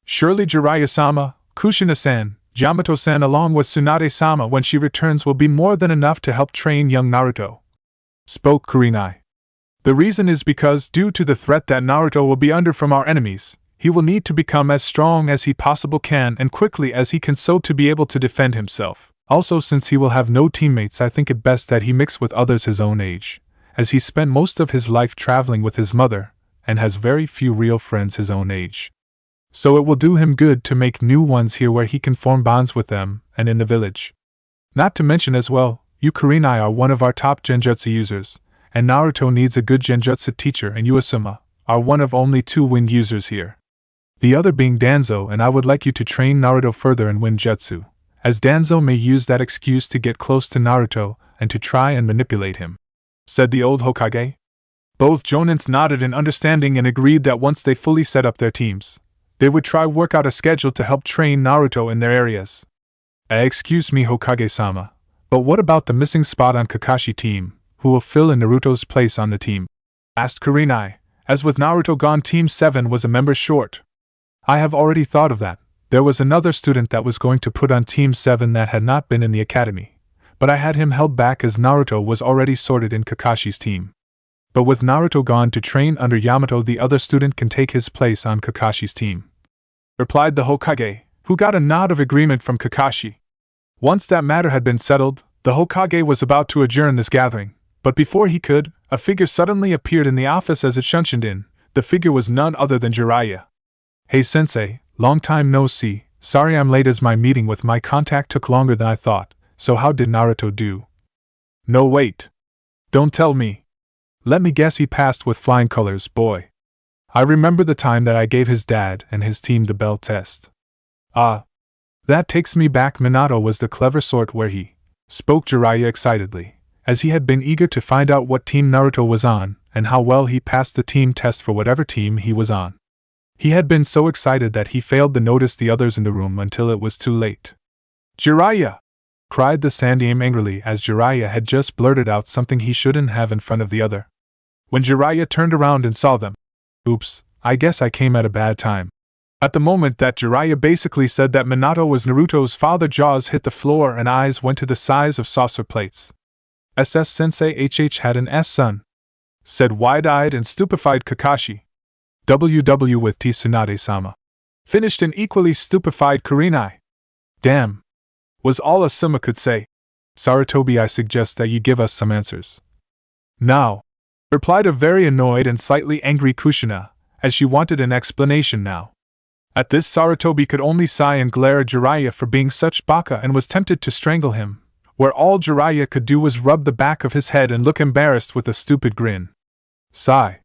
[SPEAKER 1] Surely Jiraiya-sama, Kushina-san, Yamato-san along with Tsunade-sama when she returns will be more than enough to help train young Naruto, spoke Kurenai. The reason is because, due to the threat that Naruto will be under from our enemies, he will need to become as strong as he possibly can and quickly as he can so to be able to defend himself. Also, since he will have no teammates, I think it best that he mix with others his own age, as he spent most of his life traveling with his mother, and has very few real friends his own age. So it will do him good to make new ones here where he can form bonds with them, and in the village. Not to mention as well, you Kurenai are one of our top genjutsu users, and Naruto needs a good genjutsu teacher, and you Asuma are one of only 2 wind users here. The other being Danzo, and I would like you to train Naruto further in wind jutsu, as Danzo may use that excuse to get close to Naruto and to try and manipulate him, said the old Hokage. Both Jonins nodded in understanding and agreed that once they fully set up their teams, they would try work out a schedule to help train Naruto in their areas. Excuse me, Hokage-sama, but what about the missing spot on Kakashi team? Who will fill in Naruto's place on the team? Asked Kurenai, as with Naruto gone Team 7 was a member short. I have already thought of that. There was another student that was going to put on Team 7 that had not been in the academy, but I had him held back as Naruto was already sorted in Kakashi's team. But with Naruto gone to train under Yamato, the other student can take his place on Kakashi's team," replied the Hokage, who got a nod of agreement from Kakashi. Once that matter had been settled, the Hokage was about to adjourn this gathering, but before he could, a figure suddenly appeared in the office as it shunshined in. The figure was none other than Jiraiya. "Hey sensei, long time no see, sorry I'm late as my meeting with my contact took longer than I thought, so how did Naruto do?" "No wait. Don't tell me. Let me guess, he passed with flying colors, boy. I remember the time that I gave his dad and his team the bell test." "Ah. That takes me back, Minato was the clever sort where he," spoke Jiraiya excitedly, as he had been eager to find out what team Naruto was on, and how well he passed the team test for whatever team he was on. He had been so excited that he failed to notice the others in the room until it was too late. "Jiraiya!" cried the Sandaime angrily, as Jiraiya had just blurted out something he shouldn't have in front of the other. When Jiraiya turned around and saw them, "Oops, I guess I came at a bad time." At the moment that Jiraiya basically said that Minato was Naruto's father, jaws hit the floor and eyes went to the size of saucer plates. "SS Sensei HH had an S son," said wide-eyed and stupefied Kakashi. "WW with Tsunade-sama," finished an equally stupefied Kurinai. "Damn," was all Asuma could say. "Sarutobi, I suggest that you give us some answers." "Now," replied a very annoyed and slightly angry Kushina, as she wanted an explanation now. At this, Sarutobi could only sigh and glare at Jiraiya for being such baka and was tempted to strangle him, where all Jiraiya could do was rub the back of his head and look embarrassed with a stupid grin. Sigh.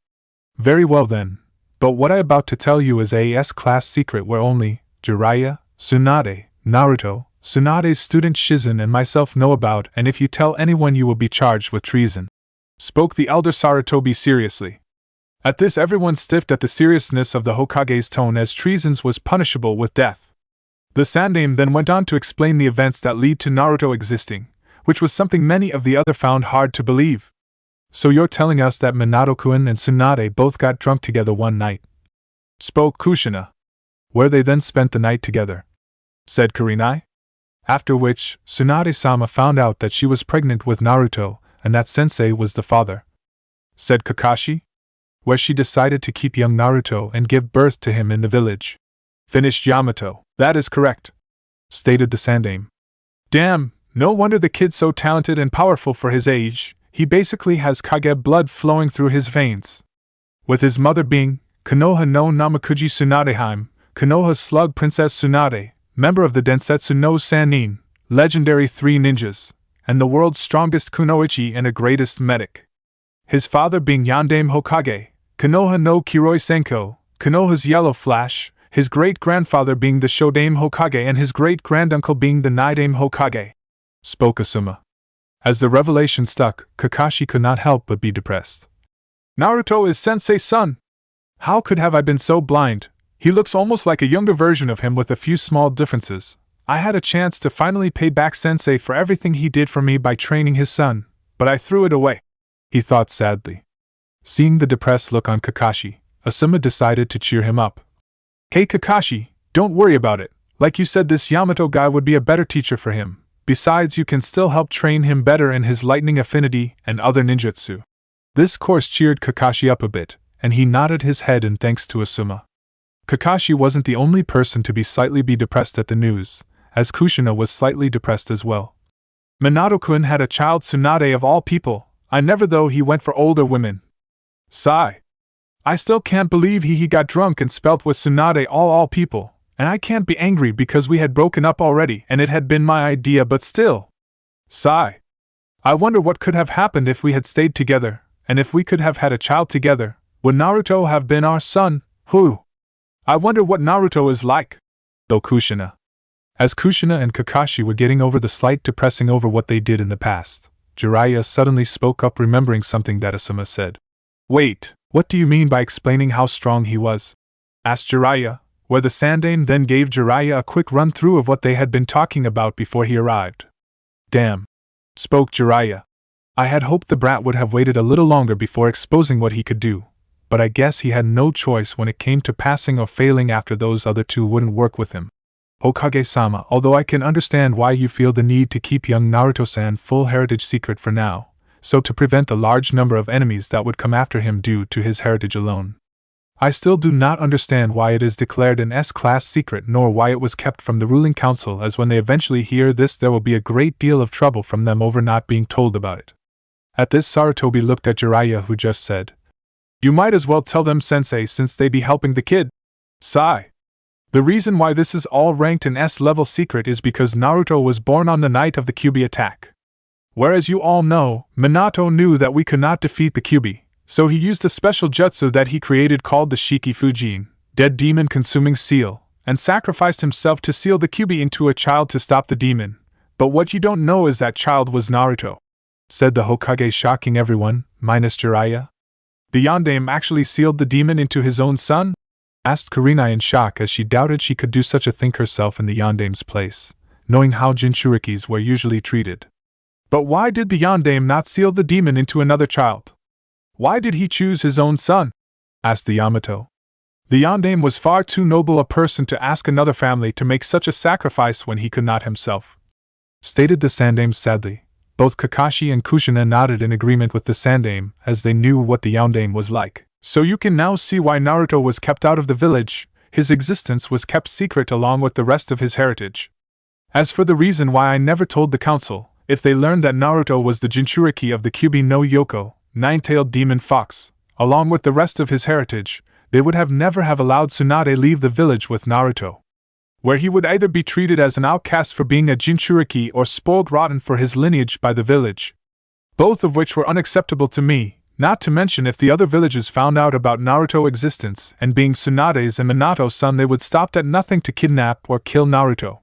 [SPEAKER 1] "Very well then, but what I about to tell you is a S-class secret where only Jiraiya, Tsunade, Naruto, Tsunade's student Shizen and myself know about, and if you tell anyone you will be charged with treason," spoke the elder Sarutobi seriously. At this, everyone stiffed at the seriousness of the Hokage's tone, as treasons was punishable with death. The Sandaime then went on to explain the events that lead to Naruto existing, which was something many of the other found hard to believe. "So you're telling us that Minato-kun and Tsunade both got drunk together one night?" spoke Kushina. "Where they then spent the night together," said Kurinai. "After which, Tsunade-sama found out that she was pregnant with Naruto, and that sensei was the father," said Kakashi. "Where she decided to keep young Naruto and give birth to him in the village," finished Yamato. "That is correct," stated the Sandaime. "Damn, no wonder the kid's so talented and powerful for his age. He basically has Kage blood flowing through his veins. With his mother being Konoha no Namakuji Tsunadeheim, Konoha's slug Princess Tsunade, member of the Densetsu no Sannin, legendary 3 ninjas, and the world's strongest kunoichi and a greatest medic. His father being Yondaime Hokage, Konoha no Kiroi Senko, Konoha's Yellow Flash, his great-grandfather being the Shodaime Hokage and his great-granduncle being the Nidaime Hokage," spoke Asuma. As the revelation stuck, Kakashi could not help but be depressed. "Naruto is Sensei's son! How could have I been so blind? He looks almost like a younger version of him with a few small differences. I had a chance to finally pay back Sensei for everything he did for me by training his son, but I threw it away," he thought sadly. Seeing the depressed look on Kakashi, Asuma decided to cheer him up. "Hey Kakashi, don't worry about it. Like you said, this Yamato guy would be a better teacher for him. Besides, you can still help train him better in his lightning affinity and other ninjutsu." This course cheered Kakashi up a bit, and he nodded his head in thanks to Asuma. Kakashi wasn't the only person to be slightly depressed at the news, as Kushina was slightly depressed as well. "Minato-kun had a child, Tsunade of all people. I never though he went for older women." Sigh. "I still can't believe he got drunk and spelt with Tsunade all people, and I can't be angry because we had broken up already and it had been my idea, but still." Sigh. "I wonder what could have happened if we had stayed together, and if we could have had a child together. Would Naruto have been our son? Who? I wonder what Naruto is like." Though Kushina. As Kushina and Kakashi were getting over the slight depressing over what they did in the past, Jiraiya suddenly spoke up, remembering something that Asuma said. "Wait, what do you mean by explaining how strong he was?" asked Jiraiya, where the Sandaime then gave Jiraiya a quick run-through of what they had been talking about before he arrived. "Damn," spoke Jiraiya. "I had hoped the brat would have waited a little longer before exposing what he could do, but I guess he had no choice when it came to passing or failing after those other two wouldn't work with him. Hokage-sama, although I can understand why you feel the need to keep young Naruto-san full heritage secret for now, so to prevent the large number of enemies that would come after him due to his heritage alone. I still do not understand why it is declared an S-class secret nor why it was kept from the ruling council, as when they eventually hear this there will be a great deal of trouble from them over not being told about it. At this Sarutobi looked at Jiraiya, who just said, "You might as well tell them, sensei, since they be helping the kid." Sigh. The reason why this is all ranked an S-level secret is because Naruto was born on the night of the Kyuubi attack. Whereas you all know, Minato knew that we could not defeat the Kyuubi, so he used a special jutsu that he created called the Shiki Fujin, Dead Demon Consuming Seal, and sacrificed himself to seal the Kyuubi into a child to stop the demon. But what you don't know is that child was Naruto, said the Hokage, shocking everyone, minus Jiraiya. The Yondaime actually sealed the demon into his own son? Asked Kurenai in shock, as she doubted she could do such a thing herself in the Yondaime's place, knowing how Jinchurikis were usually treated. But why did the Yondaime not seal the demon into another child? Why did he choose his own son? Asked the Yamato. The Yondaime was far too noble a person to ask another family to make such a sacrifice when he could not himself, stated the Sandaime sadly. Both Kakashi and Kushina nodded in agreement with the Sandaime, as they knew what the Yondaime was like. So you can now see why Naruto was kept out of the village. His existence was kept secret along with the rest of his heritage. As for the reason why I never told the council, if they learned that Naruto was the Jinchuriki of the Kyuubi no Yoko, nine-tailed demon fox, along with the rest of his heritage, they would have never have allowed Tsunade leave the village with Naruto, where he would either be treated as an outcast for being a Jinchuriki or spoiled rotten for his lineage by the village. Both of which were unacceptable to me, not to mention if the other villages found out about Naruto's existence and being Tsunade's and Minato's son, they would stop at nothing to kidnap or kill Naruto.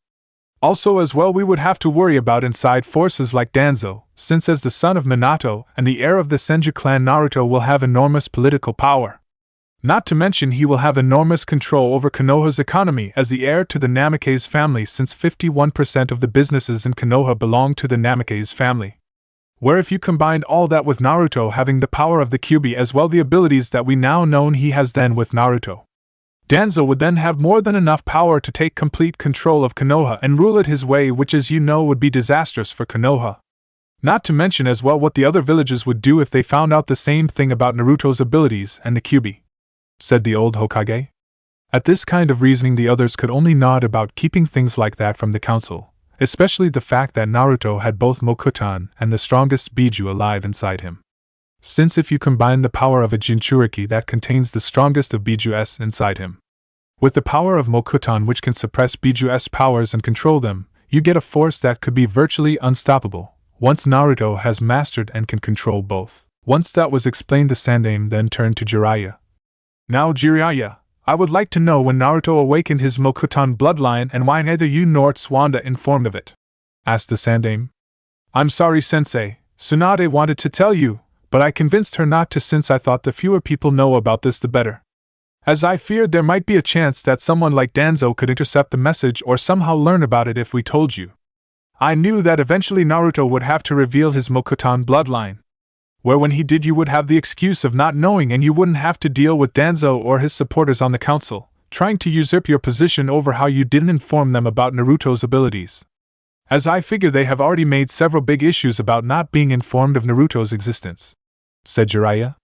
[SPEAKER 1] Also as well, we would have to worry about inside forces like Danzo, since as the son of Minato and the heir of the Senju clan, Naruto will have enormous political power. Not to mention he will have enormous control over Konoha's economy as the heir to the Namikaze family, since 51% of the businesses in Konoha belong to the Namikaze family. Where if you combined all that with Naruto having the power of the Kyuubi as well the abilities that we now know he has then with Naruto, Danzo would then have more than enough power to take complete control of Konoha and rule it his way, which as you know would be disastrous for Konoha. Not to mention as well what the other villages would do if they found out the same thing about Naruto's abilities and the Kyuubi, said the old Hokage. At this kind of reasoning the others could only nod about keeping things like that from the council, especially the fact that Naruto had both Mokutan and the strongest Biju alive inside him. Since if you combine the power of a Jinchuriki that contains the strongest of Bijus inside him, with the power of Mokutan which can suppress Bijus powers and control them, you get a force that could be virtually unstoppable, once Naruto has mastered and can control both. Once that was explained, the Sandaime then turned to Jiraiya. Now Jiraiya, I would like to know when Naruto awakened his Mokutan bloodline and why neither you nor Tsunade informed of it, asked the Sandaime. I'm sorry sensei, Tsunade wanted to tell you, but I convinced her not to, since I thought the fewer people know about this the better. As I feared there might be a chance that someone like Danzo could intercept the message or somehow learn about it if we told you. I knew that eventually Naruto would have to reveal his Mokutan bloodline, where when he did you would have the excuse of not knowing and you wouldn't have to deal with Danzo or his supporters on the council, trying to usurp your position over how you didn't inform them about Naruto's abilities. As I figure they have already made several big issues about not being informed of Naruto's existence, said Jiraiya,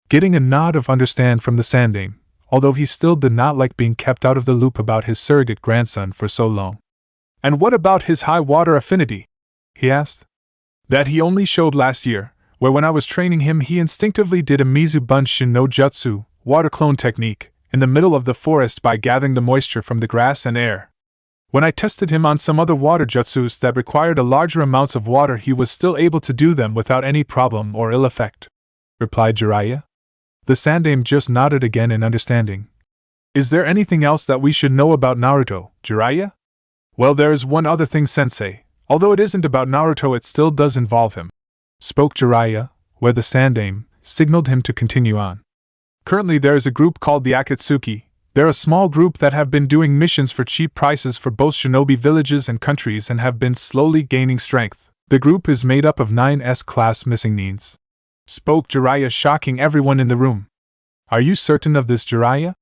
[SPEAKER 1] getting a nod of understand from the Sandaime, although he still did not like being kept out of the loop about his surrogate grandson for so long. And what about his high water affinity? He asked. That he only showed last year, where when I was training him he instinctively did a Mizu Bunshin no Jutsu, water clone technique, in the middle of the forest by gathering the moisture from the grass and air. When I tested him on some other water jutsus that required a larger amounts of water, he was still able to do them without any problem or ill effect, replied Jiraiya. The Sandaime just nodded again in understanding. Is there anything else that we should know about Naruto, Jiraiya? Well, there is one other thing, sensei. Although it isn't about Naruto, it still does involve him, spoke Jiraiya, where the Sandaime signaled him to continue on. Currently there is a group called the Akatsuki. They're a small group that have been doing missions for cheap prices for both shinobi villages and countries and have been slowly gaining strength. The group is made up of 9 S-class missing neens, spoke Jiraiya, shocking everyone in the room. Are you certain of this, Jiraiya?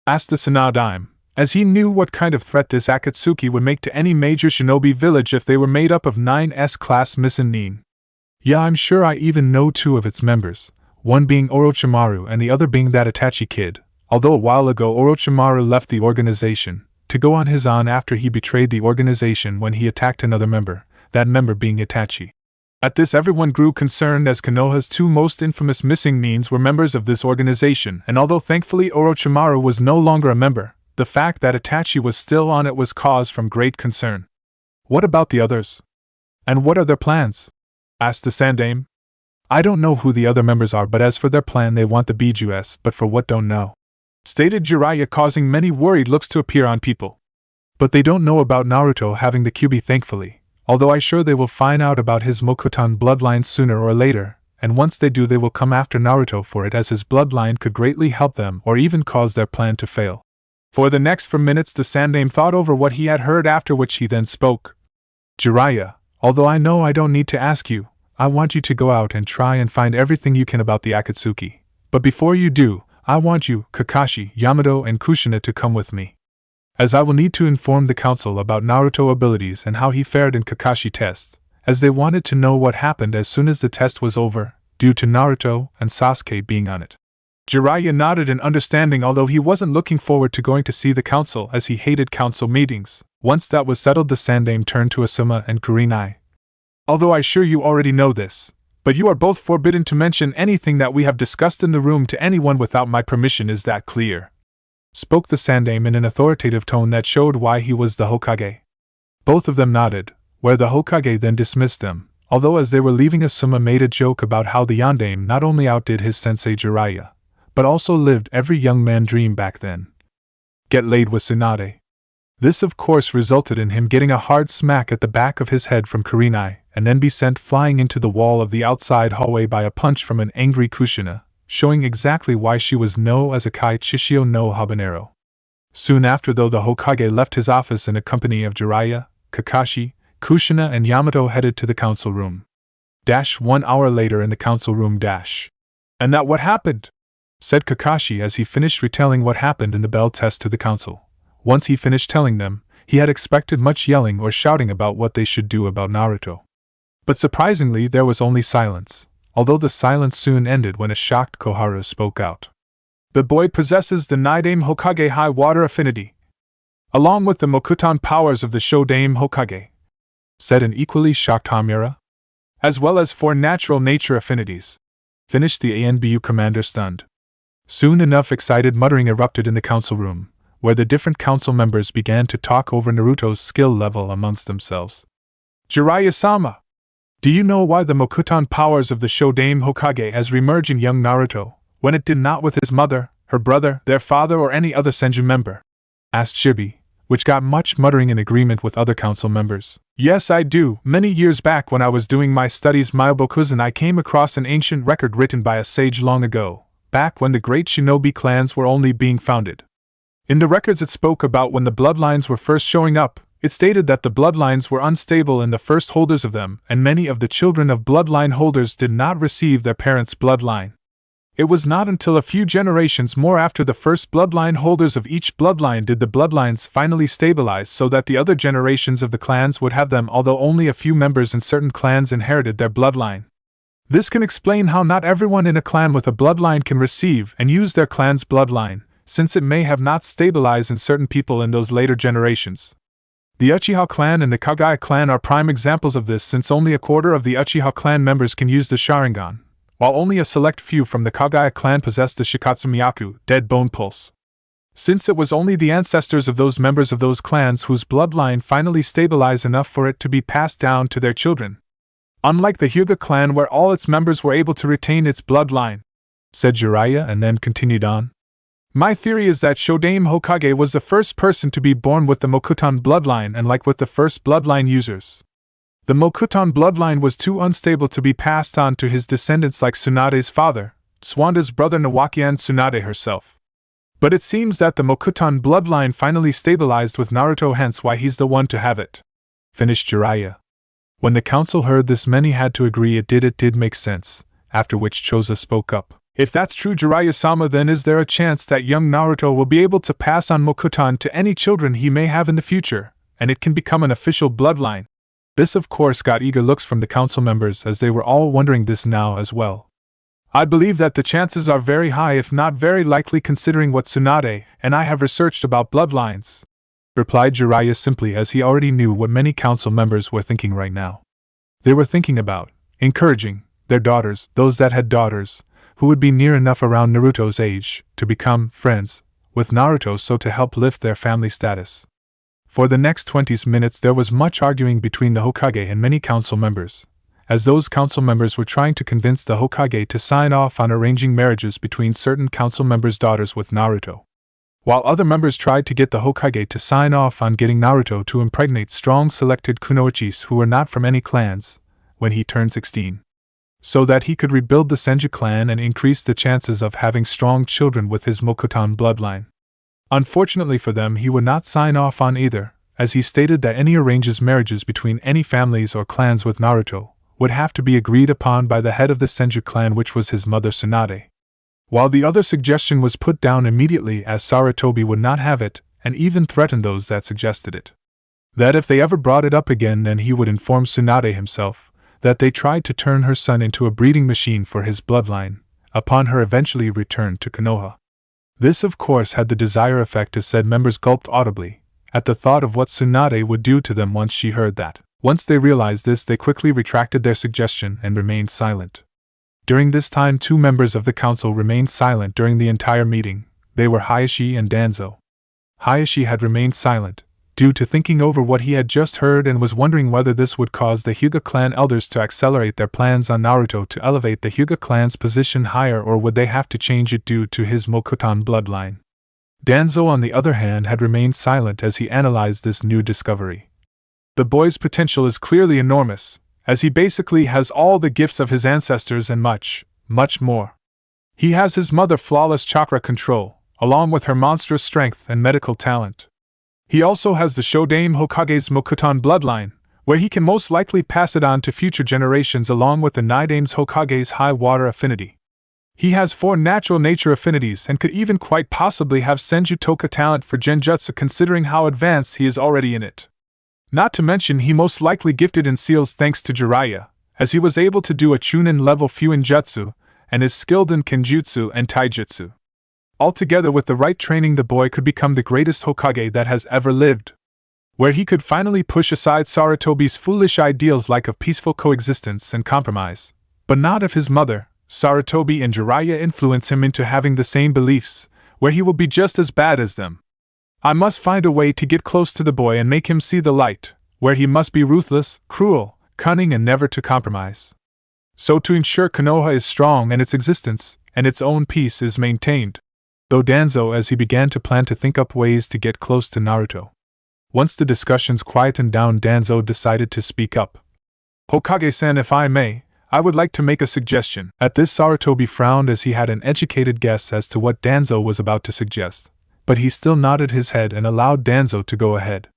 [SPEAKER 1] Asked the Tsunade, as he knew what kind of threat this Akatsuki would make to any major shinobi village if they were made up of 9 S-class missing neen. Yeah, I'm sure I even know two of its members, one being Orochimaru and the other being that Itachi kid, although a while ago Orochimaru left the organization, to go on his own after he betrayed the organization when he attacked another member, that member being Itachi. At this everyone grew concerned as Konoha's two most infamous missing means were members of this organization, and although thankfully Orochimaru was no longer a member, the fact that Itachi was still on it was cause from great concern. What about the others? And what are their plans? Asked the Sandaime. I don't know who the other members are, but as for their plan they want the Bijus, but for what don't know. Stated Jiraiya, causing many worried looks to appear on people. But they don't know about Naruto having the Kyuubi, thankfully, although I'm sure they will find out about his Mokuton bloodline sooner or later, and once they do they will come after Naruto for it, as his bloodline could greatly help them or even cause their plan to fail. For the next 4 minutes the Sandaime thought over what he had heard, after which he then spoke. Jiraiya, although I know I don't need to ask you, I want you to go out and try and find everything you can about the Akatsuki. But before you do, I want you, Kakashi, Yamato and Kushina to come with me, as I will need to inform the council about Naruto abilities and how he fared in Kakashi test, as they wanted to know what happened as soon as the test was over, due to Naruto and Sasuke being on it. Jiraiya nodded in understanding, although he wasn't looking forward to going to see the council as he hated council meetings. Once that was settled the Sandaime turned to Asuma and Kurinai. Although I'm sure you already know this, but you are both forbidden to mention anything that we have discussed in the room to anyone without my permission, is that clear? Spoke the Sandaime in an authoritative tone that showed why he was the Hokage. Both of them nodded, where the Hokage then dismissed them, although as they were leaving Asuma made a joke about how the Yondaime not only outdid his sensei Jiraiya, but also lived every young man dream back then. Get laid with Tsunade. This of course resulted in him getting a hard smack at the back of his head from Kurinai, and then be sent flying into the wall of the outside hallway by a punch from an angry Kushina, showing exactly why she was known as a Kai Chishio no Habanero. Soon after though the Hokage left his office in a company of Jiraiya, Kakashi, Kushina and Yamato headed to the council room. 1 hour later in the council room. And that what happened? Said Kakashi as he finished retelling what happened in the bell test to the council. Once he finished telling them, he had expected much yelling or shouting about what they should do about Naruto. But surprisingly there was only silence, although the silence soon ended when a shocked Koharu spoke out. The boy possesses the Nidaime Hokage high water affinity, along with the Mokuton powers of the Shodaime Hokage, said an equally shocked Hamura, as well as 4 natural nature affinities. Finished the ANBU commander stunned. Soon enough excited muttering erupted in the council room, where the different council members began to talk over Naruto's skill level amongst themselves. Jiraiya-sama! Do you know why the Mokuton powers of the Shodaime Hokage has reemerged in young Naruto, when it did not with his mother, her brother, their father or any other Senju member? Asked Shibi, which got much muttering in agreement with other council members. Yes, I do. Many years back when I was doing my studies Myobokuzan I came across an ancient record written by a sage long ago, back when the great shinobi clans were only being founded. In the records it spoke about when the bloodlines were first showing up. It stated that the bloodlines were unstable in the first holders of them, and many of the children of bloodline holders did not receive their parents' bloodline. It was not until a few generations more after the first bloodline holders of each bloodline did the bloodlines finally stabilize so that the other generations of the clans would have them, although only a few members in certain clans inherited their bloodline. This can explain how not everyone in a clan with a bloodline can receive and use their clan's bloodline, since it may have not stabilized in certain people in those later generations. The Uchiha clan and the Kagaya clan are prime examples of this, since only a quarter of the Uchiha clan members can use the Sharingan, while only a select few from the Kagaya clan possess the Shikatsu Myaku, Dead Bone Pulse. Since it was only the ancestors of those members of those clans whose bloodline finally stabilized enough for it to be passed down to their children. Unlike the Hyuga clan where all its members were able to retain its bloodline, said Jiraiya and then continued on. My theory is that Shodaime Hokage was the first person to be born with the Mokuton bloodline, and like with the first bloodline users, the Mokuton bloodline was too unstable to be passed on to his descendants like Tsunade's father, Tsuanda's brother Nawaki and Tsunade herself. But it seems that the Mokuton bloodline finally stabilized with Naruto, hence why he's the one to have it. Finished Jiraiya. When the council heard this many had to agree it did make sense, after which Choza spoke up. If that's true Jiraiya-sama, then is there a chance that young Naruto will be able to pass on Mokuton to any children he may have in the future, and it can become an official bloodline? This of course got eager looks from the council members, as they were all wondering this now as well. I believe that the chances are very high, if not very likely, considering what Tsunade and I have researched about bloodlines, replied Jiraiya simply, as he already knew what many council members were thinking right now. They were thinking about encouraging their daughters, those that had daughters, who would be near enough around Naruto's age to become friends with Naruto, so to help lift their family status. For the next 20 minutes there was much arguing between the Hokage and many council members, as those council members were trying to convince the Hokage to sign off on arranging marriages between certain council members' daughters with Naruto, while other members tried to get the Hokage to sign off on getting Naruto to impregnate strong selected kunoichis who were not from any clans when he turned 16, so that he could rebuild the Senju clan and increase the chances of having strong children with his Mokutan bloodline. Unfortunately for them, he would not sign off on either, as he stated that any arranges marriages between any families or clans with Naruto would have to be agreed upon by the head of the Senju clan, which was his mother Tsunade. While the other suggestion was put down immediately, as Sarutobi would not have it, and even threatened those that suggested it, that if they ever brought it up again, then he would inform Tsunade himself that they tried to turn her son into a breeding machine for his bloodline, upon her eventually return to Konoha. This of course had the desired effect, as said members gulped audibly at the thought of what Tsunade would do to them once she heard that. Once they realized this, they quickly retracted their suggestion and remained silent. During this time, 2 members of the council remained silent during the entire meeting. They were Hiashi and Danzo. Hiashi had remained silent due to thinking over what he had just heard, and was wondering whether this would cause the Hyuga clan elders to accelerate their plans on Naruto to elevate the Hyuga clan's position higher, or would they have to change it due to his Mokutan bloodline. Danzo, on the other hand, had remained silent as he analyzed this new discovery. The boy's potential is clearly enormous, as he basically has all the gifts of his ancestors and much, much more. He has his mother flawless chakra control, along with her monstrous strength and medical talent. He also has the Shodaime Hokage's Mokutan bloodline, where he can most likely pass it on to future generations, along with the Nidaime's Hokage's high water affinity. He has 4 natural nature affinities and could even quite possibly have Senju Toka talent for Genjutsu, considering how advanced he is already in it. Not to mention, he most likely gifted in seals thanks to Jiraiya, as he was able to do a Chunin level Fuinjutsu, and is skilled in Kenjutsu and Taijutsu. Altogether, with the right training, the boy could become the greatest Hokage that has ever lived, where he could finally push aside Sarutobi's foolish ideals like of peaceful coexistence and compromise, but not if his mother, Sarutobi, and Jiraiya influence him into having the same beliefs, where he will be just as bad as them. I must find a way to get close to the boy and make him see the light, where he must be ruthless, cruel, cunning, and never to compromise, so to ensure Konoha is strong and its existence and its own peace is maintained. Though Danzo, as he began to plan to think up ways to get close to Naruto. Once the discussions quietened down, Danzo decided to speak up. Hokage-san, if I may, I would like to make a suggestion. At this, Sarutobi frowned, as he had an educated guess as to what Danzo was about to suggest, but he still nodded his head and allowed Danzo to go ahead.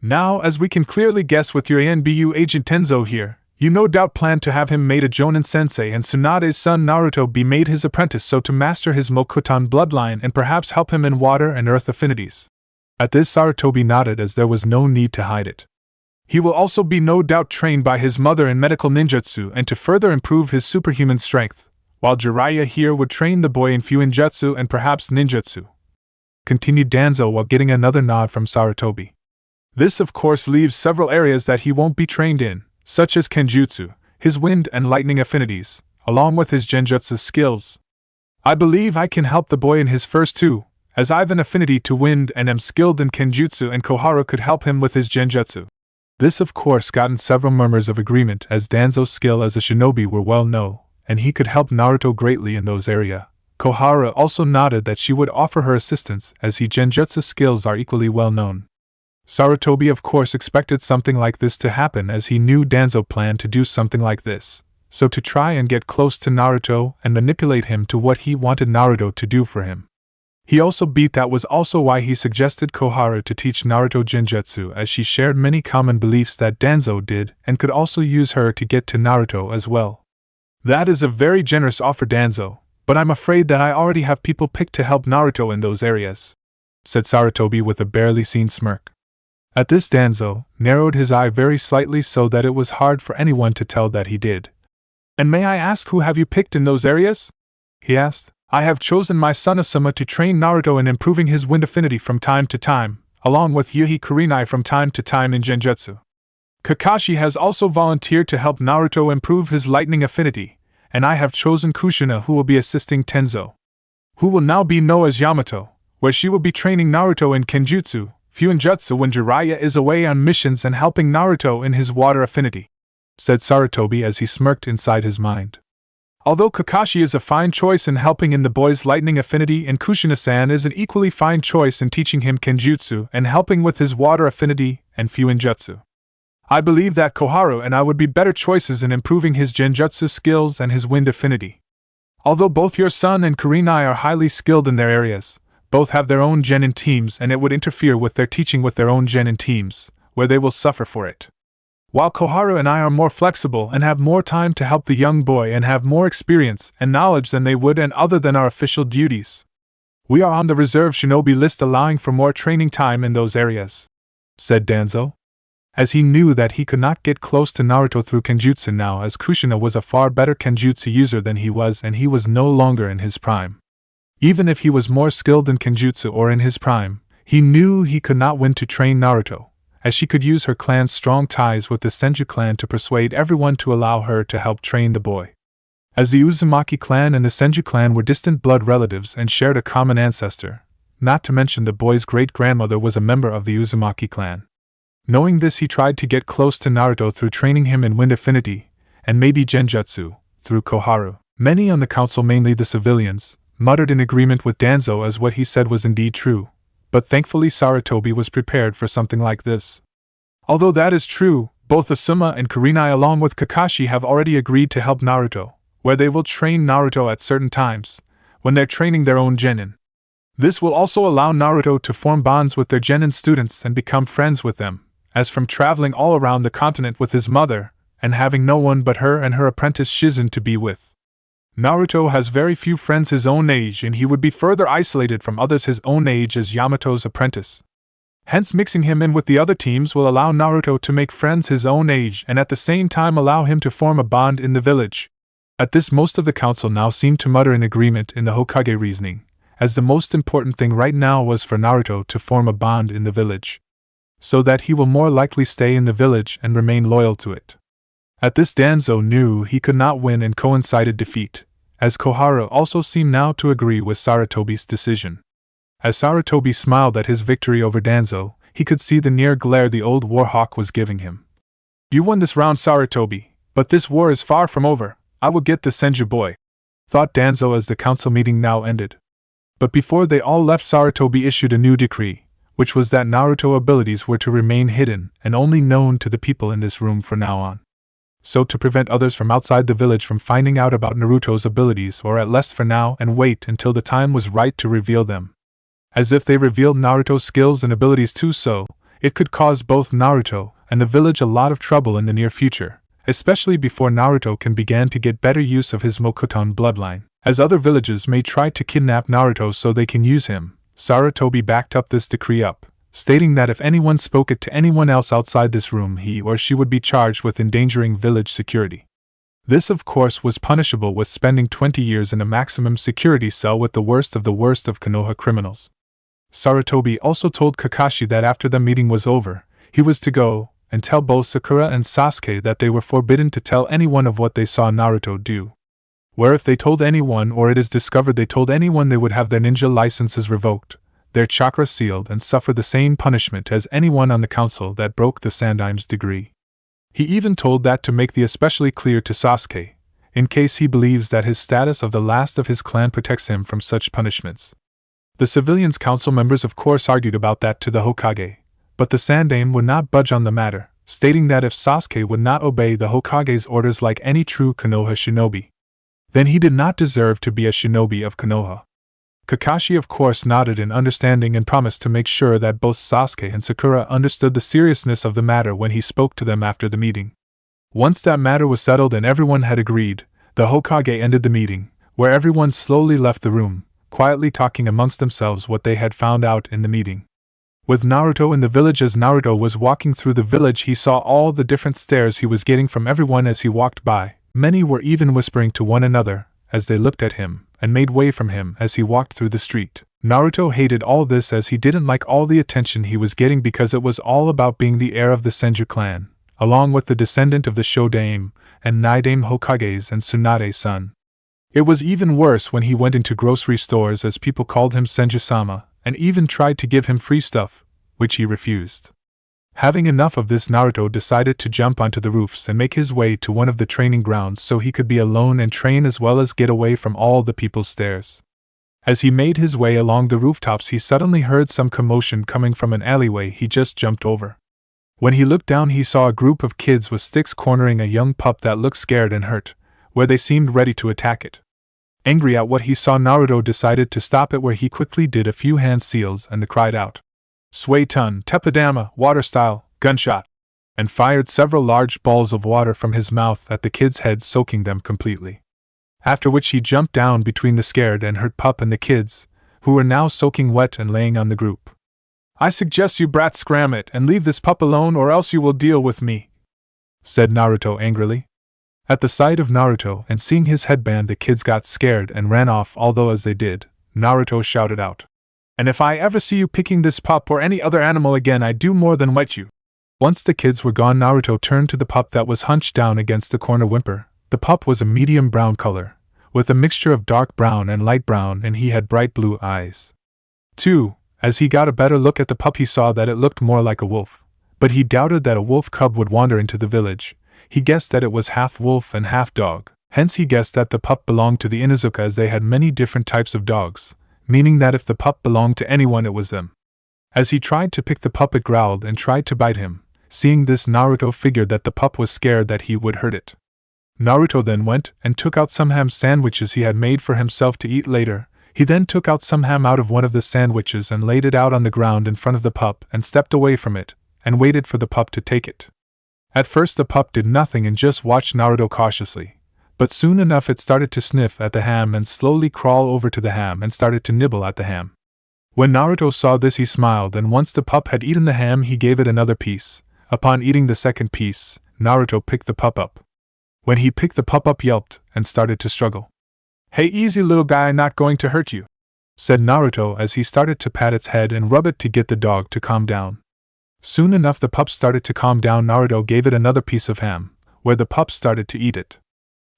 [SPEAKER 1] Now, as we can clearly guess with your ANBU agent Tenzo here, you no doubt plan to have him made a Jonin sensei and Tsunade's son Naruto be made his apprentice, so to master his Mokutan bloodline and perhaps help him in water and earth affinities. At this, Sarutobi nodded, as there was no need to hide it. He will also be no doubt trained by his mother in medical ninjutsu and to further improve his superhuman strength, while Jiraiya here would train the boy in Fuinjutsu and perhaps ninjutsu, continued Danzo while getting another nod from Sarutobi. This of course leaves several areas that he won't be trained in, such as Kenjutsu, his wind and lightning affinities, along with his Genjutsu skills. I believe I can help the boy in his first 2, as I've an affinity to wind and am skilled in Kenjutsu, and Koharu could help him with his Genjutsu. This of course gotten several murmurs of agreement, as Danzo's skill as a shinobi were well known, and he could help Naruto greatly in those areas. Koharu also nodded that she would offer her assistance, as his Genjutsu skills are equally well known. Sarutobi of course expected something like this to happen, as he knew Danzo planned to do something like this, so to try and get close to Naruto and manipulate him to what he wanted Naruto to do for him. He also beat that was also why he suggested Koharu to teach Naruto Genjutsu, as she shared many common beliefs that Danzo did and could also use her to get to Naruto as well. That is a very generous offer, Danzo, but I'm afraid that I already have people picked to help Naruto in those areas, said Sarutobi with a barely seen smirk. At this Danzo narrowed his eye very slightly so that it was hard for anyone to tell that he did. And may I ask who have you picked in those areas? He asked. I have chosen my son Asuma to train Naruto in improving his wind affinity from time to time, along with Yuhi Kurenai from time to time in Genjutsu. Kakashi has also volunteered to help Naruto improve his lightning affinity, and I have chosen Kushina, who will be assisting Tenzo, who will now be known as Yamato, where she will be training Naruto in Kenjutsu, Fuinjutsu when Jiraiya is away on missions and helping Naruto in his water affinity, said Sarutobi as he smirked inside his mind. Although Kakashi is a fine choice in helping in the boy's lightning affinity, and Kushina-san is an equally fine choice in teaching him Kenjutsu and helping with his water affinity and Fuinjutsu, I believe that Koharu and I would be better choices in improving his Genjutsu skills and his wind affinity. Although both your son and Kurenai are highly skilled in their areas, both have their own genin teams and it would interfere with their teaching with their own genin teams, where they will suffer for it. While Koharu and I are more flexible and have more time to help the young boy and have more experience and knowledge than they would and other than our official duties, we are on the reserve shinobi list, allowing for more training time in those areas, said Danzo, as he knew that he could not get close to Naruto through Kenjutsu now, as Kushina was a far better Kenjutsu user than he was and he was no longer in his prime. Even if he was more skilled in Kenjutsu or in his prime, he knew he could not win to train Naruto, as she could use her clan's strong ties with the Senju clan to persuade everyone to allow her to help train the boy. As the Uzumaki clan and the Senju clan were distant blood relatives and shared a common ancestor, not to mention the boy's great-grandmother was a member of the Uzumaki clan. Knowing this, he tried to get close to Naruto through training him in wind affinity, and maybe Genjutsu, through Koharu. Many on the council, mainly the civilians, muttered in agreement with Danzo as what he said was indeed true, but thankfully Sarutobi was prepared for something like this. Although that is true, both Asuma and Kurenai along with Kakashi have already agreed to help Naruto, where they will train Naruto at certain times, when they're training their own genin. This will also allow Naruto to form bonds with their genin students and become friends with them, as from traveling all around the continent with his mother, and having no one but her and her apprentice Shizun to be with. Naruto has very few friends his own age, and he would be further isolated from others his own age as Yamato's apprentice. Hence, mixing him in with the other teams will allow Naruto to make friends his own age and at the same time allow him to form a bond in the village. At this, most of the council now seemed to mutter in agreement in the Hokage reasoning, as the most important thing right now was for Naruto to form a bond in the village, so that he will more likely stay in the village and remain loyal to it. At this, Danzo knew he could not win and coincided defeat, as Koharu also seemed now to agree with Sarutobi's decision. As Sarutobi smiled at his victory over Danzo, he could see the near glare the old warhawk was giving him. You won this round, Sarutobi, but this war is far from over. I will get the Senju boy, thought Danzo as the council meeting now ended. But before they all left, Sarutobi issued a new decree, which was that Naruto abilities were to remain hidden and only known to the people in this room from now on. So to prevent others from outside the village from finding out about Naruto's abilities, or at least for now, and wait until the time was right to reveal them. As if they revealed Naruto's skills and abilities too, so it could cause both Naruto and the village a lot of trouble in the near future, especially before Naruto can begin to get better use of his Mokuton bloodline, as other villages may try to kidnap Naruto so they can use him. Sarutobi backed up this decree up, stating that if anyone spoke it to anyone else outside this room, he or she would be charged with endangering village security. This, of course, was punishable with spending 20 years in a maximum security cell with the worst of Konoha criminals. Sarutobi also told Kakashi that after the meeting was over, he was to go and tell both Sakura and Sasuke that they were forbidden to tell anyone of what they saw Naruto do. Where if they told anyone, or it is discovered they told anyone, they would have their ninja licenses revoked, their chakra sealed, and suffer the same punishment as anyone on the council that broke the Sandaim's decree. He even told that to make the especially clear to Sasuke, in case he believes that his status of the last of his clan protects him from such punishments. The civilians' council members of course argued about that to the Hokage, but the Sandaime would not budge on the matter, stating that if Sasuke would not obey the Hokage's orders like any true Konoha shinobi, then he did not deserve to be a shinobi of Konoha. Kakashi of course nodded in understanding and promised to make sure that both Sasuke and Sakura understood the seriousness of the matter when he spoke to them after the meeting. Once that matter was settled and everyone had agreed, the Hokage ended the meeting, where everyone slowly left the room, quietly talking amongst themselves what they had found out in the meeting. With Naruto in the village. As Naruto was walking through the village, he saw all the different stares he was getting from everyone as he walked by. Many were even whispering to one another as they looked at him and made way from him as he walked through the street. Naruto hated all this as he didn't like all the attention he was getting because it was all about being the heir of the Senju clan, along with the descendant of the Shodaime and Nidaime Hokages and Tsunade's son. It was even worse when he went into grocery stores as people called him Senju-sama, and even tried to give him free stuff, which he refused. Having enough of this, Naruto decided to jump onto the roofs and make his way to one of the training grounds so he could be alone and train as well as get away from all the people's stares. As he made his way along the rooftops, he suddenly heard some commotion coming from an alleyway he just jumped over. When he looked down, he saw a group of kids with sticks cornering a young pup that looked scared and hurt, where they seemed ready to attack it. Angry at what he saw, Naruto decided to stop it, where he quickly did a few hand seals and cried out, "Suetun, Teppadama, water style, gunshot," and fired several large balls of water from his mouth at the kids' heads, soaking them completely. After which he jumped down between the scared and hurt pup and the kids, who were now soaking wet and laying on the group. "I suggest you brats scram it and leave this pup alone, or else you will deal with me," said Naruto angrily. At the sight of Naruto and seeing his headband, the kids got scared and ran off, although as they did, Naruto shouted out, "And if I ever see you picking this pup or any other animal again, I do more than wet you." Once the kids were gone, Naruto turned to the pup that was hunched down against the corner whimper. The pup was a medium brown color, with a mixture of dark brown and light brown, and he had bright blue eyes. Too, as he got a better look at the pup, he saw that it looked more like a wolf, but he doubted that a wolf cub would wander into the village. He guessed that it was half wolf and half dog, hence he guessed that the pup belonged to the Inuzuka, as they had many different types of dogs, meaning that if the pup belonged to anyone, it was them. As he tried to pick the pup, it growled and tried to bite him. Seeing this, Naruto figured that the pup was scared that he would hurt it. Naruto then went and took out some ham sandwiches he had made for himself to eat later. He then took out some ham out of one of the sandwiches and laid it out on the ground in front of the pup and stepped away from it and waited for the pup to take it. At first the pup did nothing and just watched Naruto cautiously, but soon enough it started to sniff at the ham and slowly crawl over to the ham and started to nibble at the ham. When Naruto saw this, he smiled, and once the pup had eaten the ham, he gave it another piece. Upon eating the second piece, Naruto picked the pup up. When he picked the pup up, yelped and started to struggle. "Hey, easy little guy, I'm not going to hurt you," said Naruto as he started to pat its head and rub it to get the dog to calm down. Soon enough the pup started to calm down. Naruto gave it another piece of ham, where the pup started to eat it.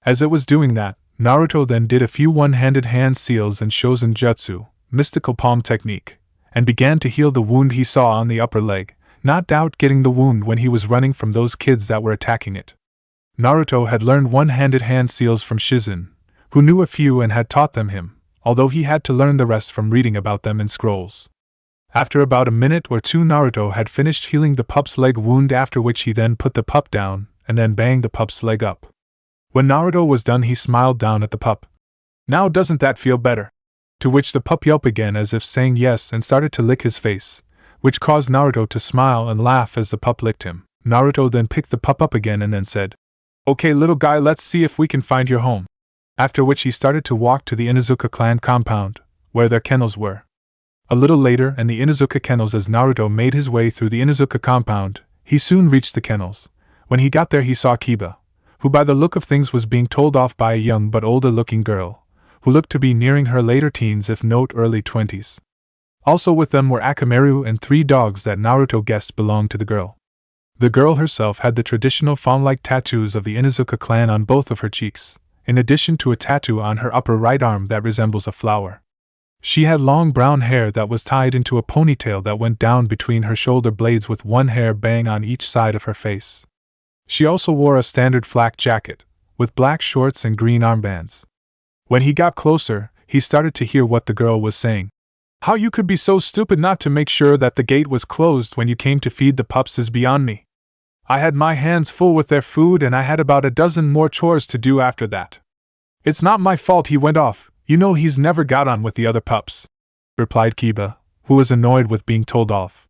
[SPEAKER 1] As it was doing that, Naruto then did a few one-handed hand seals and Shozen Jutsu, mystical palm technique, and began to heal the wound he saw on the upper leg, not doubt getting the wound when he was running from those kids that were attacking it. Naruto had learned one-handed hand seals from Shizen, who knew a few and had taught them him, although he had to learn the rest from reading about them in scrolls. After about a minute or two, Naruto had finished healing the pup's leg wound, after which he then put the pup down and then banged the pup's leg up. When Naruto was done, he smiled down at the pup. "Now doesn't that feel better?" To which the pup yelped again as if saying yes and started to lick his face, which caused Naruto to smile and laugh as the pup licked him. Naruto then picked the pup up again and then said, "Okay, little guy, let's see if we can find your home." After which he started to walk to the Inuzuka clan compound, where their kennels were. A little later, and the Inuzuka kennels. As Naruto made his way through the Inuzuka compound, he soon reached the kennels. When he got there, he saw Kiba, who by the look of things was being told off by a young but older-looking girl, who looked to be nearing her later teens, if not early 20s. Also with them were Akamaru and 3 dogs that Naruto guessed belonged to the girl. The girl herself had the traditional fawn-like tattoos of the Inuzuka clan on both of her cheeks, in addition to a tattoo on her upper right arm that resembles a flower. She had long brown hair that was tied into a ponytail that went down between her shoulder blades, with one hair bang on each side of her face. She also wore a standard flak jacket, with black shorts and green armbands. When he got closer, he started to hear what the girl was saying. "How you could be so stupid not to make sure that the gate was closed when you came to feed the pups is beyond me. I had my hands full with their food and I had about a dozen more chores to do after that. It's not my fault he went off. You know he's never got on with the other pups," replied Kiba, who was annoyed with being told off.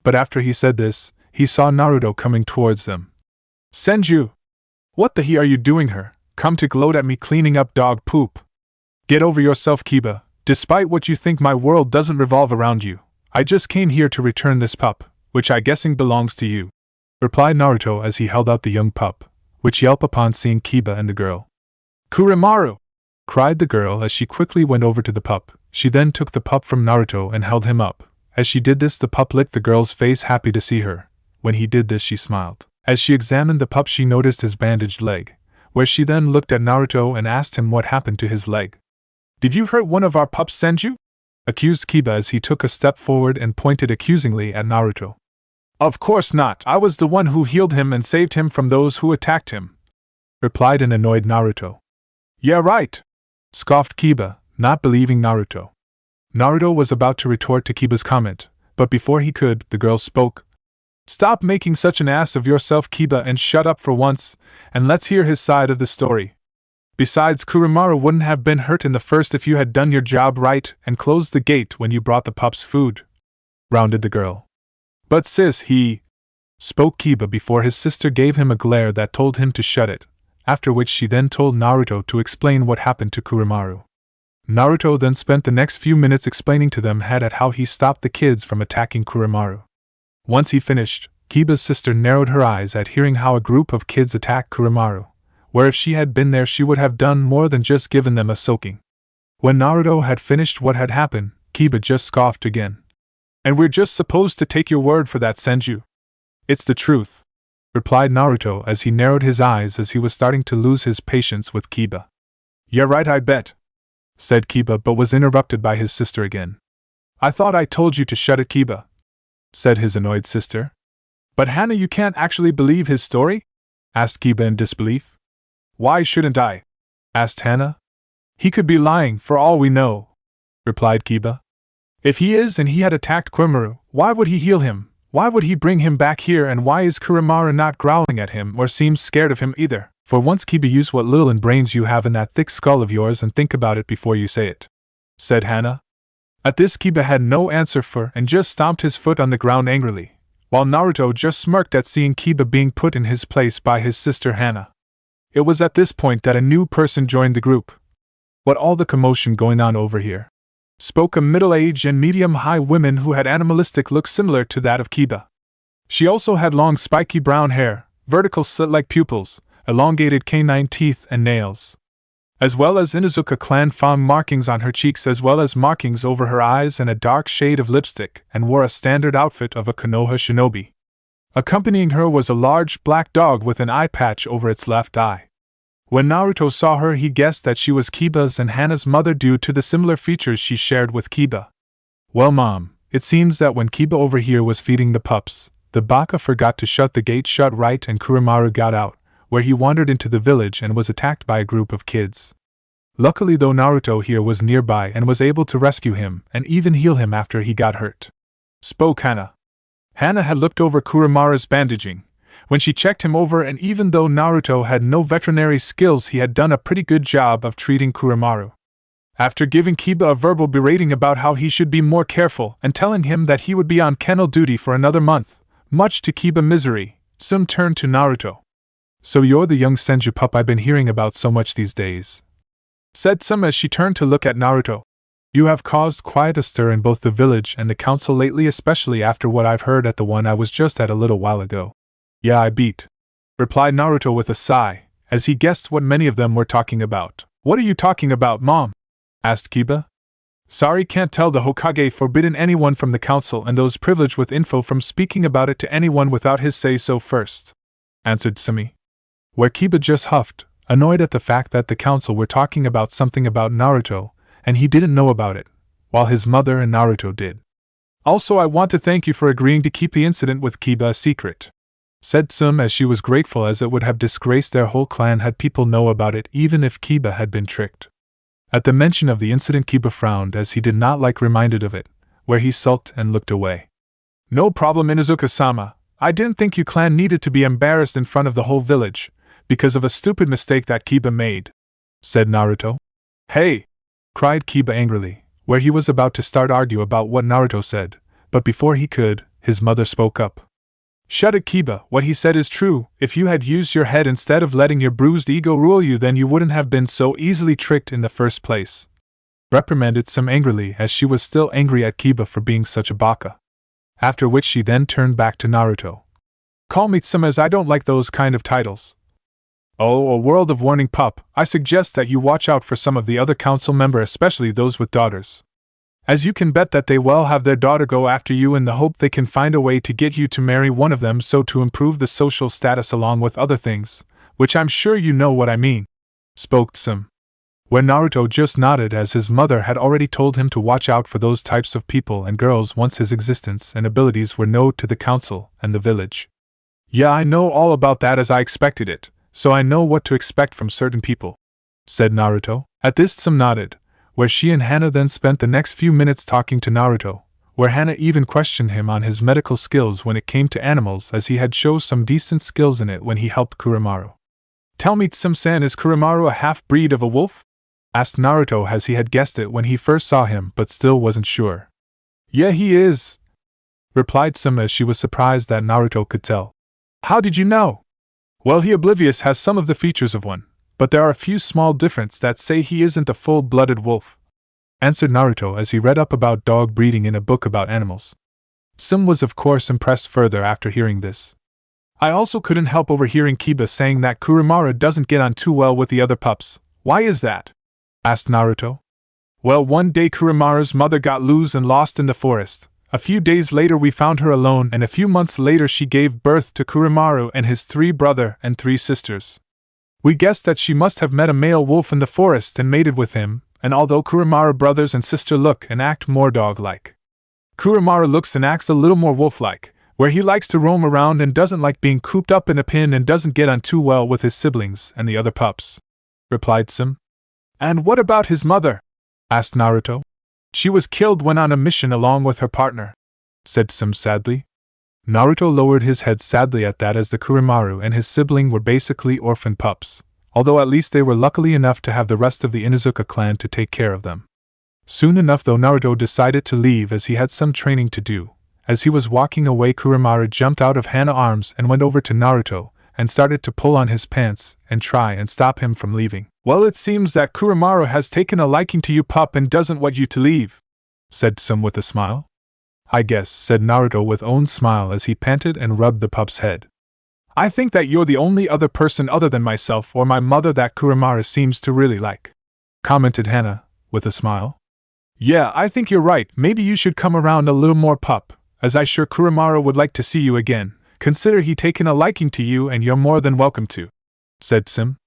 [SPEAKER 1] But after he said this, he saw Naruto coming towards them. "Senju! What the he are you doing here? Come to gloat at me cleaning up dog poop? Get over yourself, Kiba. Despite what you think, my world doesn't revolve around you. I just came here to return this pup, which I guessing belongs to you, replied Naruto as he held out the young pup, which yelped upon seeing Kiba and the girl. Kuramaru! Cried the girl as she quickly went over to the pup. She then took the pup from Naruto and held him up. As she did this, the pup licked the girl's face, happy to see her. When he did this, she smiled. As she examined the pup, she noticed his bandaged leg, where she then looked at Naruto and asked him what happened to his leg. Did you hurt one of our pups, Senju? Accused Kiba as he took a step forward and pointed accusingly at Naruto. Of course not, I was the one who healed him and saved him from those who attacked him, replied an annoyed Naruto. Yeah, right, scoffed Kiba, not believing Naruto. Naruto was about to retort to Kiba's comment, but before he could, the girl spoke. Stop making such an ass of yourself, Kiba, and shut up for once, and let's hear his side of the story. Besides, Kuramaru wouldn't have been hurt in the first if you had done your job right and closed the gate when you brought the pups food, rounded the girl. But sis, he... spoke Kiba before his sister gave him a glare that told him to shut it, after which she then told Naruto to explain what happened to Kuramaru. Naruto then spent the next few minutes explaining to them at how he stopped the kids from attacking Kuramaru. Once he finished, Kiba's sister narrowed her eyes at hearing how a group of kids attacked Kuramaru, where if she had been there she would have done more than just given them a soaking. When Naruto had finished what had happened, Kiba just scoffed again. And we're just supposed to take your word for that, Senju? It's the truth, replied Naruto as he narrowed his eyes as he was starting to lose his patience with Kiba. Yeah, right, I bet, said Kiba, but was interrupted by his sister again. I thought I told you to shut it, Kiba, said his annoyed sister. But Hana, you can't actually believe his story? Asked Kiba in disbelief. Why shouldn't I? Asked Hana. He could be lying for all we know, replied Kiba. If he is and he had attacked Kuramaru, why would he heal him? Why would he bring him back here, and why is Kuramaru not growling at him or seems scared of him either? For once, Kiba, use what little brains you have in that thick skull of yours and think about it before you say it, said Hana. At this, Kiba had no answer and just stomped his foot on the ground angrily, while Naruto just smirked at seeing Kiba being put in his place by his sister Hana. It was at this point that a new person joined the group. What all the commotion going on over here? Spoke a middle-aged and medium-high woman who had animalistic looks similar to that of Kiba. She also had long spiky brown hair, vertical slit-like pupils, elongated canine teeth and nails, as well as Inuzuka clan fang markings on her cheeks, as well as markings over her eyes and a dark shade of lipstick, and wore a standard outfit of a Konoha shinobi. Accompanying her was a large black dog with an eye patch over its left eye. When Naruto saw her, he guessed that she was Kiba's and Hana's mother due to the similar features she shared with Kiba. Well, Mom, it seems that when Kiba over here was feeding the pups, the baka forgot to shut the gate shut right and Kuramaru got out, where he wandered into the village and was attacked by a group of kids. Luckily though, Naruto here was nearby and was able to rescue him and even heal him after he got hurt, spoke Hana. Hana had looked over Kuramaru's bandaging when she checked him over, and even though Naruto had no veterinary skills, he had done a pretty good job of treating Kuramaru. After giving Kiba a verbal berating about how he should be more careful and telling him that he would be on kennel duty for another month, much to Kiba's misery, Tsum turned to Naruto. So you're the young Senju pup I've been hearing about so much these days, said Tsum as she turned to look at Naruto. You have caused quite a stir in both the village and the council lately, especially after what I've heard at the one I was just at a little while ago. Yeah, I beat, replied Naruto with a sigh, as he guessed what many of them were talking about. What are you talking about, Mom? Asked Kiba. Sorry, can't tell. The Hokage forbidden anyone from the council and those privileged with info from speaking about it to anyone without his say-so first, answered Sumi. Where Kiba just huffed, annoyed at the fact that the council were talking about something about Naruto, and he didn't know about it, while his mother and Naruto did. Also, I want to thank you for agreeing to keep the incident with Kiba a secret, said Tsum, as she was grateful, as it would have disgraced their whole clan had people know about it, even if Kiba had been tricked. At the mention of the incident, Kiba frowned, as he did not like reminded of it, where he sulked and looked away. No problem, Inuzuka-sama. I didn't think you clan needed to be embarrassed in front of the whole village, because of a stupid mistake that Kiba made, said Naruto. Hey! Cried Kiba angrily, where he was about to start argue about what Naruto said, but before he could, his mother spoke up. Shut it, Kiba, what he said is true. If you had used your head instead of letting your bruised ego rule you, then you wouldn't have been so easily tricked in the first place. reprimanded Tsunade angrily as she was still angry at Kiba for being such a baka. After which she then turned back to Naruto. Call me Tsunade as I don't like those kind of titles. Oh, a world of warning pup, I suggest that you watch out for some of the other council members, especially those with daughters. As you can bet that they will have their daughter go after you in the hope they can find a way to get you to marry one of them so to improve the social status along with other things, which I'm sure you know what I mean, spoke Tsunade. Where Naruto just nodded as his mother had already told him to watch out for those types of people and girls once his existence and abilities were known to the council and the village. Yeah, I know all about that as I expected it, so I know what to expect from certain people, said Naruto. At this Tsunade nodded, where she and Hana then spent the next few minutes talking to Naruto, where Hana even questioned him on his medical skills when it came to animals as he had shown some decent skills in it when he helped Kuramaru. Tell me Tsunade-san, is Kuramaru a half-breed of a wolf? Asked Naruto as he had guessed it when he first saw him but still wasn't sure. Yeah, he is, replied Tsunade as she was surprised that Naruto could tell. How did you know? Well, he oblivious has some of the features of one, but there are a few small differences that say he isn't a full-blooded wolf, answered Naruto as he read up about dog breeding in a book about animals. Tsunade was of course impressed further after hearing this. I also couldn't help overhearing Kiba saying that Kuramaru doesn't get on too well with the other pups. Why is that? Asked Naruto. Well, one day Kuramaru's mother got loose and lost in the forest. A few days later we found her alone, and a few months later she gave birth to Kuramaru and his 3 brothers and 3 sisters. We guessed that she must have met a male wolf in the forest and mated with him, and although Kuramaru brothers and sister look and act more dog-like, Kuramaru looks and acts a little more wolf-like, where he likes to roam around and doesn't like being cooped up in a pen and doesn't get on too well with his siblings and the other pups, replied Tsunade. And what about his mother? Asked Naruto. She was killed when on a mission along with her partner, said Tsunade sadly. Naruto lowered his head sadly at that as the Kuramaru and his sibling were basically orphan pups, although at least they were luckily enough to have the rest of the Inuzuka clan to take care of them. Soon enough though Naruto decided to leave as he had some training to do. As he was walking away Kuramaru jumped out of Hana's arms and went over to Naruto, and started to pull on his pants and try and stop him from leaving. Well, it seems that Kuramaru has taken a liking to you pup and doesn't want you to leave, said Tsunade with a smile. I guess, said Naruto with own smile as he panted and rubbed the pup's head. I think that you're the only other person other than myself or my mother that Kuramaru seems to really like, commented Hana, with a smile. Yeah, I think you're right, maybe you should come around a little more pup, as I sure Kuramaru would like to see you again. Consider he taken a liking to you and you're more than welcome to, said Tsunade.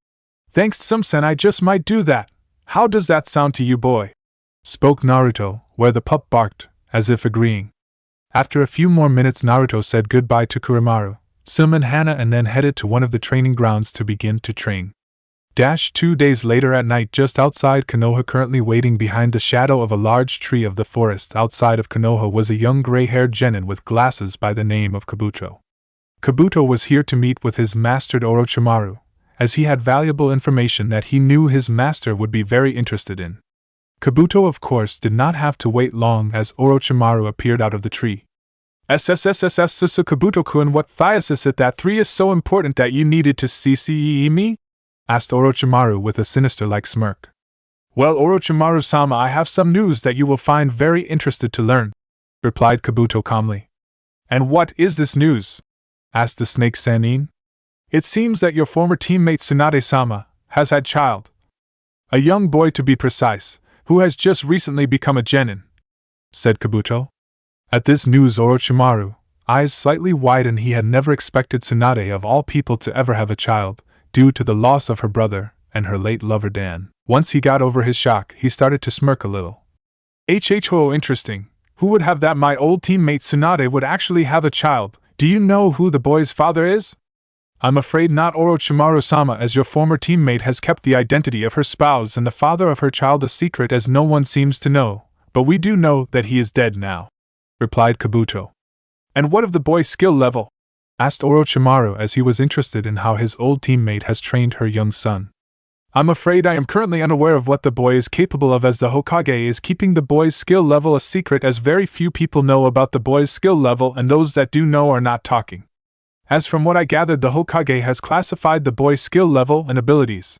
[SPEAKER 1] Thanks Tsunade-san, I just might do that. How does that sound to you boy? Spoke Naruto, where the pup barked, as if agreeing. After a few more minutes Naruto said goodbye to Kuramaru, Tsunade and Hana and then headed to one of the training grounds to begin to train. 2 days later at night just outside Konoha, currently waiting behind the shadow of a large tree of the forest outside of Konoha, was a young gray-haired genin with glasses by the name of Kabuto. Kabuto was here to meet with his master Orochimaru, as he had valuable information that he knew his master would be very interested in. Kabuto of course did not have to wait long as Orochimaru appeared out of the tree. SSSSS Kabuto-kun, what thias is it that 3 is so important that you needed to see me? Asked Orochimaru with a sinister-like smirk. Well, Orochimaru-sama, I have some news that you will find very interested to learn, replied Kabuto calmly. And what is this news? Asked the snake Sannin. It seems that your former teammate Tsunade-sama has had child. A young boy to be precise, who has just recently become a genin, said Kabuto. At this news Orochimaru, eyes slightly widened. He had never expected Tsunade of all people to ever have a child, due to the loss of her brother and her late lover Dan. Once he got over his shock, he started to smirk a little. Oh, interesting. Who would have that? My old teammate Tsunade would actually have a child. Do you know who the boy's father is? I'm afraid not, Orochimaru-sama, as your former teammate has kept the identity of her spouse and the father of her child a secret, as no one seems to know, but we do know that he is dead now, replied Kabuto. And what of the boy's skill level? Asked Orochimaru as he was interested in how his old teammate has trained her young son. I'm afraid I am currently unaware of what the boy is capable of, as the Hokage is keeping the boy's skill level a secret, as very few people know about the boy's skill level and those that do know are not talking. As from what I gathered, the Hokage has classified the boy's skill level and abilities,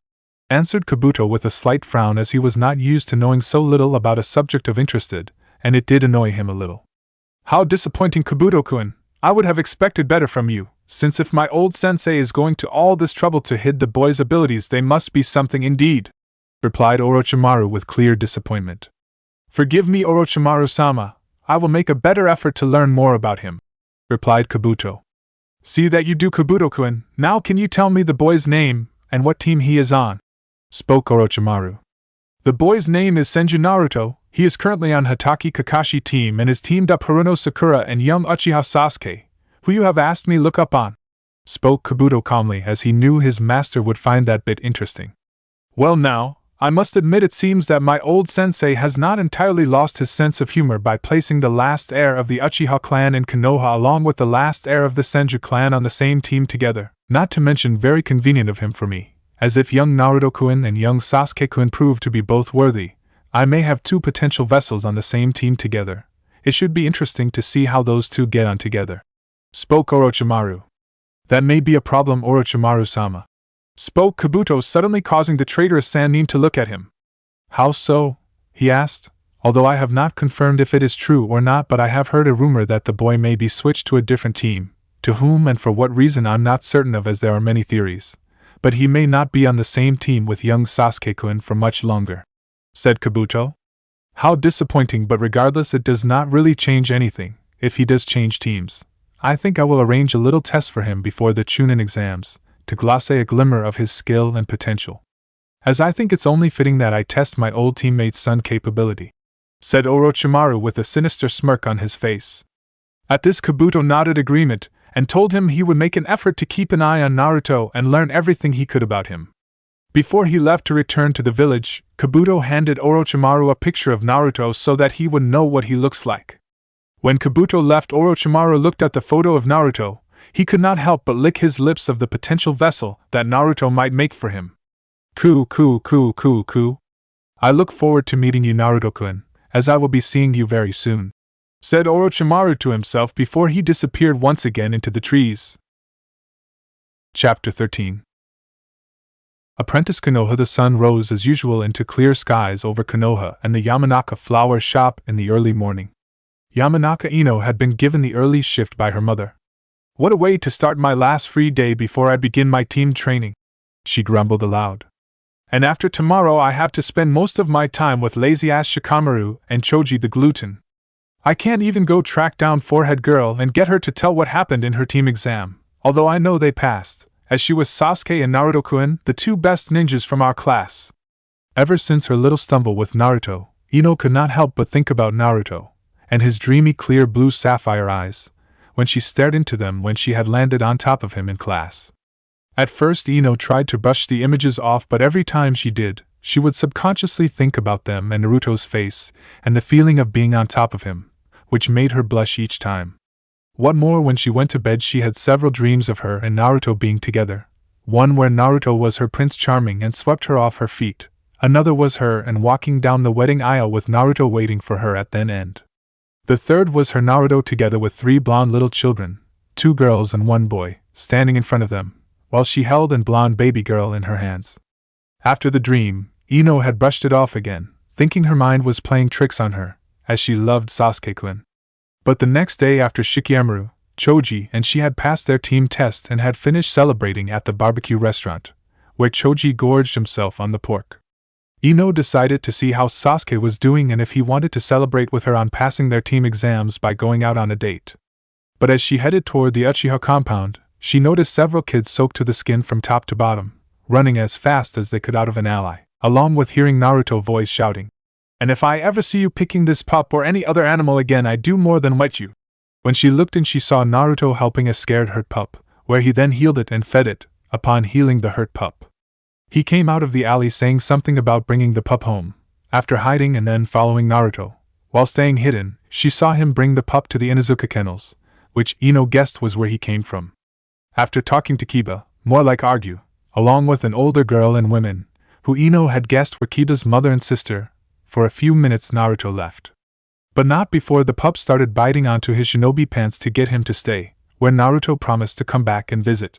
[SPEAKER 1] answered Kabuto with a slight frown, as he was not used to knowing so little about a subject of interest, and it did annoy him a little. How disappointing, Kabuto-kun! I would have expected better from you, since if my old sensei is going to all this trouble to hide the boy's abilities, they must be something indeed, replied Orochimaru with clear disappointment. Forgive me, Orochimaru-sama, I will make a better effort to learn more about him, replied Kabuto. See that you do, Kabuto-kun. Now can you tell me the boy's name, and what team he is on? Spoke Orochimaru. The boy's name is Senju Naruto. He is currently on Hatake Kakashi team and is teamed up Haruno Sakura and young Uchiha Sasuke, who you have asked me look up on, spoke Kabuto calmly, as he knew his master would find that bit interesting. Well now, I must admit it seems that my old sensei has not entirely lost his sense of humor by placing the last heir of the Uchiha clan in Konoha along with the last heir of the Senju clan on the same team together, not to mention very convenient of him for me, as if young Naruto-kun and young Sasuke-kun prove to be both worthy, I may have two potential vessels on the same team together. It should be interesting to see how those two get on together, spoke Orochimaru. That may be a problem, Orochimaru-sama, spoke Kabuto, suddenly causing the traitorous Sannin to look at him. How so? He asked, although I have not confirmed if it is true or not, but I have heard a rumor that the boy may be switched to a different team, to whom and for what reason I'm not certain of, as there are many theories, but he may not be on the same team with young Sasuke-kun for much longer, said Kabuto. How disappointing, but regardless it does not really change anything. If he does change teams, I think I will arrange a little test for him before the Chunin exams, to gloss a glimmer of his skill and potential, as I think it's only fitting that I test my old teammate's son capability, said Orochimaru with a sinister smirk on his face. At this, Kabuto nodded agreement, and told him he would make an effort to keep an eye on Naruto and learn everything he could about him. Before he left to return to the village, Kabuto handed Orochimaru a picture of Naruto so that he would know what he looks like. When Kabuto left, Orochimaru looked at the photo of Naruto. He could not help but lick his lips of the potential vessel that Naruto might make for him. Coo. I look forward to meeting you, Naruto-kun, as I will be seeing you very soon, said Orochimaru to himself before he disappeared once again into the trees. Chapter 13. Apprentice Konoha. The sun rose as usual into clear skies over Konoha and the Yamanaka flower shop in the early morning. Yamanaka Ino had been given the early shift by her mother. What a way to start my last free day before I begin my team training, she grumbled aloud. And after tomorrow I have to spend most of my time with lazy-ass Shikamaru and Choji the gluten. I can't even go track down Forehead Girl and get her to tell what happened in her team exam, although I know they passed, as she was Sasuke and Naruto-kun, the two best ninjas from our class. Ever since her little stumble with Naruto, Ino could not help but think about Naruto, and his dreamy clear blue sapphire eyes, when she stared into them when she had landed on top of him in class. At first Ino tried to brush the images off, but every time she did, she would subconsciously think about them and Naruto's face, and the feeling of being on top of him, which made her blush each time. What more, when she went to bed she had several dreams of her and Naruto being together. One where Naruto was her Prince Charming and swept her off her feet. Another was her and walking down the wedding aisle with Naruto waiting for her at the end. The third was her Naruto together with three blonde little children, two girls and one boy, standing in front of them, while she held a blonde baby girl in her hands. After the dream, Ino had brushed it off again, thinking her mind was playing tricks on her, as she loved Sasuke-kun. But the next day, after Shikamaru, Choji and she had passed their team test and had finished celebrating at the barbecue restaurant, where Choji gorged himself on the pork, Ino decided to see how Sasuke was doing and if he wanted to celebrate with her on passing their team exams by going out on a date. But as she headed toward the Uchiha compound, she noticed several kids soaked to the skin from top to bottom, running as fast as they could out of an alley, along with hearing Naruto's voice shouting, "And if I ever see you picking this pup or any other animal again, I do more than wet you." When she looked in, she saw Naruto helping a scared hurt pup, where he then healed it and fed it. Upon healing the hurt pup, he came out of the alley saying something about bringing the pup home. After hiding and then following Naruto, while staying hidden, she saw him bring the pup to the Inuzuka kennels, which Ino guessed was where he came from. After talking to Kiba, more like argue, along with an older girl and women, who Ino had guessed were Kiba's mother and sister, for a few minutes Naruto left. But not before the pup started biting onto his shinobi pants to get him to stay, where Naruto promised to come back and visit.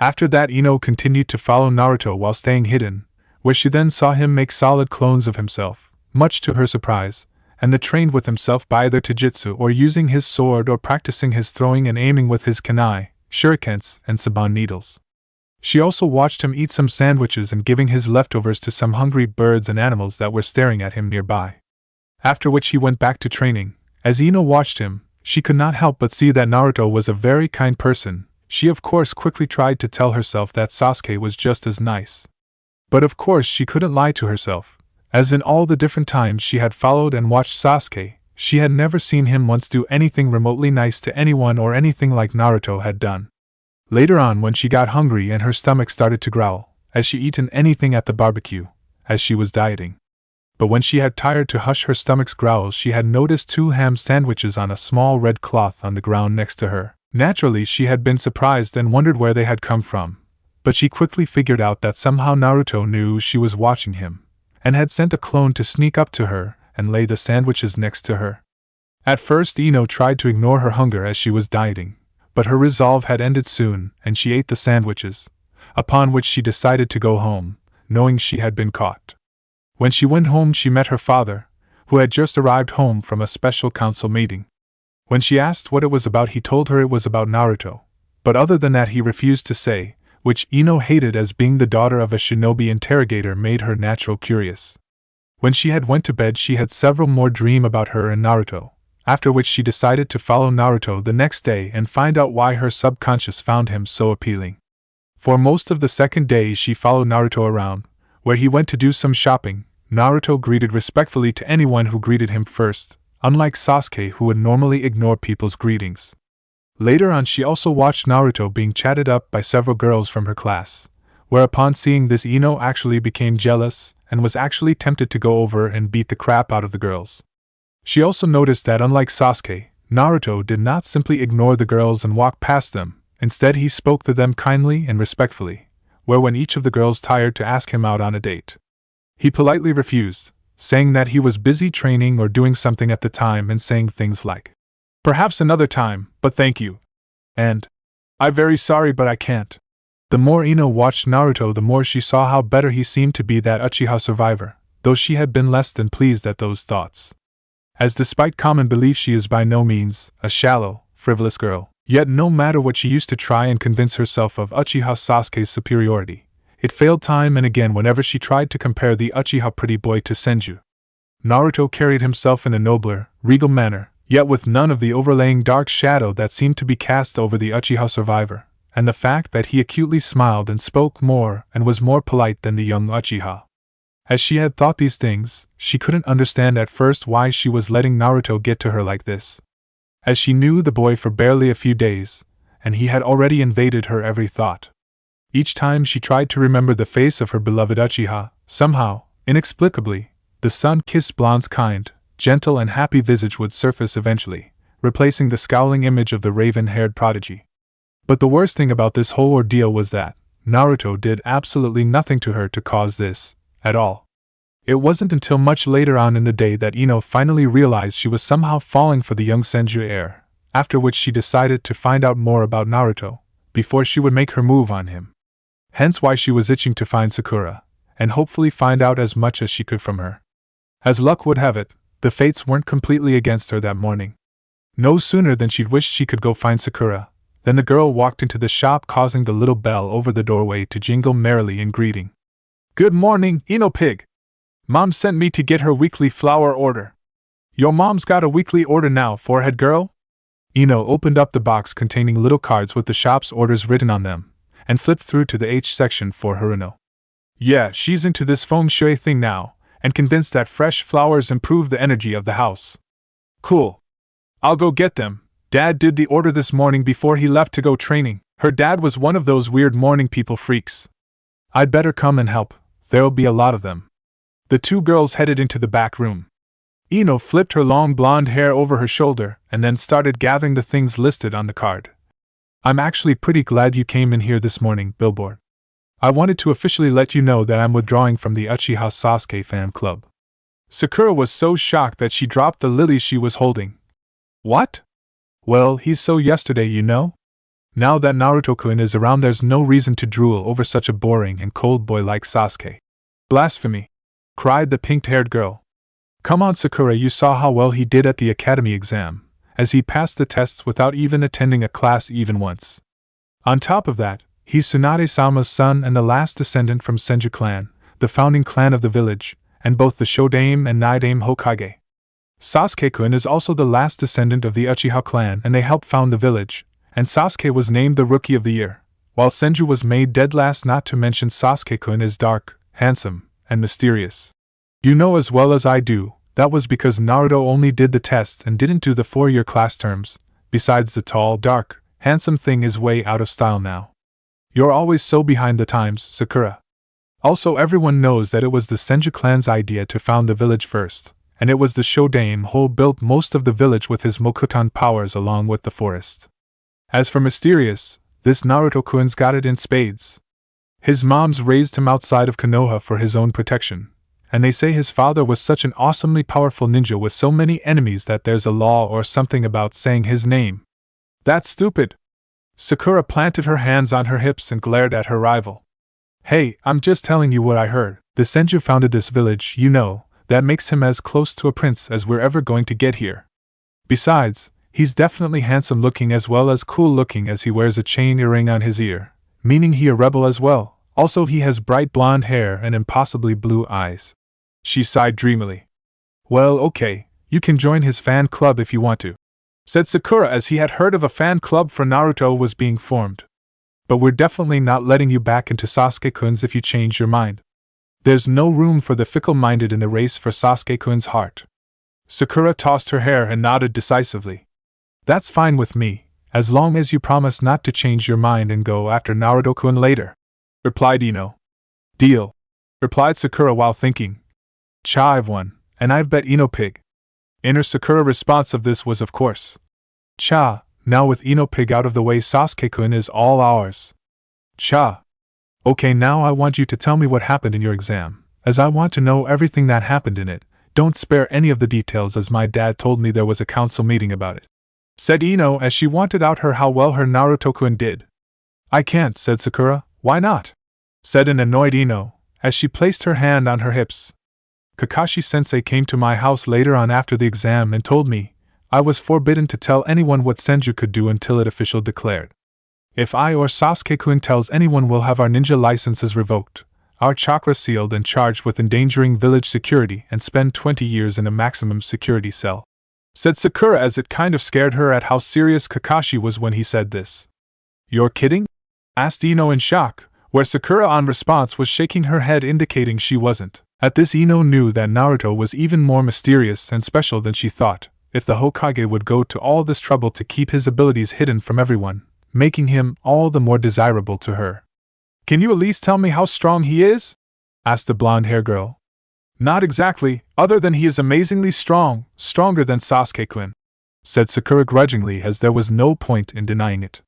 [SPEAKER 1] After that Ino continued to follow Naruto while staying hidden, where she then saw him make solid clones of himself, much to her surprise, and the trained with himself by either taijutsu or using his sword or practicing his throwing and aiming with his kunai, shurikens, and saban needles. She also watched him eat some sandwiches and giving his leftovers to some hungry birds and animals that were staring at him nearby. After which he went back to training. As Ino watched him, she could not help but see that Naruto was a very kind person. She of course quickly tried to tell herself that Sasuke was just as nice. But of course she couldn't lie to herself, as in all the different times she had followed and watched Sasuke, she had never seen him once do anything remotely nice to anyone or anything like Naruto had done. Later on, when she got hungry and her stomach started to growl, as she eaten anything at the barbecue, as she was dieting. But when she had tired to hush her stomach's growls, she had noticed 2 ham sandwiches on a small red cloth on the ground next to her. Naturally, she had been surprised and wondered where they had come from, but she quickly figured out that somehow Naruto knew she was watching him, and had sent a clone to sneak up to her and lay the sandwiches next to her. At first Ino tried to ignore her hunger as she was dieting, but her resolve had ended soon, and she ate the sandwiches, upon which she decided to go home, knowing she had been caught. When she went home she met her father, who had just arrived home from a special council meeting. When she asked what it was about, he told her it was about Naruto, but other than that he refused to say, which Ino hated, as being the daughter of a shinobi interrogator made her natural curious. When she had went to bed she had several more dreams about her and Naruto, after which she decided to follow Naruto the next day and find out why her subconscious found him so appealing. For most of the second day she followed Naruto around, where he went to do some shopping. Naruto greeted respectfully to anyone who greeted him first, unlike Sasuke, who would normally ignore people's greetings. Later on she also watched Naruto being chatted up by several girls from her class, whereupon seeing this Ino actually became jealous and was actually tempted to go over and beat the crap out of the girls. She also noticed that unlike Sasuke, Naruto did not simply ignore the girls and walk past them, instead he spoke to them kindly and respectfully, where when each of the girls tired to ask him out on a date, he politely refused, saying that he was busy training or doing something at the time and saying things like, "Perhaps another time, but thank you," and "I'm very sorry but I can't." The more Ino watched Naruto, the more she saw how better he seemed to be that Uchiha survivor, though she had been less than pleased at those thoughts. As despite common belief she is by no means a shallow, frivolous girl, yet no matter what she used to try and convince herself of Uchiha Sasuke's superiority, it failed time and again whenever she tried to compare the Uchiha pretty boy to Senju. Naruto carried himself in a nobler, regal manner, yet with none of the overlaying dark shadow that seemed to be cast over the Uchiha survivor, and the fact that he acutely smiled and spoke more and was more polite than the young Uchiha. As she had thought these things, she couldn't understand at first why she was letting Naruto get to her like this, as she knew the boy for barely a few days, and he had already invaded her every thought. Each time she tried to remember the face of her beloved Uchiha, somehow, inexplicably, the sun-kissed blonde's kind, gentle and happy visage would surface eventually, replacing the scowling image of the raven-haired prodigy. But the worst thing about this whole ordeal was that Naruto did absolutely nothing to her to cause this, at all. It wasn't until much later on in the day that Ino finally realized she was somehow falling for the young Senju heir, after which she decided to find out more about Naruto, before she would make her move on him. Hence why she was itching to find Sakura, and hopefully find out as much as she could from her. As luck would have it, the fates weren't completely against her that morning. No sooner than she'd wished she could go find Sakura, than the girl walked into the shop, causing the little bell over the doorway to jingle merrily in greeting. "Good morning, Ino Pig! Mom sent me to get her weekly flour order. Your mom's got a weekly order now, forehead girl?" Ino opened up the box containing little cards with the shop's orders written on them, and flipped through to the H section for Haruno. "Yeah, she's into this feng shui thing now, and convinced that fresh flowers improve the energy of the house. Cool. I'll go get them. Dad did the order this morning before he left to go training. Her dad was one of those weird morning people freaks. I'd better come and help, there'll be a lot of them." The two girls headed into the back room. Ino flipped her long blonde hair over her shoulder and then started gathering the things listed on the card. "I'm actually pretty glad you came in here this morning, Billboard. I wanted to officially let you know that I'm withdrawing from the Uchiha Sasuke fan club." Sakura was so shocked that she dropped the lilies she was holding. "What?" "Well, he's so yesterday, you know? Now that Naruto-kun is around, there's no reason to drool over such a boring and cold boy like Sasuke. Blasphemy! Cried the pink-haired girl. Come on, Sakura, you saw how well he did at the academy exam, as he passed the tests without even attending a class even once. On top of that, he's Tsunade-sama's son and the last descendant from Senju clan, the founding clan of the village, and both the Shodame and Naidame Hokage. Sasuke-kun is also the last descendant of the Uchiha clan and they helped found the village, and Sasuke was named the Rookie of the Year, while Senju was made dead last. Not to mention Sasuke-kun is dark, handsome, and mysterious. You know as well as I do, that was because Naruto only did the test and didn't do the 4-year class terms. Besides, the tall, dark, handsome thing is way out of style now. You're always so behind the times, Sakura. Also, everyone knows that it was the Senju clan's idea to found the village first, and it was the Shodame who built most of the village with his Mokuton powers along with the forest. As for mysterious, this Naruto-kun's got it in spades. His moms raised him outside of Konoha for his own protection, and they say his father was such an awesomely powerful ninja with so many enemies that there's a law or something about saying his name. That's stupid! Sakura planted her hands on her hips and glared at her rival. Hey, I'm just telling you what I heard. The Senju founded this village, you know, that makes him as close to a prince as we're ever going to get here. Besides, he's definitely handsome looking as well as cool looking, as he wears a chain earring on his ear, meaning he a rebel as well. Also, he has bright blonde hair and impossibly blue eyes. She sighed dreamily. Well, okay, you can join his fan club if you want to, said Sakura, as he had heard of a fan club for Naruto was being formed. But we're definitely not letting you back into Sasuke-kun's if you change your mind. There's no room for the fickle-minded in the race for Sasuke-kun's heart. Sakura tossed her hair and nodded decisively. That's fine with me, as long as you promise not to change your mind and go after Naruto-kun later, replied Ino. Deal, replied Sakura while thinking. Cha, I've won, and I've bet Ino Pig. Inner Sakura response of this was of course. Cha, now with Ino Pig out of the way, Sasuke-kun is all ours. Cha. Okay, now I want you to tell me what happened in your exam, as I want to know everything that happened in it. Don't spare any of the details, as my dad told me there was a council meeting about it, said Ino as she wanted out how well her Naruto-kun did. I can't, said Sakura. Why not? Said an annoyed Ino, as she placed her hand on her hips. Kakashi-sensei came to my house later on after the exam and told me I was forbidden to tell anyone what Senju could do until it officially declared. If I or Sasuke-kun tells anyone, we'll have our ninja licenses revoked, our chakra sealed and charged with endangering village security and spend 20 years in a maximum security cell, said Sakura, as it kind of scared her at how serious Kakashi was when he said this. You're kidding? Asked Ino in shock, where Sakura on response was shaking her head indicating she wasn't. At this, Ino knew that Naruto was even more mysterious and special than she thought. If the Hokage would go to all this trouble to keep his abilities hidden from everyone, making him all the more desirable to her. Can you at least tell me how strong he is? Asked the blonde-haired girl. Not exactly, other than he is amazingly strong, stronger than Sasuke-kun, said Sakura grudgingly, as there was no point in denying it.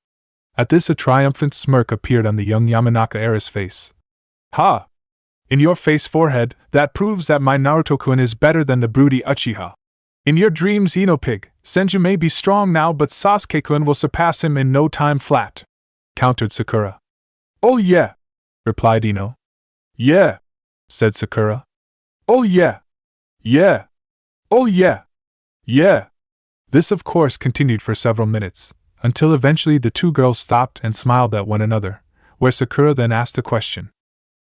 [SPEAKER 1] At this, a triumphant smirk appeared on the young Yamanaka heiress face. Ha! In your face, forehead, that proves that my Naruto-kun is better than the broody Uchiha. In your dreams, Ino Pig, Senju may be strong now, but Sasuke-kun will surpass him in no time flat, countered Sakura. Oh yeah, replied Ino. Yeah, said Sakura. Oh yeah. Yeah. Oh yeah. Yeah. This of course continued for several minutes, until eventually the two girls stopped and smiled at one another, where Sakura then asked a question.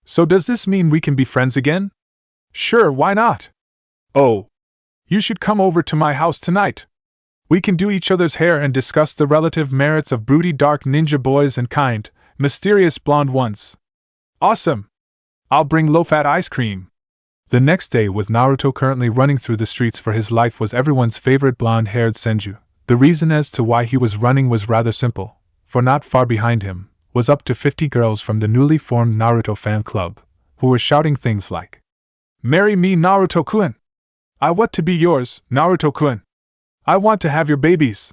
[SPEAKER 1] So does this mean we can be friends again? Sure, why not? Oh. You should come over to my house tonight. We can do each other's hair and discuss the relative merits of broody dark ninja boys and kind, mysterious blonde ones. Awesome! I'll bring low-fat ice cream. The next day, with Naruto currently running through the streets for his life, was everyone's favorite blonde-haired Senju. The reason as to why he was running was rather simple, for not far behind him was up to 50 girls from the newly formed Naruto fan club, who were shouting things like, "Marry me, Naruto-kun! I want to be yours, Naruto-kun! I want to have your babies!"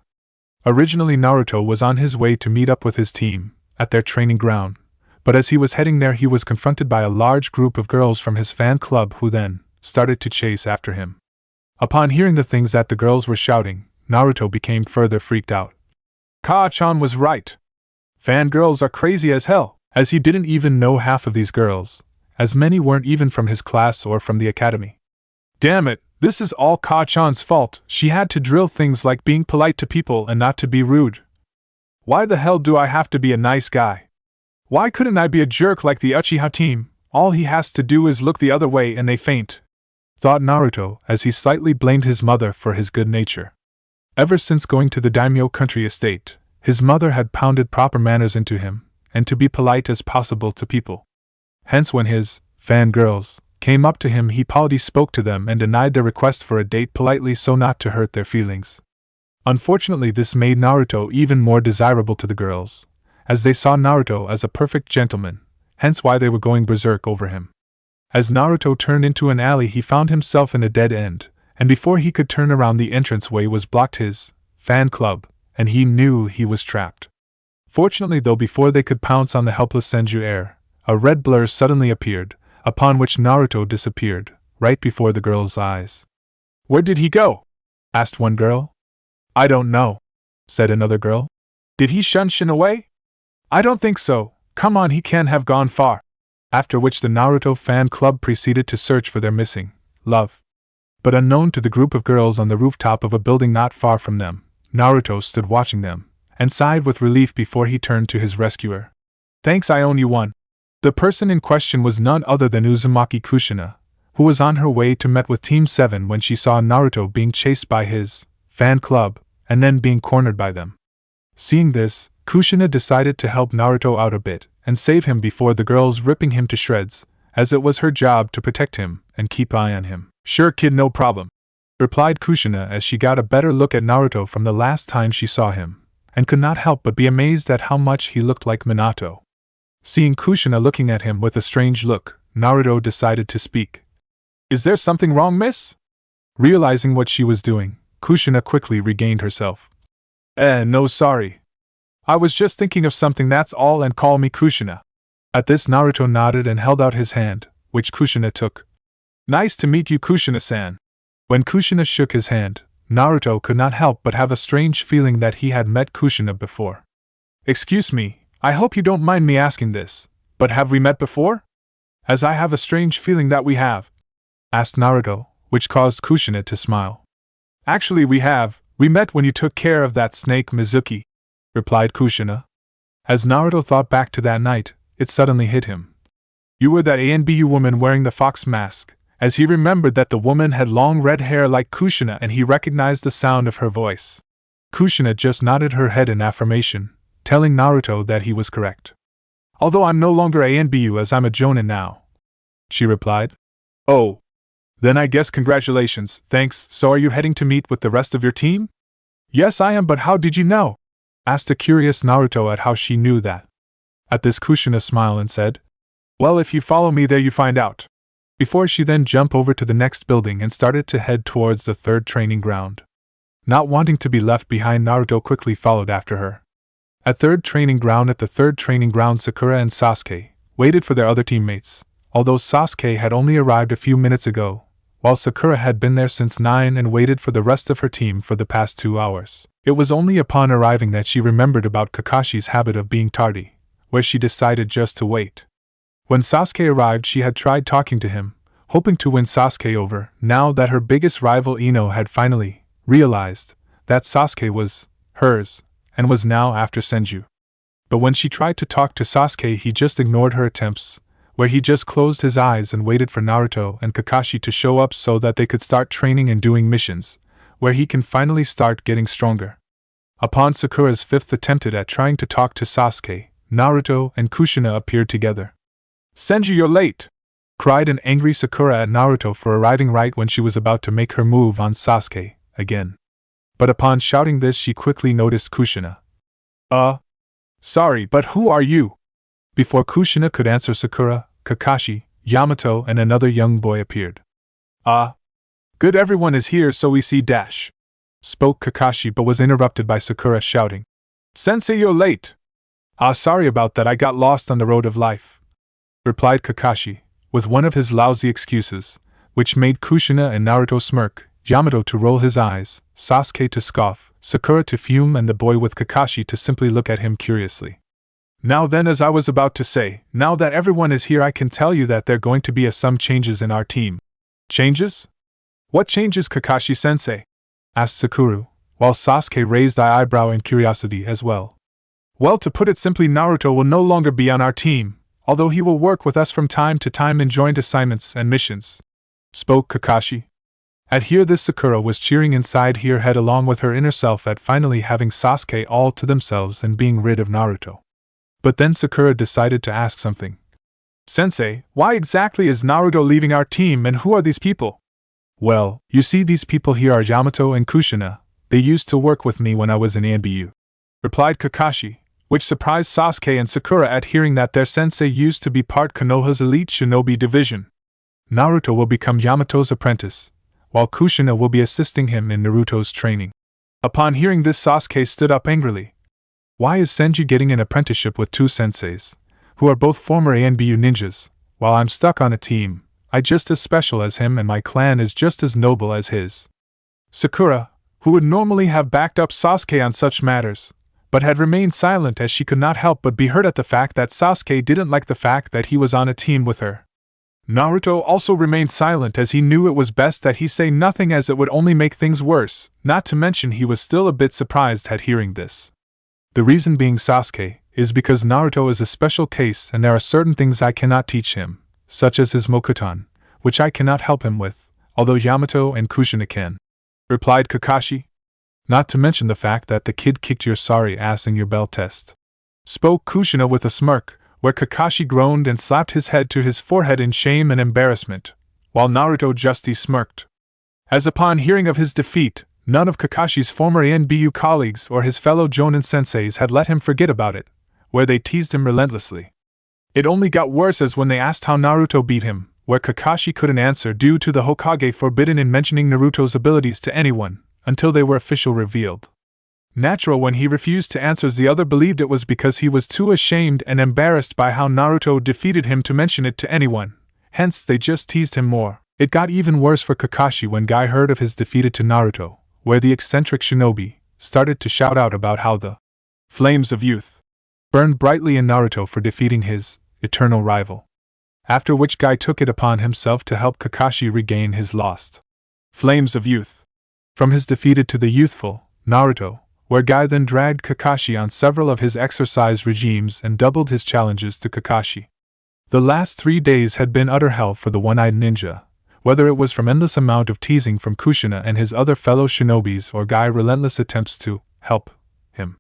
[SPEAKER 1] Originally, Naruto was on his way to meet up with his team at their training ground, but as he was heading there, he was confronted by a large group of girls from his fan club who then started to chase after him. Upon hearing the things that the girls were shouting, Naruto became further freaked out. Ka-chan was right. Fangirls are crazy as hell, as he didn't even know half of these girls, as many weren't even from his class or from the academy. Damn it, this is all Ka-chan's fault. She had to drill things like being polite to people and not to be rude. Why the hell do I have to be a nice guy? Why couldn't I be a jerk like the Uchiha team? All he has to do is look the other way and they faint, thought Naruto as he slightly blamed his mother for his good nature. Ever since going to the daimyo country estate, his mother had pounded proper manners into him, and to be polite as possible to people. Hence when his fangirls came up to him he politely spoke to them and denied their request for a date politely so not to hurt their feelings. Unfortunately this made Naruto even more desirable to the girls, as they saw Naruto as a perfect gentleman, hence why they were going berserk over him. As Naruto turned into an alley he found himself in a dead end, and before he could turn around the entranceway was blocked his fan club, and he knew he was trapped. Fortunately though before they could pounce on the helpless Senju Heir, a red blur suddenly appeared, upon which Naruto disappeared, right before the girl's eyes. "Where did he go?" asked one girl. "I don't know," said another girl. "Did he shin away?" "I don't think so, come on he can't have gone far." After which the Naruto fan club proceeded to search for their missing love. But unknown to the group of girls on the rooftop of a building not far from them, Naruto stood watching them, and sighed with relief before he turned to his rescuer. "Thanks, I own you one." The person in question was none other than Uzumaki Kushina, who was on her way to meet with Team 7 when she saw Naruto being chased by his fan club, and then being cornered by them. Seeing this, Kushina decided to help Naruto out a bit, and save him before the girls ripping him to shreds, as it was her job to protect him and keep eye on him. "Sure kid, no problem," replied Kushina as she got a better look at Naruto from the last time she saw him, and could not help but be amazed at how much he looked like Minato. Seeing Kushina looking at him with a strange look, Naruto decided to speak. "Is there something wrong, miss?" Realizing what she was doing, Kushina quickly regained herself. No sorry. I was just thinking of something, that's all, and call me Kushina." At this Naruto nodded and held out his hand, which Kushina took. "Nice to meet you, Kushina-san." When Kushina shook his hand, Naruto could not help but have a strange feeling that he had met Kushina before. "Excuse me, I hope you don't mind me asking this, but have we met before? As I have a strange feeling that we have," asked Naruto, which caused Kushina to smile. "Actually we have, we met when you took care of that snake Mizuki," replied Kushina. As Naruto thought back to that night, it suddenly hit him. "You were that ANBU woman wearing the fox mask," as he remembered that the woman had long red hair like Kushina and he recognized the sound of her voice. Kushina just nodded her head in affirmation, telling Naruto that he was correct. "Although I'm no longer ANBU as I'm a Jonin now," she replied. "Oh. Then I guess congratulations, thanks. So are you heading to meet with the rest of your team?" "Yes I am, but how did you know?" asked a curious Naruto at how she knew that. At this Kushina smiled and said, "Well, if you follow me there you find out." Before she then jumped over to the next building and started to head towards the third training ground. Not wanting to be left behind, Naruto quickly followed after her. At the third training ground Sakura and Sasuke waited for their other teammates, although Sasuke had only arrived a few minutes ago, while Sakura had been there since 9 and waited for the rest of her team for the past 2 hours. It was only upon arriving that she remembered about Kakashi's habit of being tardy, where she decided just to wait. When Sasuke arrived she had tried talking to him, hoping to win Sasuke over, now that her biggest rival Ino had finally realized that Sasuke was hers, and was now after Senju. But when she tried to talk to Sasuke he just ignored her attempts, where he just closed his eyes and waited for Naruto and Kakashi to show up so that they could start training and doing missions, where he can finally start getting stronger. Upon Sakura's 5th attempt at trying to talk to Sasuke, Naruto and Kushina appeared together. "Senju, you're late!" cried an angry Sakura at Naruto for arriving right when she was about to make her move on Sasuke again. But upon shouting this she quickly noticed Kushina. Sorry, but who are you?" Before Kushina could answer, Sakura, Kakashi, Yamato and another young boy appeared. Good, everyone is here so we see dash," spoke Kakashi, but was interrupted by Sakura shouting, "Sensei, you're late!" Sorry about that, I got lost on the road of life," replied Kakashi, with one of his lousy excuses, which made Kushina and Naruto smirk, Yamato to roll his eyes, Sasuke to scoff, Sakura to fume and the boy with Kakashi to simply look at him curiously. Now then, as I was about to say, now that everyone is here I can tell you that there are going to be some changes in our team. Changes? What changes, Kakashi-sensei? Asked Sakura, while Sasuke raised an eyebrow in curiosity as well. Well, to put it simply, Naruto will no longer be on our team, although he will work with us from time to time in joint assignments and missions, spoke Kakashi. At hear this, Sakura was cheering inside her head along with her inner self at finally having Sasuke all to themselves and being rid of Naruto. But then Sakura decided to ask something. Sensei, why exactly is Naruto leaving our team and who are these people? Well, you see, these people here are Yamato and Kushina. They used to work with me when I was in ANBU, replied Kakashi, which surprised Sasuke and Sakura at hearing that their sensei used to be part Konoha's elite shinobi division. Naruto will become Yamato's apprentice, while Kushina will be assisting him in Naruto's training. Upon hearing this, Sasuke stood up angrily. Why is Senju getting an apprenticeship with two senseis, who are both former ANBU ninjas, while I'm stuck on a team? I'm just as special as him and my clan is just as noble as his. Sakura, who would normally have backed up Sasuke on such matters, but had remained silent as she could not help but be hurt at the fact that Sasuke didn't like the fact that he was on a team with her. Naruto also remained silent as he knew it was best that he say nothing as it would only make things worse, not to mention he was still a bit surprised at hearing this. The reason being, Sasuke, is because Naruto is a special case and there are certain things I cannot teach him, such as his Mokuton, which I cannot help him with, although Yamato and Kushina can, replied Kakashi. Not to mention the fact that the kid kicked your sorry ass in your bell test, spoke Kushina with a smirk, where Kakashi groaned and slapped his head to his forehead in shame and embarrassment, while Naruto just smirked. As upon hearing of his defeat, none of Kakashi's former ANBU colleagues or his fellow Jonin senseis had let him forget about it, where they teased him relentlessly. It only got worse as when they asked how Naruto beat him, where Kakashi couldn't answer due to the Hokage forbidden in mentioning Naruto's abilities to anyone, until they were officially revealed. Natural, when he refused to answer, the other believed it was because he was too ashamed and embarrassed by how Naruto defeated him to mention it to anyone, hence they just teased him more. It got even worse for Kakashi when Guy heard of his defeat to Naruto, where the eccentric shinobi started to shout out about how the flames of youth burned brightly in Naruto for defeating his eternal rival. After which Guy took it upon himself to help Kakashi regain his lost flames of youth from his defeated to the youthful Naruto, where Guy then dragged Kakashi on several of his exercise regimes and doubled his challenges to Kakashi. The last 3 days had been utter hell for the one-eyed ninja, whether it was from endless amount of teasing from Kushina and his other fellow shinobis or Guy's relentless attempts to help him.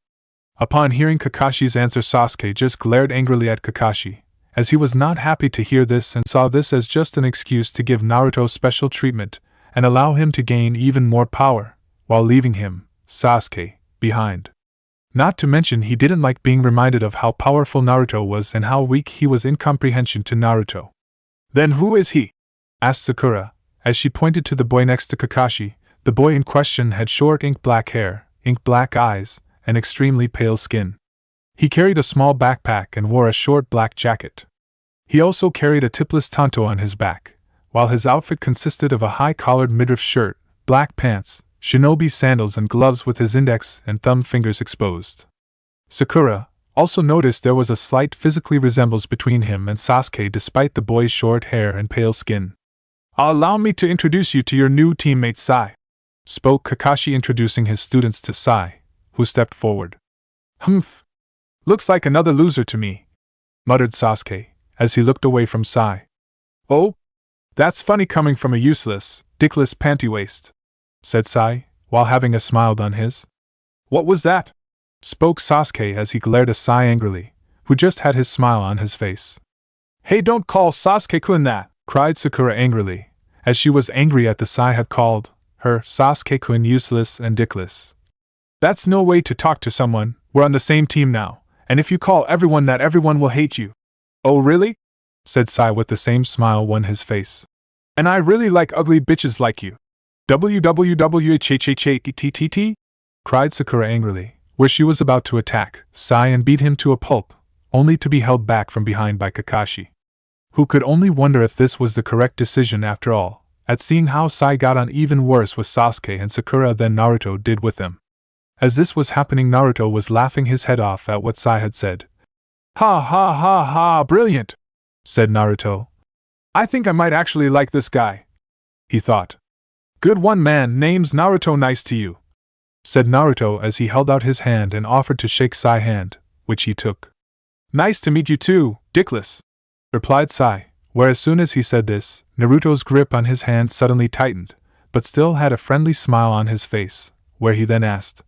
[SPEAKER 1] Upon hearing Kakashi's answer, Sasuke just glared angrily at Kakashi, as he was not happy to hear this and saw this as just an excuse to give Naruto special treatment and allow him to gain even more power, while leaving him, Sasuke, behind. Not to mention he didn't like being reminded of how powerful Naruto was and how weak he was in comprehension to Naruto. Then who is he? Asked Sakura, as she pointed to the boy next to Kakashi. The boy in question had short ink-black hair, ink-black eyes, and extremely pale skin. He carried a small backpack and wore a short black jacket. He also carried a tipless tanto on his back, while his outfit consisted of a high-collared midriff shirt, black pants, shinobi sandals and gloves with his index and thumb fingers exposed. Sakura also noticed there was a slight physical resemblance between him and Sasuke despite the boy's short hair and pale skin. Allow me to introduce you to your new teammate Sai, spoke Kakashi, introducing his students to Sai, who stepped forward. Humph. Looks like another loser to me, muttered Sasuke, as he looked away from Sai. Oh? That's funny coming from a useless, dickless panty-waist, said Sai, while having a smile on his. What was that? Spoke Sasuke as he glared at Sai angrily, who just had his smile on his face. Hey, don't call Sasuke-kun that, cried Sakura angrily, as she was angry at the Sai had called her Sasuke-kun useless and dickless. That's no way to talk to someone. We're on the same team now, and if you call everyone that, everyone will hate you. Oh really? Said Sai with the same smile on his face. And I really like ugly bitches like you. WWWHHHHTTT? Cried Sakura angrily, where she was about to attack Sai and beat him to a pulp, only to be held back from behind by Kakashi, who could only wonder if this was the correct decision after all, at seeing how Sai got on even worse with Sasuke and Sakura than Naruto did with them. As this was happening, Naruto was laughing his head off at what Sai had said. Ha ha ha ha, brilliant, said Naruto. I think I might actually like this guy, he thought. Good one, man, name's Naruto, nice to you, said Naruto as he held out his hand and offered to shake Sai's hand, which he took. Nice to meet you too, Dickless, replied Sai, where as soon as he said this, Naruto's grip on his hand suddenly tightened, but still had a friendly smile on his face, where he then asked,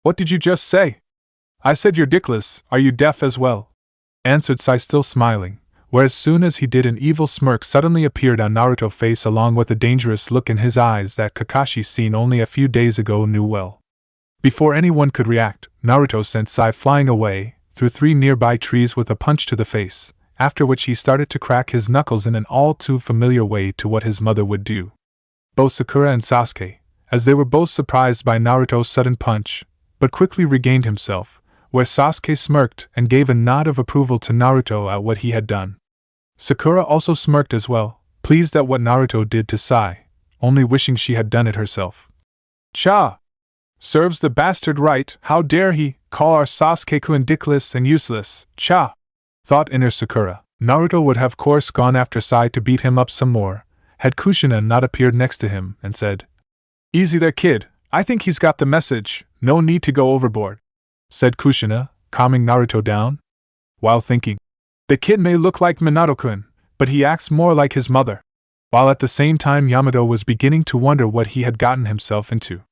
[SPEAKER 1] What did you just say? I said you're Dickless, are you deaf as well? Answered Sai, still smiling, where as soon as he did, an evil smirk suddenly appeared on Naruto's face along with a dangerous look in his eyes that Kakashi, seen only a few days ago, knew well. Before anyone could react, Naruto sent Sai flying away through 3 nearby trees with a punch to the face, after which he started to crack his knuckles in an all too familiar way to what his mother would do. Both Sakura and Sasuke, as they were both surprised by Naruto's sudden punch, but quickly regained himself, where Sasuke smirked and gave a nod of approval to Naruto at what he had done. Sakura also smirked as well, pleased at what Naruto did to Sai, only wishing she had done it herself. Cha! Serves the bastard right, how dare he call our Sasuke-kun dickless and useless, cha! Thought inner Sakura. Naruto would have course gone after Sai to beat him up some more, had Kushina not appeared next to him and said, Easy there, kid, I think he's got the message, no need to go overboard, said Kushina, calming Naruto down, while thinking, the kid may look like Minato-kun, but he acts more like his mother, while at the same time Yamato was beginning to wonder what he had gotten himself into.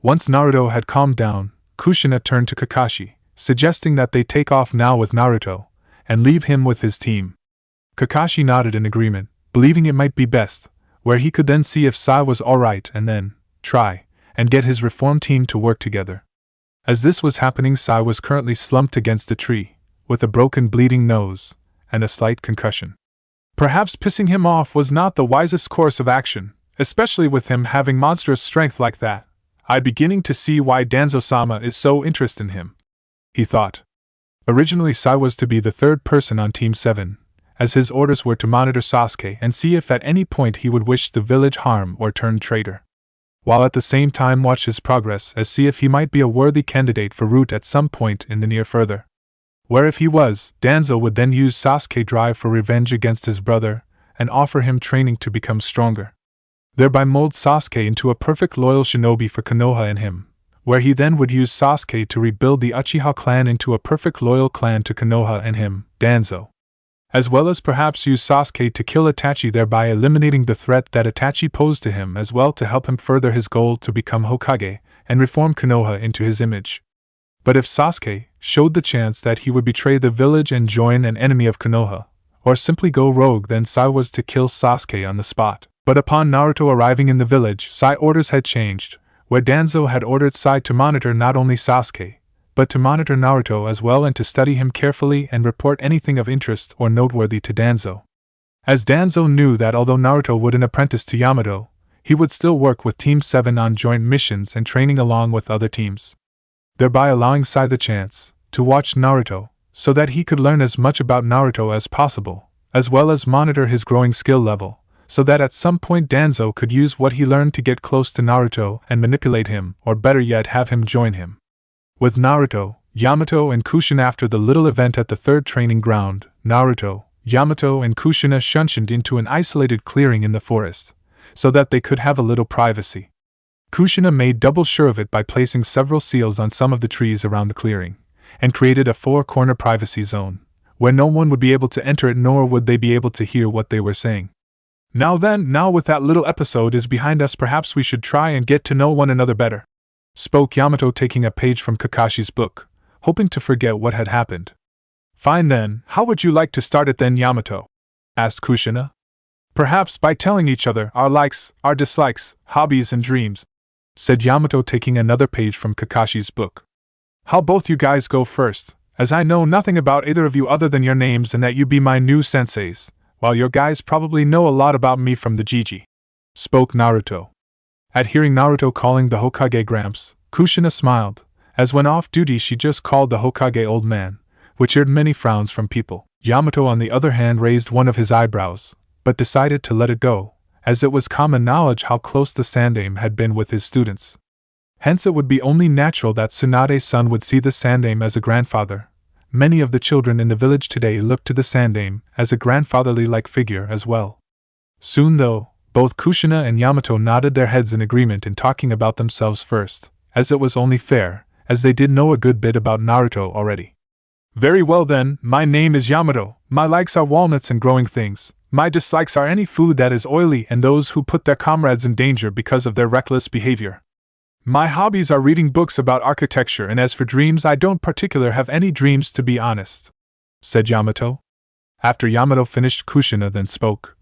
[SPEAKER 1] Once Naruto had calmed down, Kushina turned to Kakashi, suggesting that they take off now with Naruto, and leave him with his team. Kakashi nodded in agreement, believing it might be best, where he could then see if Sai was alright and then try and get his reform team to work together. As this was happening, Sai was currently slumped against a tree, with a broken bleeding nose, and a slight concussion. Perhaps pissing him off was not the wisest course of action, especially with him having monstrous strength like that. I'm beginning to see why Danzo-sama is so interested in him, he thought. Originally Sai was to be the 3rd person on Team 7, as his orders were to monitor Sasuke and see if at any point he would wish the village harm or turn traitor, while at the same time watch his progress as see if he might be a worthy candidate for root at some point in the near further. Where if he was, Danzo would then use Sasuke's drive for revenge against his brother, and offer him training to become stronger, thereby mold Sasuke into a perfect loyal shinobi for Konoha and him, where he then would use Sasuke to rebuild the Uchiha clan into a perfect loyal clan to Konoha and him, Danzo, as well as perhaps use Sasuke to kill Itachi, thereby eliminating the threat that Itachi posed to him, as well to help him further his goal to become Hokage and reform Konoha into his image. But if Sasuke showed the chance that he would betray the village and join an enemy of Konoha, or simply go rogue, then Sai was to kill Sasuke on the spot. But upon Naruto arriving in the village, Sai orders had changed, where Danzo had ordered Sai to monitor not only Sasuke, but to monitor Naruto as well and to study him carefully and report anything of interest or noteworthy to Danzo. As Danzo knew that although Naruto would an apprentice to Yamato, he would still work with Team 7 on joint missions and training along with other teams, thereby allowing Sai the chance to watch Naruto, so that he could learn as much about Naruto as possible, as well as monitor his growing skill level, so that at some point Danzo could use what he learned to get close to Naruto and manipulate him, or better yet have him join him. With Naruto, Yamato and Kushina after the little event at the 3rd training ground, Naruto, Yamato and Kushina shunshined into an isolated clearing in the forest, so that they could have a little privacy. Kushina made double sure of it by placing several seals on some of the trees around the clearing, and created a 4-corner privacy zone, where no one would be able to enter it nor would they be able to hear what they were saying. Now with that little episode is behind us, perhaps we should try and get to know one another better, spoke Yamato, taking a page from Kakashi's book, hoping to forget what had happened. Fine then, how would you like to start it then, Yamato? Asked Kushina. Perhaps by telling each other our likes, our dislikes, hobbies and dreams, said Yamato, taking another page from Kakashi's book. How both you guys go first, as I know nothing about either of you other than your names and that you be my new senseis, while your guys probably know a lot about me from the Gigi, spoke Naruto. At hearing Naruto calling the Hokage Gramps, Kushina smiled, as when off duty she just called the Hokage old man, which earned many frowns from people. Yamato on the other hand raised one of his eyebrows, but decided to let it go, as it was common knowledge how close the Sandaime had been with his students. Hence it would be only natural that Tsunade's son would see the Sandaime as a grandfather, many of the children in the village today looked to the Sandaime as a grandfatherly-like figure as well. Soon, though, both Kushina and Yamato nodded their heads in agreement in talking about themselves first, as it was only fair, as they did know a good bit about Naruto already. Very well then, my name is Yamato, my likes are walnuts and growing things, my dislikes are any food that is oily and those who put their comrades in danger because of their reckless behavior. My hobbies are reading books about architecture, and as for dreams, I don't particularly have any dreams, to be honest, said Yamato. After Yamato finished, Kushina then spoke.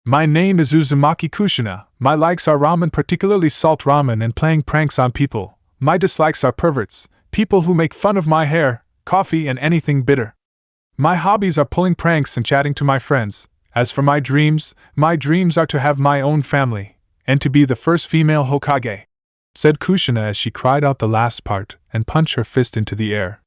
[SPEAKER 1] My name is Uzumaki Kushina, my likes are ramen, particularly salt ramen, and playing pranks on people. My dislikes are perverts, people who make fun of my hair, coffee, and anything bitter. My hobbies are pulling pranks and chatting to my friends. As for my dreams are to have my own family, and to be the first female Hokage, said Kushina as she cried out the last part and punched her fist into the air.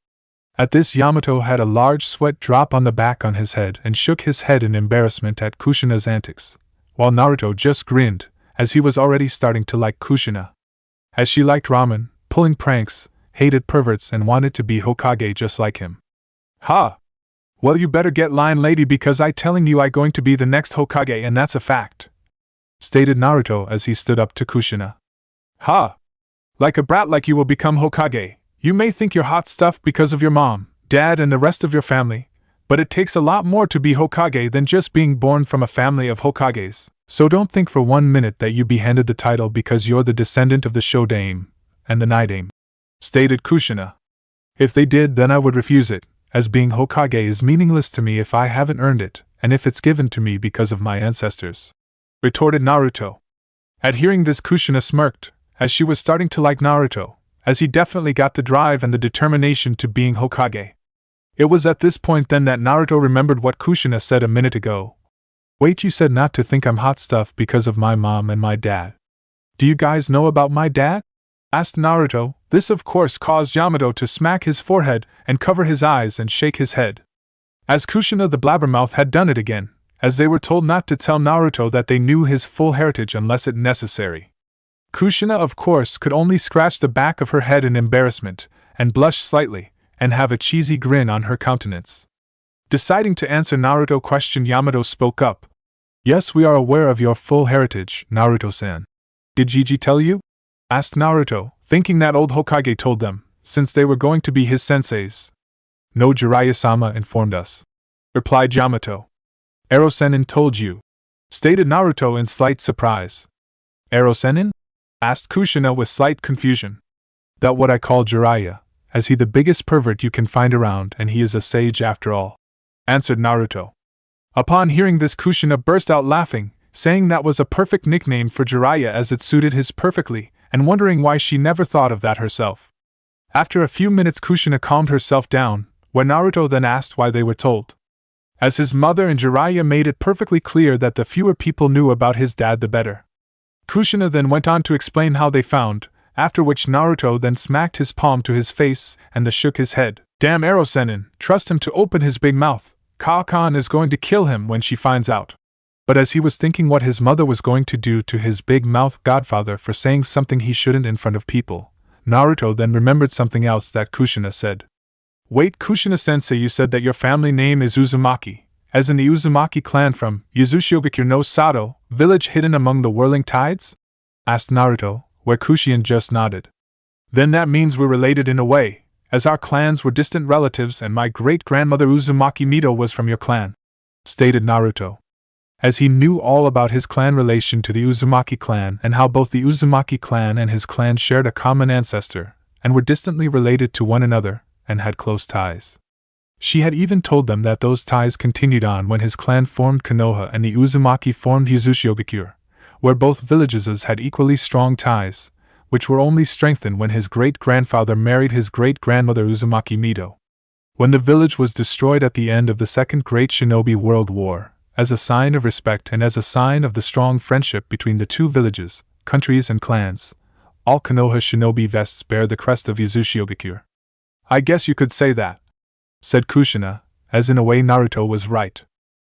[SPEAKER 1] At this, Yamato had a large sweat drop on the back on his head and shook his head in embarrassment at Kushina's antics, while Naruto just grinned, as he was already starting to like Kushina. As she liked ramen, pulling pranks, hated perverts, and wanted to be Hokage just like him. Ha! Well, you better get line, lady, because I telling you I going to be the next Hokage, and that's a fact, stated Naruto as he stood up to Kushina. Ha! Like a brat like you will become Hokage. You may think you're hot stuff because of your mom, dad, and the rest of your family, but it takes a lot more to be Hokage than just being born from a family of Hokages, so don't think for 1 minute that you be handed the title because you're the descendant of the Shodaime and the Nidaime, stated Kushina. If they did, then I would refuse it, as being Hokage is meaningless to me if I haven't earned it, and if it's given to me because of my ancestors, retorted Naruto. At hearing this, Kushina smirked, as she was starting to like Naruto, as he definitely got the drive and the determination to being Hokage. It was at this point then that Naruto remembered what Kushina said a minute ago. Wait, you said not to think I'm hot stuff because of my mom and my dad. Do you guys know about my dad? Asked Naruto. This of course caused Yamato to smack his forehead and cover his eyes and shake his head, as Kushina the blabbermouth had done it again, as they were told not to tell Naruto that they knew his full heritage unless it necessary. Kushina of course could only scratch the back of her head in embarrassment, and blush slightly, and have a cheesy grin on her countenance. Deciding to answer Naruto's question, Yamato spoke up. Yes, we are aware of your full heritage, Naruto-san. Did Gigi tell you? Asked Naruto, thinking that old Hokage told them, since they were going to be his senseis. No, Jiraiya-sama informed us, replied Yamato. Ero-sennin told you, stated Naruto in slight surprise. Ero-sennin? Asked Kushina with slight confusion. That what I call Jiraiya, as he the biggest pervert you can find around, and he is a sage after all, answered Naruto. Upon hearing this, Kushina burst out laughing, saying that was a perfect nickname for Jiraiya as it suited his perfectly, and wondering why she never thought of that herself. After a few minutes, Kushina calmed herself down, where Naruto then asked why they were told. As his mother and Jiraiya made it perfectly clear that the fewer people knew about his dad the better. Kushina then went on to explain how they found, after which Naruto then smacked his palm to his face and shook his head. Damn Ero-sennin, trust him to open his big mouth. Ka-kan is going to kill him when she finds out. But as he was thinking what his mother was going to do to his big mouth godfather for saying something he shouldn't in front of people, Naruto then remembered something else that Kushina said. Wait, Kushina-sensei, you said that your family name is Uzumaki, as in the Uzumaki clan from Yuzushiogakure no Sato, village hidden among the whirling tides? Asked Naruto, where Kushina just nodded. Then that means we're related in a way, as our clans were distant relatives and my great-grandmother Uzumaki Mito was from your clan, stated Naruto. As he knew all about his clan relation to the Uzumaki clan and how both the Uzumaki clan and his clan shared a common ancestor, and were distantly related to one another, and had close ties. She had even told them that those ties continued on when his clan formed Konoha and the Uzumaki formed Yuzushiogakure, where both villages had equally strong ties, which were only strengthened when his great-grandfather married his great-grandmother Uzumaki Mito. When the village was destroyed at the end of the Second Great Shinobi World War, as a sign of respect and as a sign of the strong friendship between the two villages, countries and clans, all Konoha shinobi vests bear the crest of Yuzushiogakure. I guess you could say that, said Kushina, as in a way Naruto was right.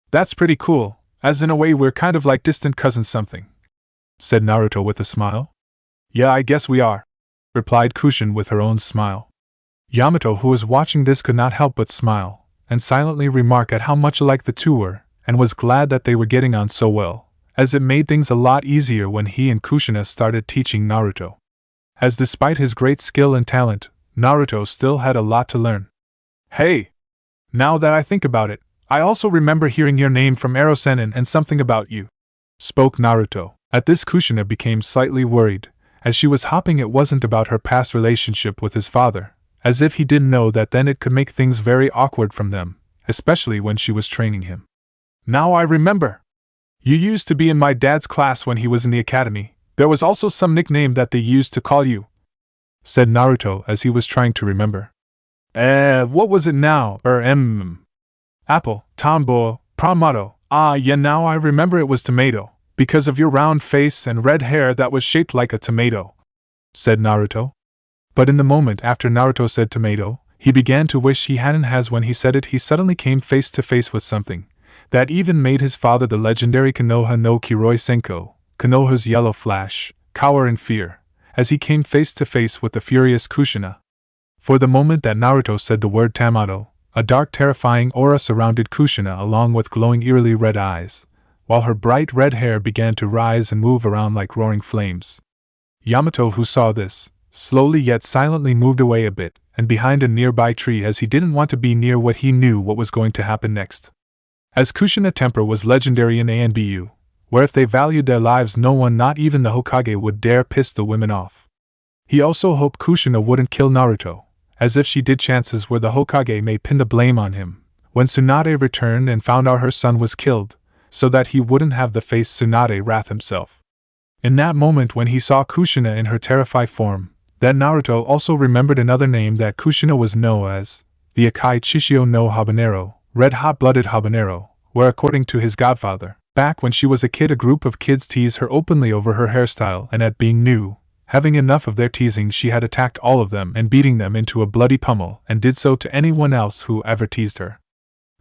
[SPEAKER 1] That's pretty cool, as in a way we're kind of like distant cousins something, said Naruto with a smile. Yeah, I guess we are, replied Kushina with her own smile. Yamato, who was watching this, could not help but smile, and silently remark at how much alike the two were, and was glad that they were getting on so well, as it made things a lot easier when he and Kushina started teaching Naruto. As despite his great skill and talent, Naruto still had a lot to learn. Hey! Now that I think about it, I also remember hearing your name from Erosenin and something about you, spoke Naruto. At this, Kushina became slightly worried. As she was hopping, it wasn't about her past relationship with his father, as if he didn't know that then it could make things very awkward from them, especially when she was training him. Now I remember! You used to be in my dad's class when he was in the academy. There was also some nickname that they used to call you, said Naruto as he was trying to remember. What was it now? Apple, Tombo, Promato. Ah, yeah, now I remember, it was tomato, because of your round face and red hair that was shaped like a tomato, said Naruto. But in the moment after Naruto said tomato, he began to wish he hadn't, as when he said it he suddenly came face to face with something that even made his father, the legendary Konoha no Kiroi Senko, Konoha's yellow flash, cower in fear, as he came face to face with the furious Kushina. For the moment that Naruto said the word Tamato, a dark terrifying aura surrounded Kushina along with glowing eerily red eyes, while her bright red hair began to rise and move around like roaring flames. Yamato, who saw this, slowly yet silently moved away a bit, and behind a nearby tree, as he didn't want to be near what he knew what was going to happen next. As Kushina temper was legendary in ANBU, where if they valued their lives no one, not even the Hokage, would dare piss the women off. He also hoped Kushina wouldn't kill Naruto, as if she did chances were the Hokage may pin the blame on him, when Tsunade returned and found out her son was killed, so that he wouldn't have to face Tsunade wrath himself. In that moment when he saw Kushina in her terrified form, that Naruto also remembered another name that Kushina was known as, the Akai Chishio no Habanero, red hot-blooded habanero, where according to his godfather, back when she was a kid, a group of kids teased her openly over her hairstyle, and at being new, having enough of their teasing, she had attacked all of them and beating them into a bloody pummel, and did so to anyone else who ever teased her.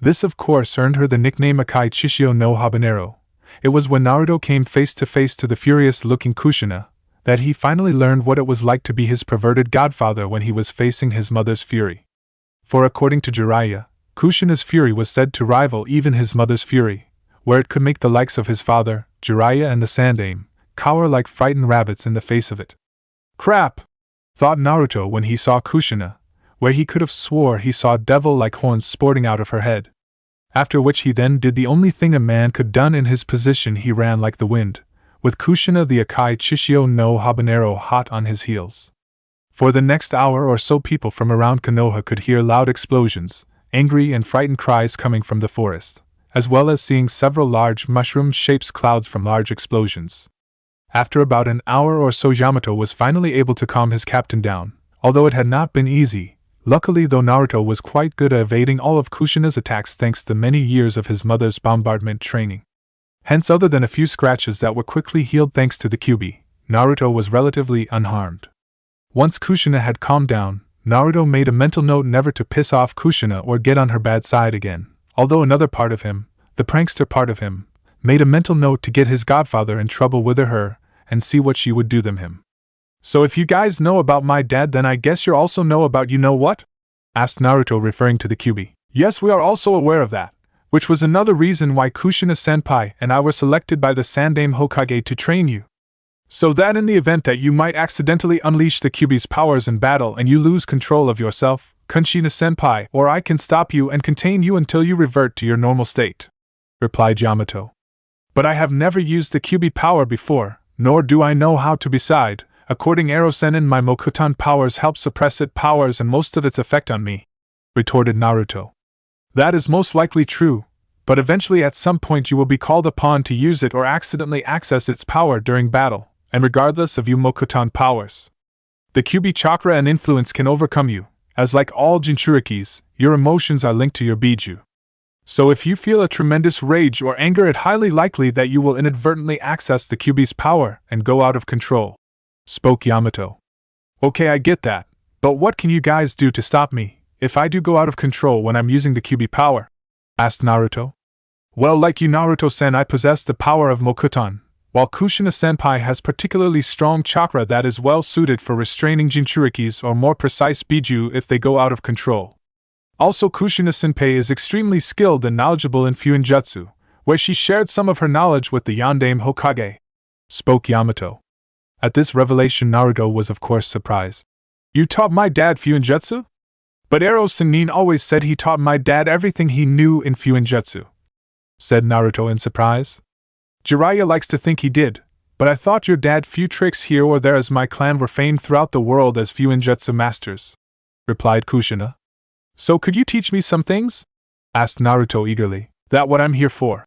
[SPEAKER 1] This of course earned her the nickname Akai Chishio no Habanero. It was when Naruto came face to face to the furious-looking Kushina that he finally learned what it was like to be his perverted godfather when he was facing his mother's fury. For according to Jiraiya, Kushina's fury was said to rival even his mother's fury, where it could make the likes of his father, Jiraiya, and the Sandaime cower like frightened rabbits in the face of it. Crap! Thought Naruto when he saw Kushina, where he could have swore he saw devil-like horns sporting out of her head. After which he then did the only thing a man could done in his position: he ran like the wind, with Kushina the Akai Chishio no Habanero hot on his heels. For the next hour or so people from around Konoha could hear loud explosions, angry and frightened cries coming from the forest, as well as seeing several large mushroom-shaped clouds from large explosions. After about an hour or so, Yamato was finally able to calm his captain down, although it had not been easy. Luckily, though, Naruto was quite good at evading all of Kushina's attacks thanks to many years of his mother's bombardment training. Hence, other than a few scratches that were quickly healed thanks to the Kyuubi, Naruto was relatively unharmed. Once Kushina had calmed down, Naruto made a mental note never to piss off Kushina or get on her bad side again, although another part of him, the prankster part of him, made a mental note to get his godfather in trouble with her and see what she would do them him. So if you guys know about my dad, then I guess you also know about you know what? Asked Naruto, referring to the Kyuubi. Yes, we are also aware of that, which was another reason why Kushina-senpai and I were selected by the Sandaime Hokage to train you. So that in the event that you might accidentally unleash the Kyuubi's powers in battle and you lose control of yourself, Kushina-senpai or I can stop you and contain you until you revert to your normal state, replied Yamato. But I have never used the Kyuubi power before, nor do I know how to. Beside, according Erosenin, my Mokuton powers help suppress its powers and most of its effect on me, retorted Naruto. That is most likely true, but eventually at some point you will be called upon to use it or accidentally access its power during battle, and regardless of your Mokuton powers, the Kyuubi chakra and influence can overcome you, as like all Jinchurikis, your emotions are linked to your Biju. So if you feel a tremendous rage or anger, it's highly likely that you will inadvertently access the Kyuubi's power and go out of control, spoke Yamato. Okay, I get that, but what can you guys do to stop me if I do go out of control when I'm using the Kyuubi power? Asked Naruto. Well, like you, Naruto-sen, I possess the power of Mokuton, while Kushina-senpai has particularly strong chakra that is well suited for restraining jinchurikis or more precise biju if they go out of control. Also, Kushina-senpai is extremely skilled and knowledgeable in Fuinjutsu, where she shared some of her knowledge with the Yondaime Hokage, spoke Yamato. At this revelation, Naruto was of course surprised. You taught my dad Fuinjutsu? But Ero Sennin always said he taught my dad everything he knew in Fuinjutsu, said Naruto in surprise. Jiraiya likes to think he did, but I thought your dad few tricks here or there as my clan were famed throughout the world as Fuinjutsu masters, replied Kushina. So could you teach me some things? Asked Naruto eagerly. That what I'm here for,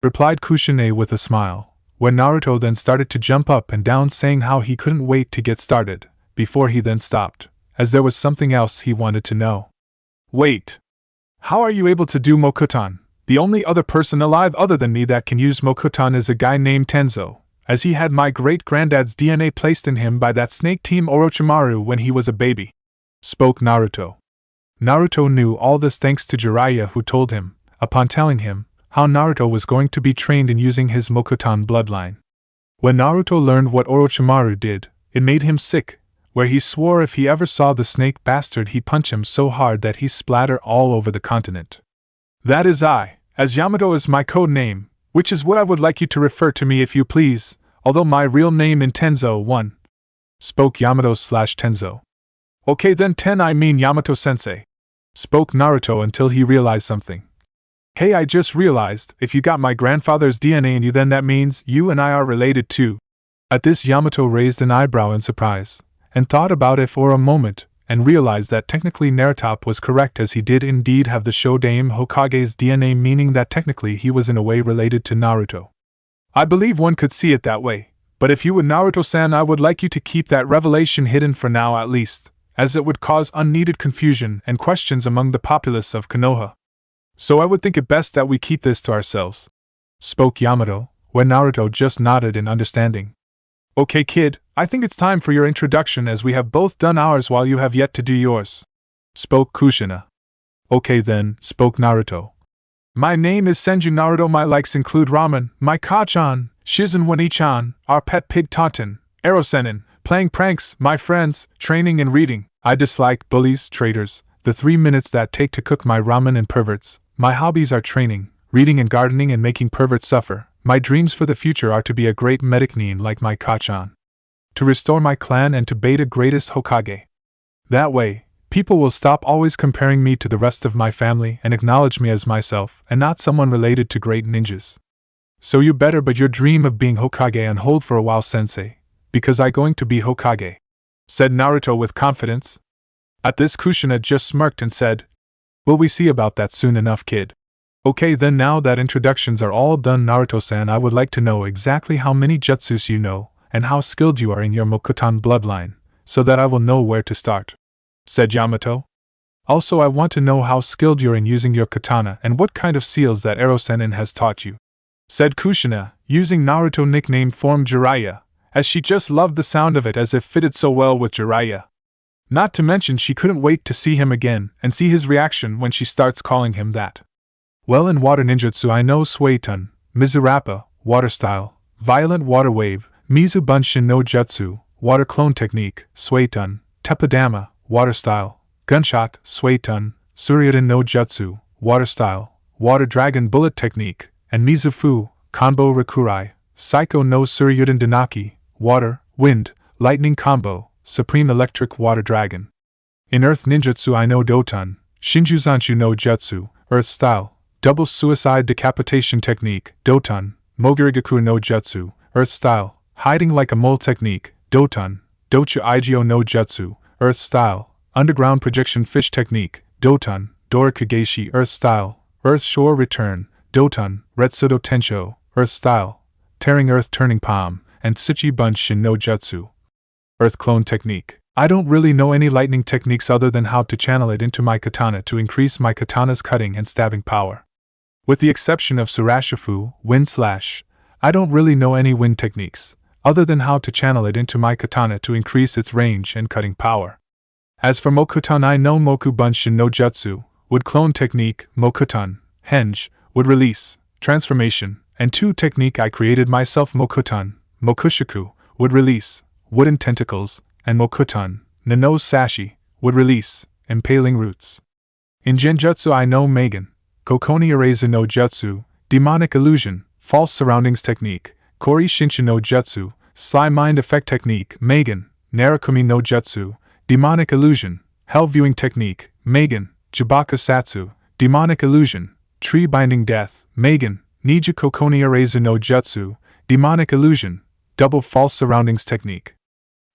[SPEAKER 1] replied Kushina with a smile, when Naruto then started to jump up and down saying how he couldn't wait to get started, before he then stopped, as there was something else he wanted to know. Wait! How are you able to do Mokuton? The only other person alive other than me that can use Mokuton is a guy named Tenzo, as he had my great-granddad's DNA placed in him by that snake team Orochimaru when he was a baby, spoke Naruto. Naruto knew all this thanks to Jiraiya, who told him, upon telling him, how Naruto was going to be trained in using his Mokuton bloodline. When Naruto learned what Orochimaru did, it made him sick, where he swore if he ever saw the snake bastard he'd punch him so hard that he'd splatter all over the continent. That is I, as Yamato is my code name, which is what I would like you to refer to me if you please, although my real name in Tenzo 1, spoke Yamato/Tenzo. Okay then I mean Yamato-sensei, spoke Naruto until he realized something. Hey, I just realized, if you got my grandfather's DNA in you, then that means you and I are related too. At this, Yamato raised an eyebrow in surprise, and thought about it for a moment, and realized that technically Naruto was correct, as he did indeed have the Shodaime Hokage's DNA, meaning that technically he was in a way related to Naruto. I believe one could see it that way, but if you would, Naruto-san, I would like you to keep that revelation hidden for now at least, as it would cause unneeded confusion and questions among the populace of Konoha. So I would think it best that we keep this to ourselves, spoke Yamato, when Naruto just nodded in understanding. Okay kid, I think it's time for your introduction, as we have both done ours while you have yet to do yours, spoke Kushina. Okay then, spoke Naruto. My name is Senju Naruto. My likes include ramen, my ka-chan, Shizen Wani-chan, our pet pig Taunton, Erosenin, playing pranks, my friends, training and reading. I dislike bullies, traitors, the 3 minutes that take to cook my ramen, and perverts. My hobbies are training, reading and gardening and making perverts suffer. My dreams for the future are to be a great medic nin like my ka-chan, to restore my clan and to be the greatest Hokage. That way, people will stop always comparing me to the rest of my family and acknowledge me as myself and not someone related to great ninjas. So you better put your dream of being Hokage on hold for a while, sensei, because I going to be Hokage, said Naruto with confidence. At this, Kushina just smirked and said, Will we see about that soon enough, kid? Okay then, now that introductions are all done, Naruto-san, I would like to know exactly how many jutsus you know, and how skilled you are in your Mokuton bloodline, so that I will know where to start, said Yamato. Also, I want to know how skilled you're in using your katana and what kind of seals that Erosenin has taught you, said Kushina, using Naruto nickname form Jiraiya, as she just loved the sound of it, as it fitted so well with Jiraiya. Not to mention she couldn't wait to see him again and see his reaction when she starts calling him that. Well, in water ninjutsu I know Suiton, Mizurappa, water style, violent water wave, Mizu Bunshin no Jutsu, water clone technique, Suiton, Teppadama, water style, gunshot, Suiton, Suryudan no Jutsu, water style, water dragon bullet technique, and Mizufu, Kanbo Rakurai, Psycho no Suryudan Danaki, water, wind, lightning combo, supreme electric water dragon. In earth ninjutsu I know Doton, Shinjuzanshu no Jutsu, earth style, double suicide decapitation technique, Doton, Mogirigaku no Jutsu, earth style, hiding like a mole technique, Doton, Dochu Igyo no Jutsu, earth style, underground projection fish technique, Doton, Dorikageshi earth style, earth shore return, Doton, Retsudo Tensho, earth style, tearing earth turning palm, and Tsuchi Bunshin no Jutsu, earth clone technique. I don't really know any lightning techniques other than how to channel it into my katana to increase my katana's cutting and stabbing power. With the exception of Surashifu, wind slash, I don't really know any wind techniques, other than how to channel it into my katana to increase its range and cutting power. As for Mokuton, I know Moku Bunshin no Jutsu, wood clone technique, Mokuton, Henge, would release, transformation, and 2 technique I created myself Mokuton, Mokushiku, would release, wooden tentacles, and Mokuton, Nano Sashi, would release, impaling roots. In Genjutsu I know Magen, Kokoni Erezu no Jutsu, demonic illusion, false surroundings technique, Kori Shinshu no Jutsu, sly mind effect technique, Magen, Narakumi no Jutsu, demonic illusion, hell viewing technique, Magen, Jibaka Satsu, demonic illusion, tree binding death, Magen, Niju Kokoni Erezu no Jutsu, demonic illusion, double false surroundings technique.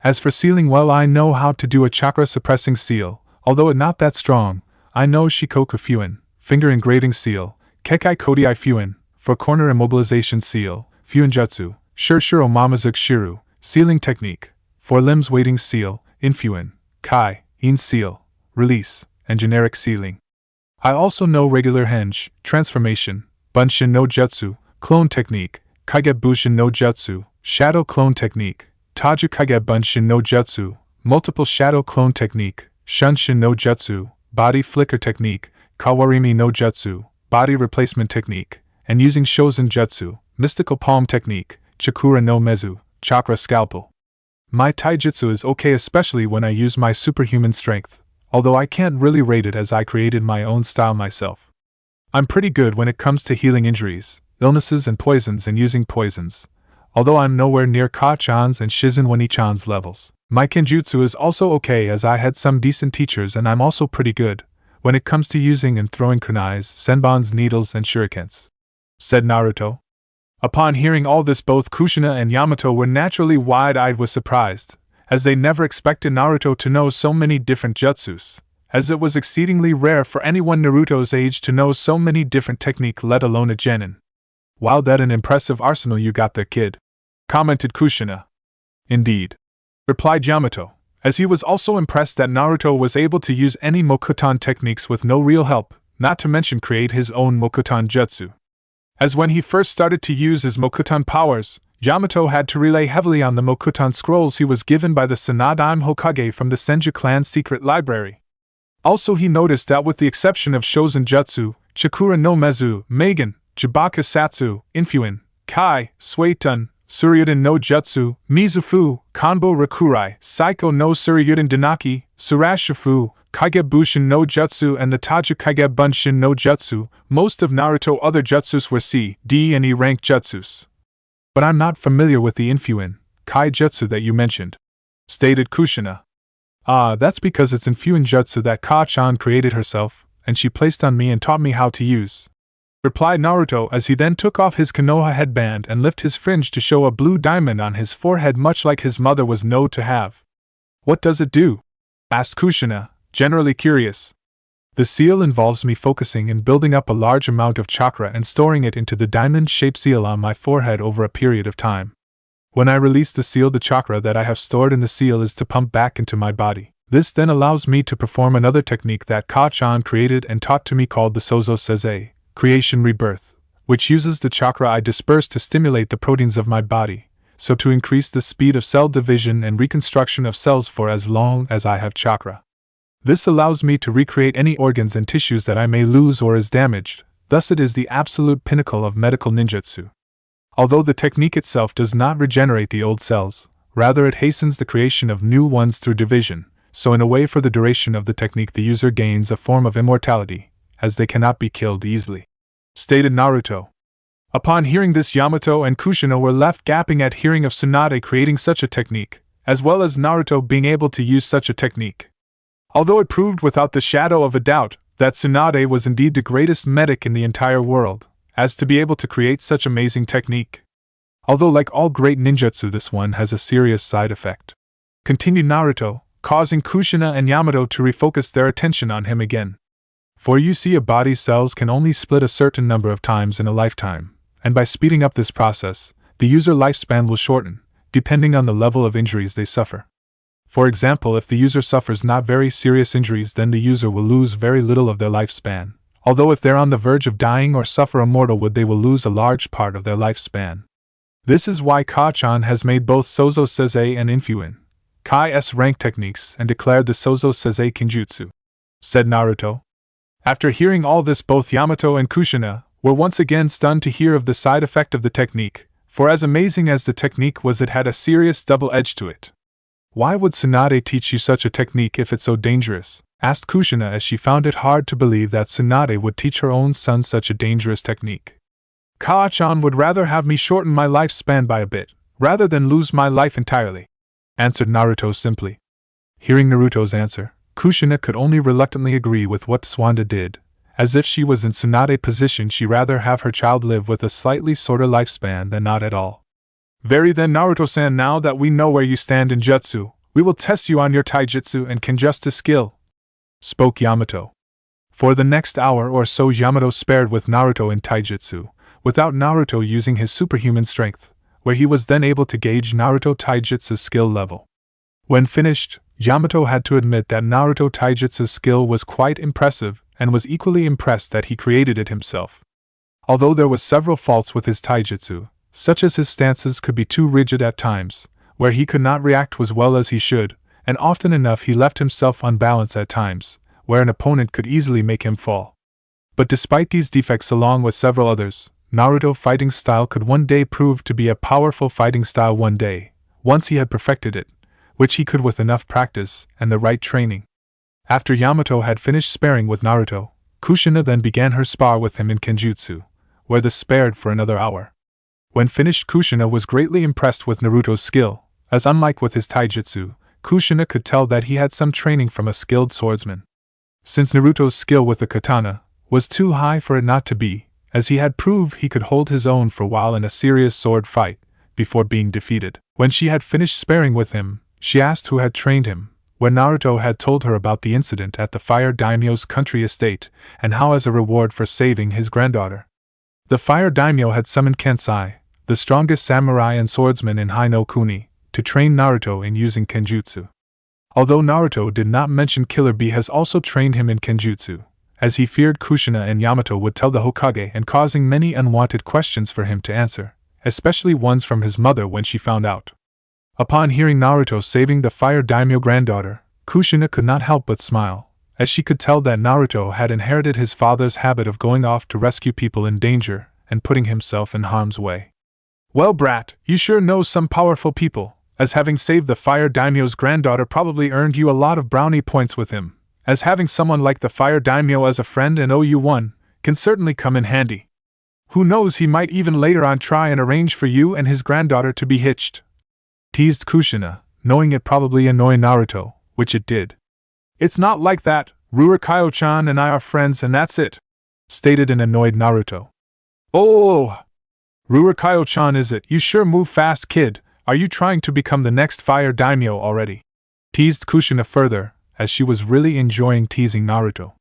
[SPEAKER 1] As for sealing, well, I know how to do a chakra suppressing seal, although it not that strong. I know Shikoku Fuin, finger engraving seal, Kekai Kodai Fuin, for corner immobilization seal, Fuinjutsu, Shurshuro Mamazuk Shiru, sealing technique, for limbs weighting seal, Infuin, Kai, In seal, release, and generic sealing. I also know regular henge, transformation, Bunshin no Jutsu, clone technique, Kage Bushin no Jutsu, shadow clone technique, Taju Kage Bunshin no Jutsu, multiple shadow clone technique, Shunshin no Jutsu, body flicker technique, Kawarimi no Jutsu, body replacement technique, and using Shozen Jutsu, mystical palm technique, Chakura no Mezu, chakra scalpel. My taijutsu is okay, especially when I use my superhuman strength, although I can't really rate it as I created my own style myself. I'm pretty good when it comes to healing injuries, illnesses and poisons and using poisons, although I'm nowhere near Ka-chan's and Shizen Wani-chan's levels. My kenjutsu is also okay as I had some decent teachers, and I'm also pretty good when it comes to using and throwing kunais, senbons, needles, and shurikens," said Naruto. Upon hearing all this, both Kushina and Yamato were naturally wide-eyed with surprise, as they never expected Naruto to know so many different jutsus, as it was exceedingly rare for anyone Naruto's age to know so many different technique, let alone a genin. "Wow, that an impressive arsenal you got there, kid," commented Kushina. "Indeed," replied Yamato, as he was also impressed that Naruto was able to use any Mokuton techniques with no real help, not to mention create his own Mokuton jutsu. As when he first started to use his Mokuton powers, Yamato had to rely heavily on the Mokuton scrolls he was given by the Tsunade Hokage from the Senju clan's secret library. Also, he noticed that with the exception of Shozen Jutsu, Chakura no Mezu, Magen, Jibaka Satsu, Infuin, Kai, Suetun, Suryuden no Jutsu, Mizufu, Kanbo Rakurai, Saiko no Suryuden Danaki, Surashifu, Kage Bushin no Jutsu, and the Taju Kage Bunshin no Jutsu, most of Naruto other jutsus were C, D, and E rank jutsus. "But I'm not familiar with the Infuin, Kai jutsu that you mentioned," stated Kushina. "Ah, that's because it's Infuin jutsu that Ka-chan created herself, and she placed on me and taught me how to use," replied Naruto, as he then took off his Konoha headband and lifted his fringe to show a blue diamond on his forehead, much like his mother was known to have. "What does it do?" asked Kushina, generally curious. "The seal involves me focusing and building up a large amount of chakra and storing it into the diamond-shaped seal on my forehead over a period of time. When I release the seal, the chakra that I have stored in the seal is to pump back into my body. This then allows me to perform another technique that Ka-chan created and taught to me called the Sozo Seze, Creation Rebirth, which uses the chakra I disperse to stimulate the proteins of my body, so to increase the speed of cell division and reconstruction of cells for as long as I have chakra. This allows me to recreate any organs and tissues that I may lose or is damaged, thus it is the absolute pinnacle of medical ninjutsu. Although the technique itself does not regenerate the old cells, rather it hastens the creation of new ones through division, so in a way for the duration of the technique the user gains a form of immortality, as they cannot be killed easily," stated Naruto. Upon hearing this, Yamato and Kushina were left gaping at hearing of Tsunade creating such a technique, as well as Naruto being able to use such a technique. Although it proved without the shadow of a doubt that Tsunade was indeed the greatest medic in the entire world, as to be able to create such amazing technique. Although like all great ninjutsu, this one has a serious side effect," continued Naruto, causing Kushina and Yamato to refocus their attention on him again. "For you see, a body's cells can only split a certain number of times in a lifetime, and by speeding up this process, the user lifespan will shorten, depending on the level of injuries they suffer. For example, if the user suffers not very serious injuries, then the user will lose very little of their lifespan, although if they're on the verge of dying or suffer a mortal wound, they will lose a large part of their lifespan. This is why Ka-chan has made both Sozo Seze and Infuin, Kai-S rank techniques and declared the Sozo Seze Kinjutsu," said Naruto. After hearing all this, both Yamato and Kushina were once again stunned to hear of the side effect of the technique, for as amazing as the technique was, it had a serious double edge to it. "Why would Tsunade teach you such a technique if it's so dangerous?" asked Kushina, as she found it hard to believe that Tsunade would teach her own son such a dangerous technique. "Kaa-chan would rather have me shorten my lifespan by a bit, rather than lose my life entirely," answered Naruto simply. Hearing Naruto's answer, Kushina could only reluctantly agree with what Tsunade did. As if she was in Tsunade's position, she'd rather have her child live with a slightly shorter lifespan than not at all. "Very then, Naruto-san, now that we know where you stand in jutsu, we will test you on your taijutsu and kenjutsu skill," spoke Yamato. For the next hour or so Yamato spared with Naruto in taijutsu, without Naruto using his superhuman strength, where he was then able to gauge Naruto taijutsu's skill level. When finished, Yamato had to admit that Naruto taijutsu's skill was quite impressive, and was equally impressed that he created it himself. Although there were several faults with his taijutsu, such as his stances could be too rigid at times, where he could not react as well as he should, and often enough he left himself unbalanced at times, where an opponent could easily make him fall. But despite these defects along with several others, Naruto fighting style could one day prove to be a powerful fighting style one day, once he had perfected it, which he could with enough practice and the right training. After Yamato had finished sparring with Naruto, Kushina then began her spar with him in kenjutsu, where they spared for another hour. When finished, Kushina was greatly impressed with Naruto's skill, as unlike with his taijutsu, Kushina could tell that he had some training from a skilled swordsman. Since Naruto's skill with the katana was too high for it not to be, as he had proved he could hold his own for a while in a serious sword fight, before being defeated. When she had finished sparring with him, she asked who had trained him, when Naruto had told her about the incident at the Fire Daimyo's country estate, and how as a reward for saving his granddaughter, the Fire Daimyo had summoned Kensai, the strongest samurai and swordsman in Hai no Kuni, to train Naruto in using kenjutsu. Although Naruto did not mention Killer Bee has also trained him in kenjutsu, as he feared Kushina and Yamato would tell the Hokage and causing many unwanted questions for him to answer, especially ones from his mother when she found out. Upon hearing Naruto saving the Fire Daimyo granddaughter, Kushina could not help but smile, as she could tell that Naruto had inherited his father's habit of going off to rescue people in danger and putting himself in harm's way. "Well, brat, you sure know some powerful people, as having saved the Fire Daimyo's granddaughter probably earned you a lot of brownie points with him, as having someone like the Fire Daimyo as a friend and owe you one, can certainly come in handy. Who knows, he might even later on try and arrange for you and his granddaughter to be hitched," teased Kushina, knowing it probably annoyed Naruto, which it did. "It's not like that, Rurikayo-chan and I are friends and that's it," stated an annoyed Naruto. "Oh! Rurikayo-chan is it? You sure move fast, kid. Are you trying to become the next Fire Daimyo already?" teased Kushina further, as she was really enjoying teasing Naruto.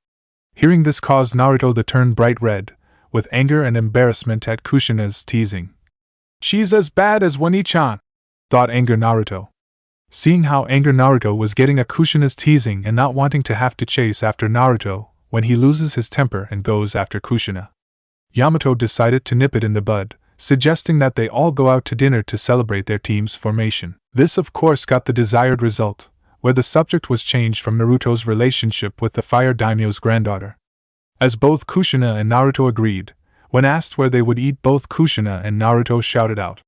[SPEAKER 1] Hearing this caused Naruto to turn bright red, with anger and embarrassment at Kushina's teasing. "She's as bad as Wani-chan," thought angry Naruto. Seeing how angry Naruto was getting at Kushina's teasing and not wanting to have to chase after Naruto when he loses his temper and goes after Kushina, Yamato decided to nip it in the bud, suggesting that they all go out to dinner to celebrate their team's formation. This of course got the desired result, where the subject was changed from Naruto's relationship with the Fire Daimyo's granddaughter. As both Kushina and Naruto agreed, when asked where they would eat, both Kushina and Naruto shouted out,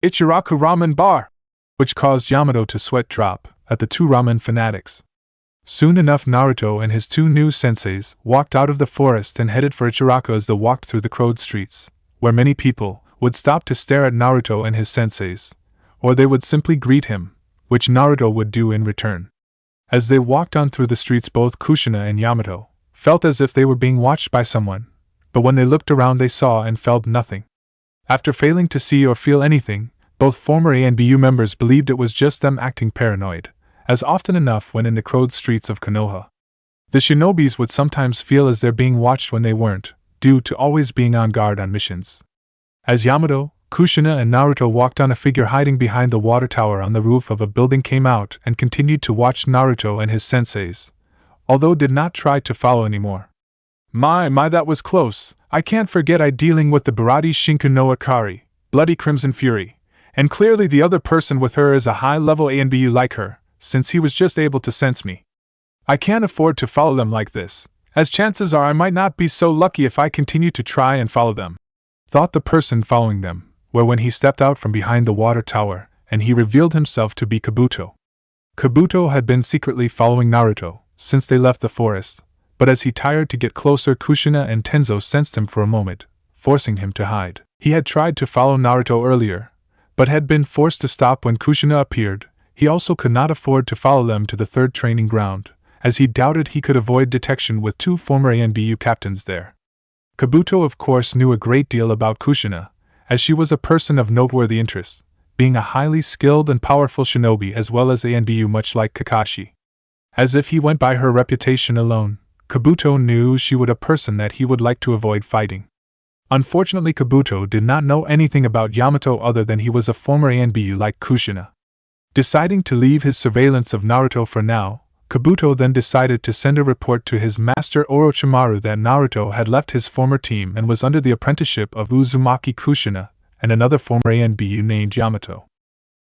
[SPEAKER 1] "Ichiraku Ramen Bar!" which caused Yamato to sweat drop at the two ramen fanatics. Soon enough Naruto and his two new senseis walked out of the forest and headed for Ichiraku. As they walked through the crowded streets, where many people would stop to stare at Naruto and his senseis, or they would simply greet him, which Naruto would do in return. As they walked on through the streets, both Kushina and Yamato felt as if they were being watched by someone, but when they looked around they saw and felt nothing. After failing to see or feel anything, both former A and BU members believed it was just them acting paranoid, as often enough when in the crowded streets of Konoha. The shinobis would sometimes feel as they're being watched when they weren't, due to always being on guard on missions. As Yamato, Kushina and Naruto walked on, a figure hiding behind the water tower on the roof of a building came out and continued to watch Naruto and his senseis, although did not try to follow anymore. My, that was close. I can't forget I dealing with the Barati Shinku no Akari, Bloody Crimson Fury, and clearly the other person with her is a high-level A and BU like her, since he was just able to sense me. I can't afford to follow them like this, as chances are I might not be so lucky if I continue to try and follow them," thought the person following them, when he stepped out from behind the water tower, and he revealed himself to be Kabuto. Kabuto had been secretly following Naruto since they left the forest, but as he tired to get closer, Kushina and Tenzo sensed him for a moment, forcing him to hide. He had tried to follow Naruto earlier, but had been forced to stop when Kushina appeared. He also could not afford to follow them to the third training ground, as he doubted he could avoid detection with two former ANBU captains there. Kabuto of course knew a great deal about Kushina, as she was a person of noteworthy interest, being a highly skilled and powerful shinobi as well as ANBU, much like Kakashi. As if he went by her reputation alone, Kabuto knew she was a person that he would like to avoid fighting. Unfortunately, Kabuto did not know anything about Yamato other than he was a former ANBU like Kushina. Deciding to leave his surveillance of Naruto for now, Kabuto then decided to send a report to his master Orochimaru that Naruto had left his former team and was under the apprenticeship of Uzumaki Kushina and another former ANBU named Yamato.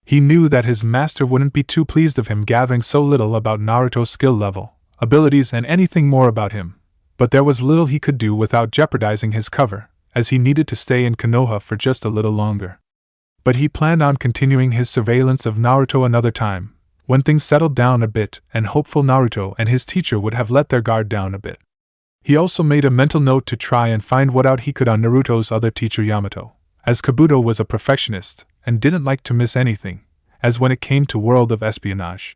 [SPEAKER 1] He knew that his master wouldn't be too pleased of him gathering so little about Naruto's skill level, abilities, and anything more about him, but there was little he could do without jeopardizing his cover, as he needed to stay in Konoha for just a little longer. But he planned on continuing his surveillance of Naruto another time, when things settled down a bit and hopeful Naruto and his teacher would have let their guard down a bit. He also made a mental note to try and find what out he could on Naruto's other teacher Yamato, as Kabuto was a perfectionist and didn't like to miss anything, as when it came to world of espionage.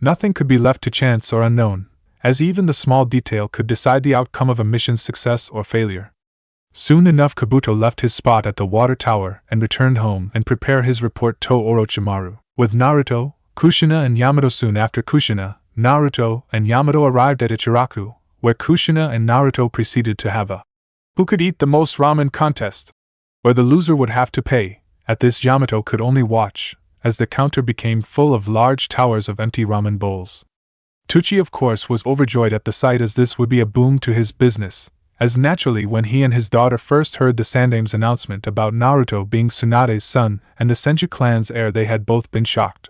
[SPEAKER 1] Nothing could be left to chance or unknown, as even the small detail could decide the outcome of a mission's success or failure. Soon enough Kabuto left his spot at the water tower and returned home and prepared his report to Orochimaru, with Naruto, Kushina and Yamato. Soon after Kushina, Naruto and Yamato arrived at Ichiraku, where Kushina and Naruto proceeded to have a "who could eat the most ramen" contest, where the loser would have to pay. At this Yamato could only watch, as the counter became full of large towers of empty ramen bowls. Tucci of course was overjoyed at the sight, as this would be a boom to his business, as naturally when he and his daughter first heard the Sandame's announcement about Naruto being Tsunade's son and the Senju clan's heir, they had both been shocked.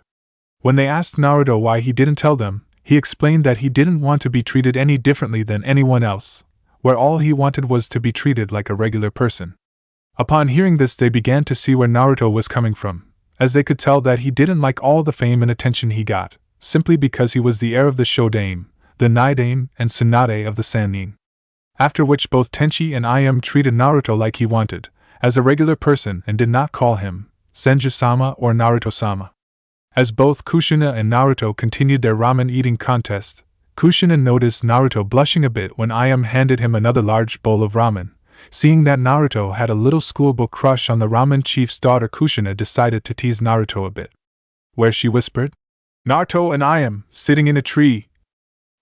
[SPEAKER 1] When they asked Naruto why he didn't tell them, he explained that he didn't want to be treated any differently than anyone else, where all he wanted was to be treated like a regular person. Upon hearing this, they began to see where Naruto was coming from, as they could tell that he didn't like all the fame and attention he got, simply because he was the heir of the Shodame, the Naidame, and Tsunade of the Sannin. After which both Tenchi and Im treated Naruto like he wanted, as a regular person, and did not call him Senju-sama or Naruto-sama. As both Kushina and Naruto continued their ramen eating contest, Kushina noticed Naruto blushing a bit when Im handed him another large bowl of ramen. Seeing that Naruto had a little schoolboy crush on the ramen chief's daughter, Kushina decided to tease Naruto a bit, where she whispered, "Naruto and Im sitting in a tree,"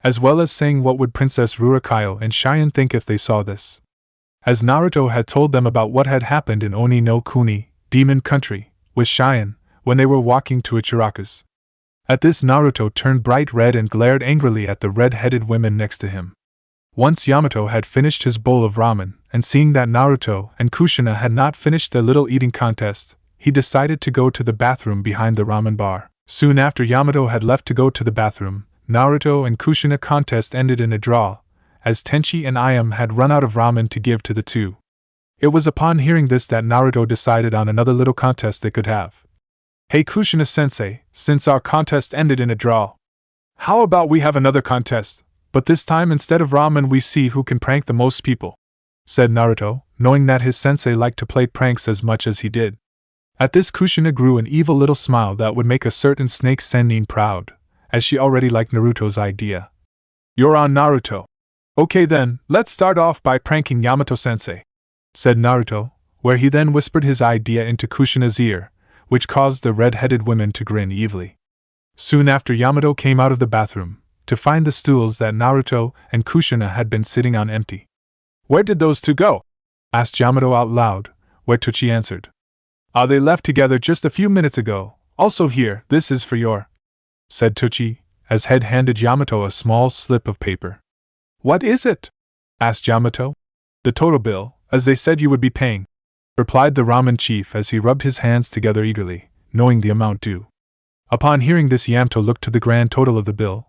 [SPEAKER 1] as well as saying what would Princess Rurikayo and Cheyenne think if they saw this. As Naruto had told them about what had happened in Oni no Kuni, Demon Country, with Cheyenne, when they were walking to Ichiraku's. At this Naruto turned bright red and glared angrily at the red-headed women next to him. Once Yamato had finished his bowl of ramen, and seeing that Naruto and Kushina had not finished their little eating contest, he decided to go to the bathroom behind the ramen bar. Soon after Yamato had left to go to the bathroom, Naruto and Kushina contest ended in a draw, as Tenchi and Im had run out of ramen to give to the two. It was upon hearing this that Naruto decided on another little contest they could have. "Hey Kushina-sensei, since our contest ended in a draw, how about we have another contest, but this time instead of ramen we see who can prank the most people," said Naruto, knowing that his sensei liked to play pranks as much as he did. At this Kushina grew an evil little smile that would make a certain Snake Sennin proud, as she already liked Naruto's idea. "You're on, Naruto. Okay then, let's start off by pranking Yamato-sensei," said Naruto, where he then whispered his idea into Kushina's ear, which caused the red-headed women to grin evilly. Soon after Yamato came out of the bathroom, to find the stools that Naruto and Kushina had been sitting on empty. "Where did those two go?" asked Yamato out loud, where Tucci answered, They left together just a few minutes ago. Also here, this is for your," said Tucci, as Head handed Yamato a small slip of paper. "What is it?" asked Yamato. "The total bill, as they said you would be paying," replied the ramen chief as he rubbed his hands together eagerly, knowing the amount due. Upon hearing this, Yamato looked to the grand total of the bill,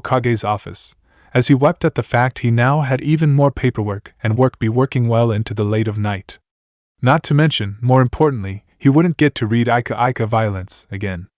[SPEAKER 1] Hokage's office, as he wept at the fact he now had even more paperwork and working well into the late of night. Not to mention, more importantly, he wouldn't get to read Ika Ika Violence again.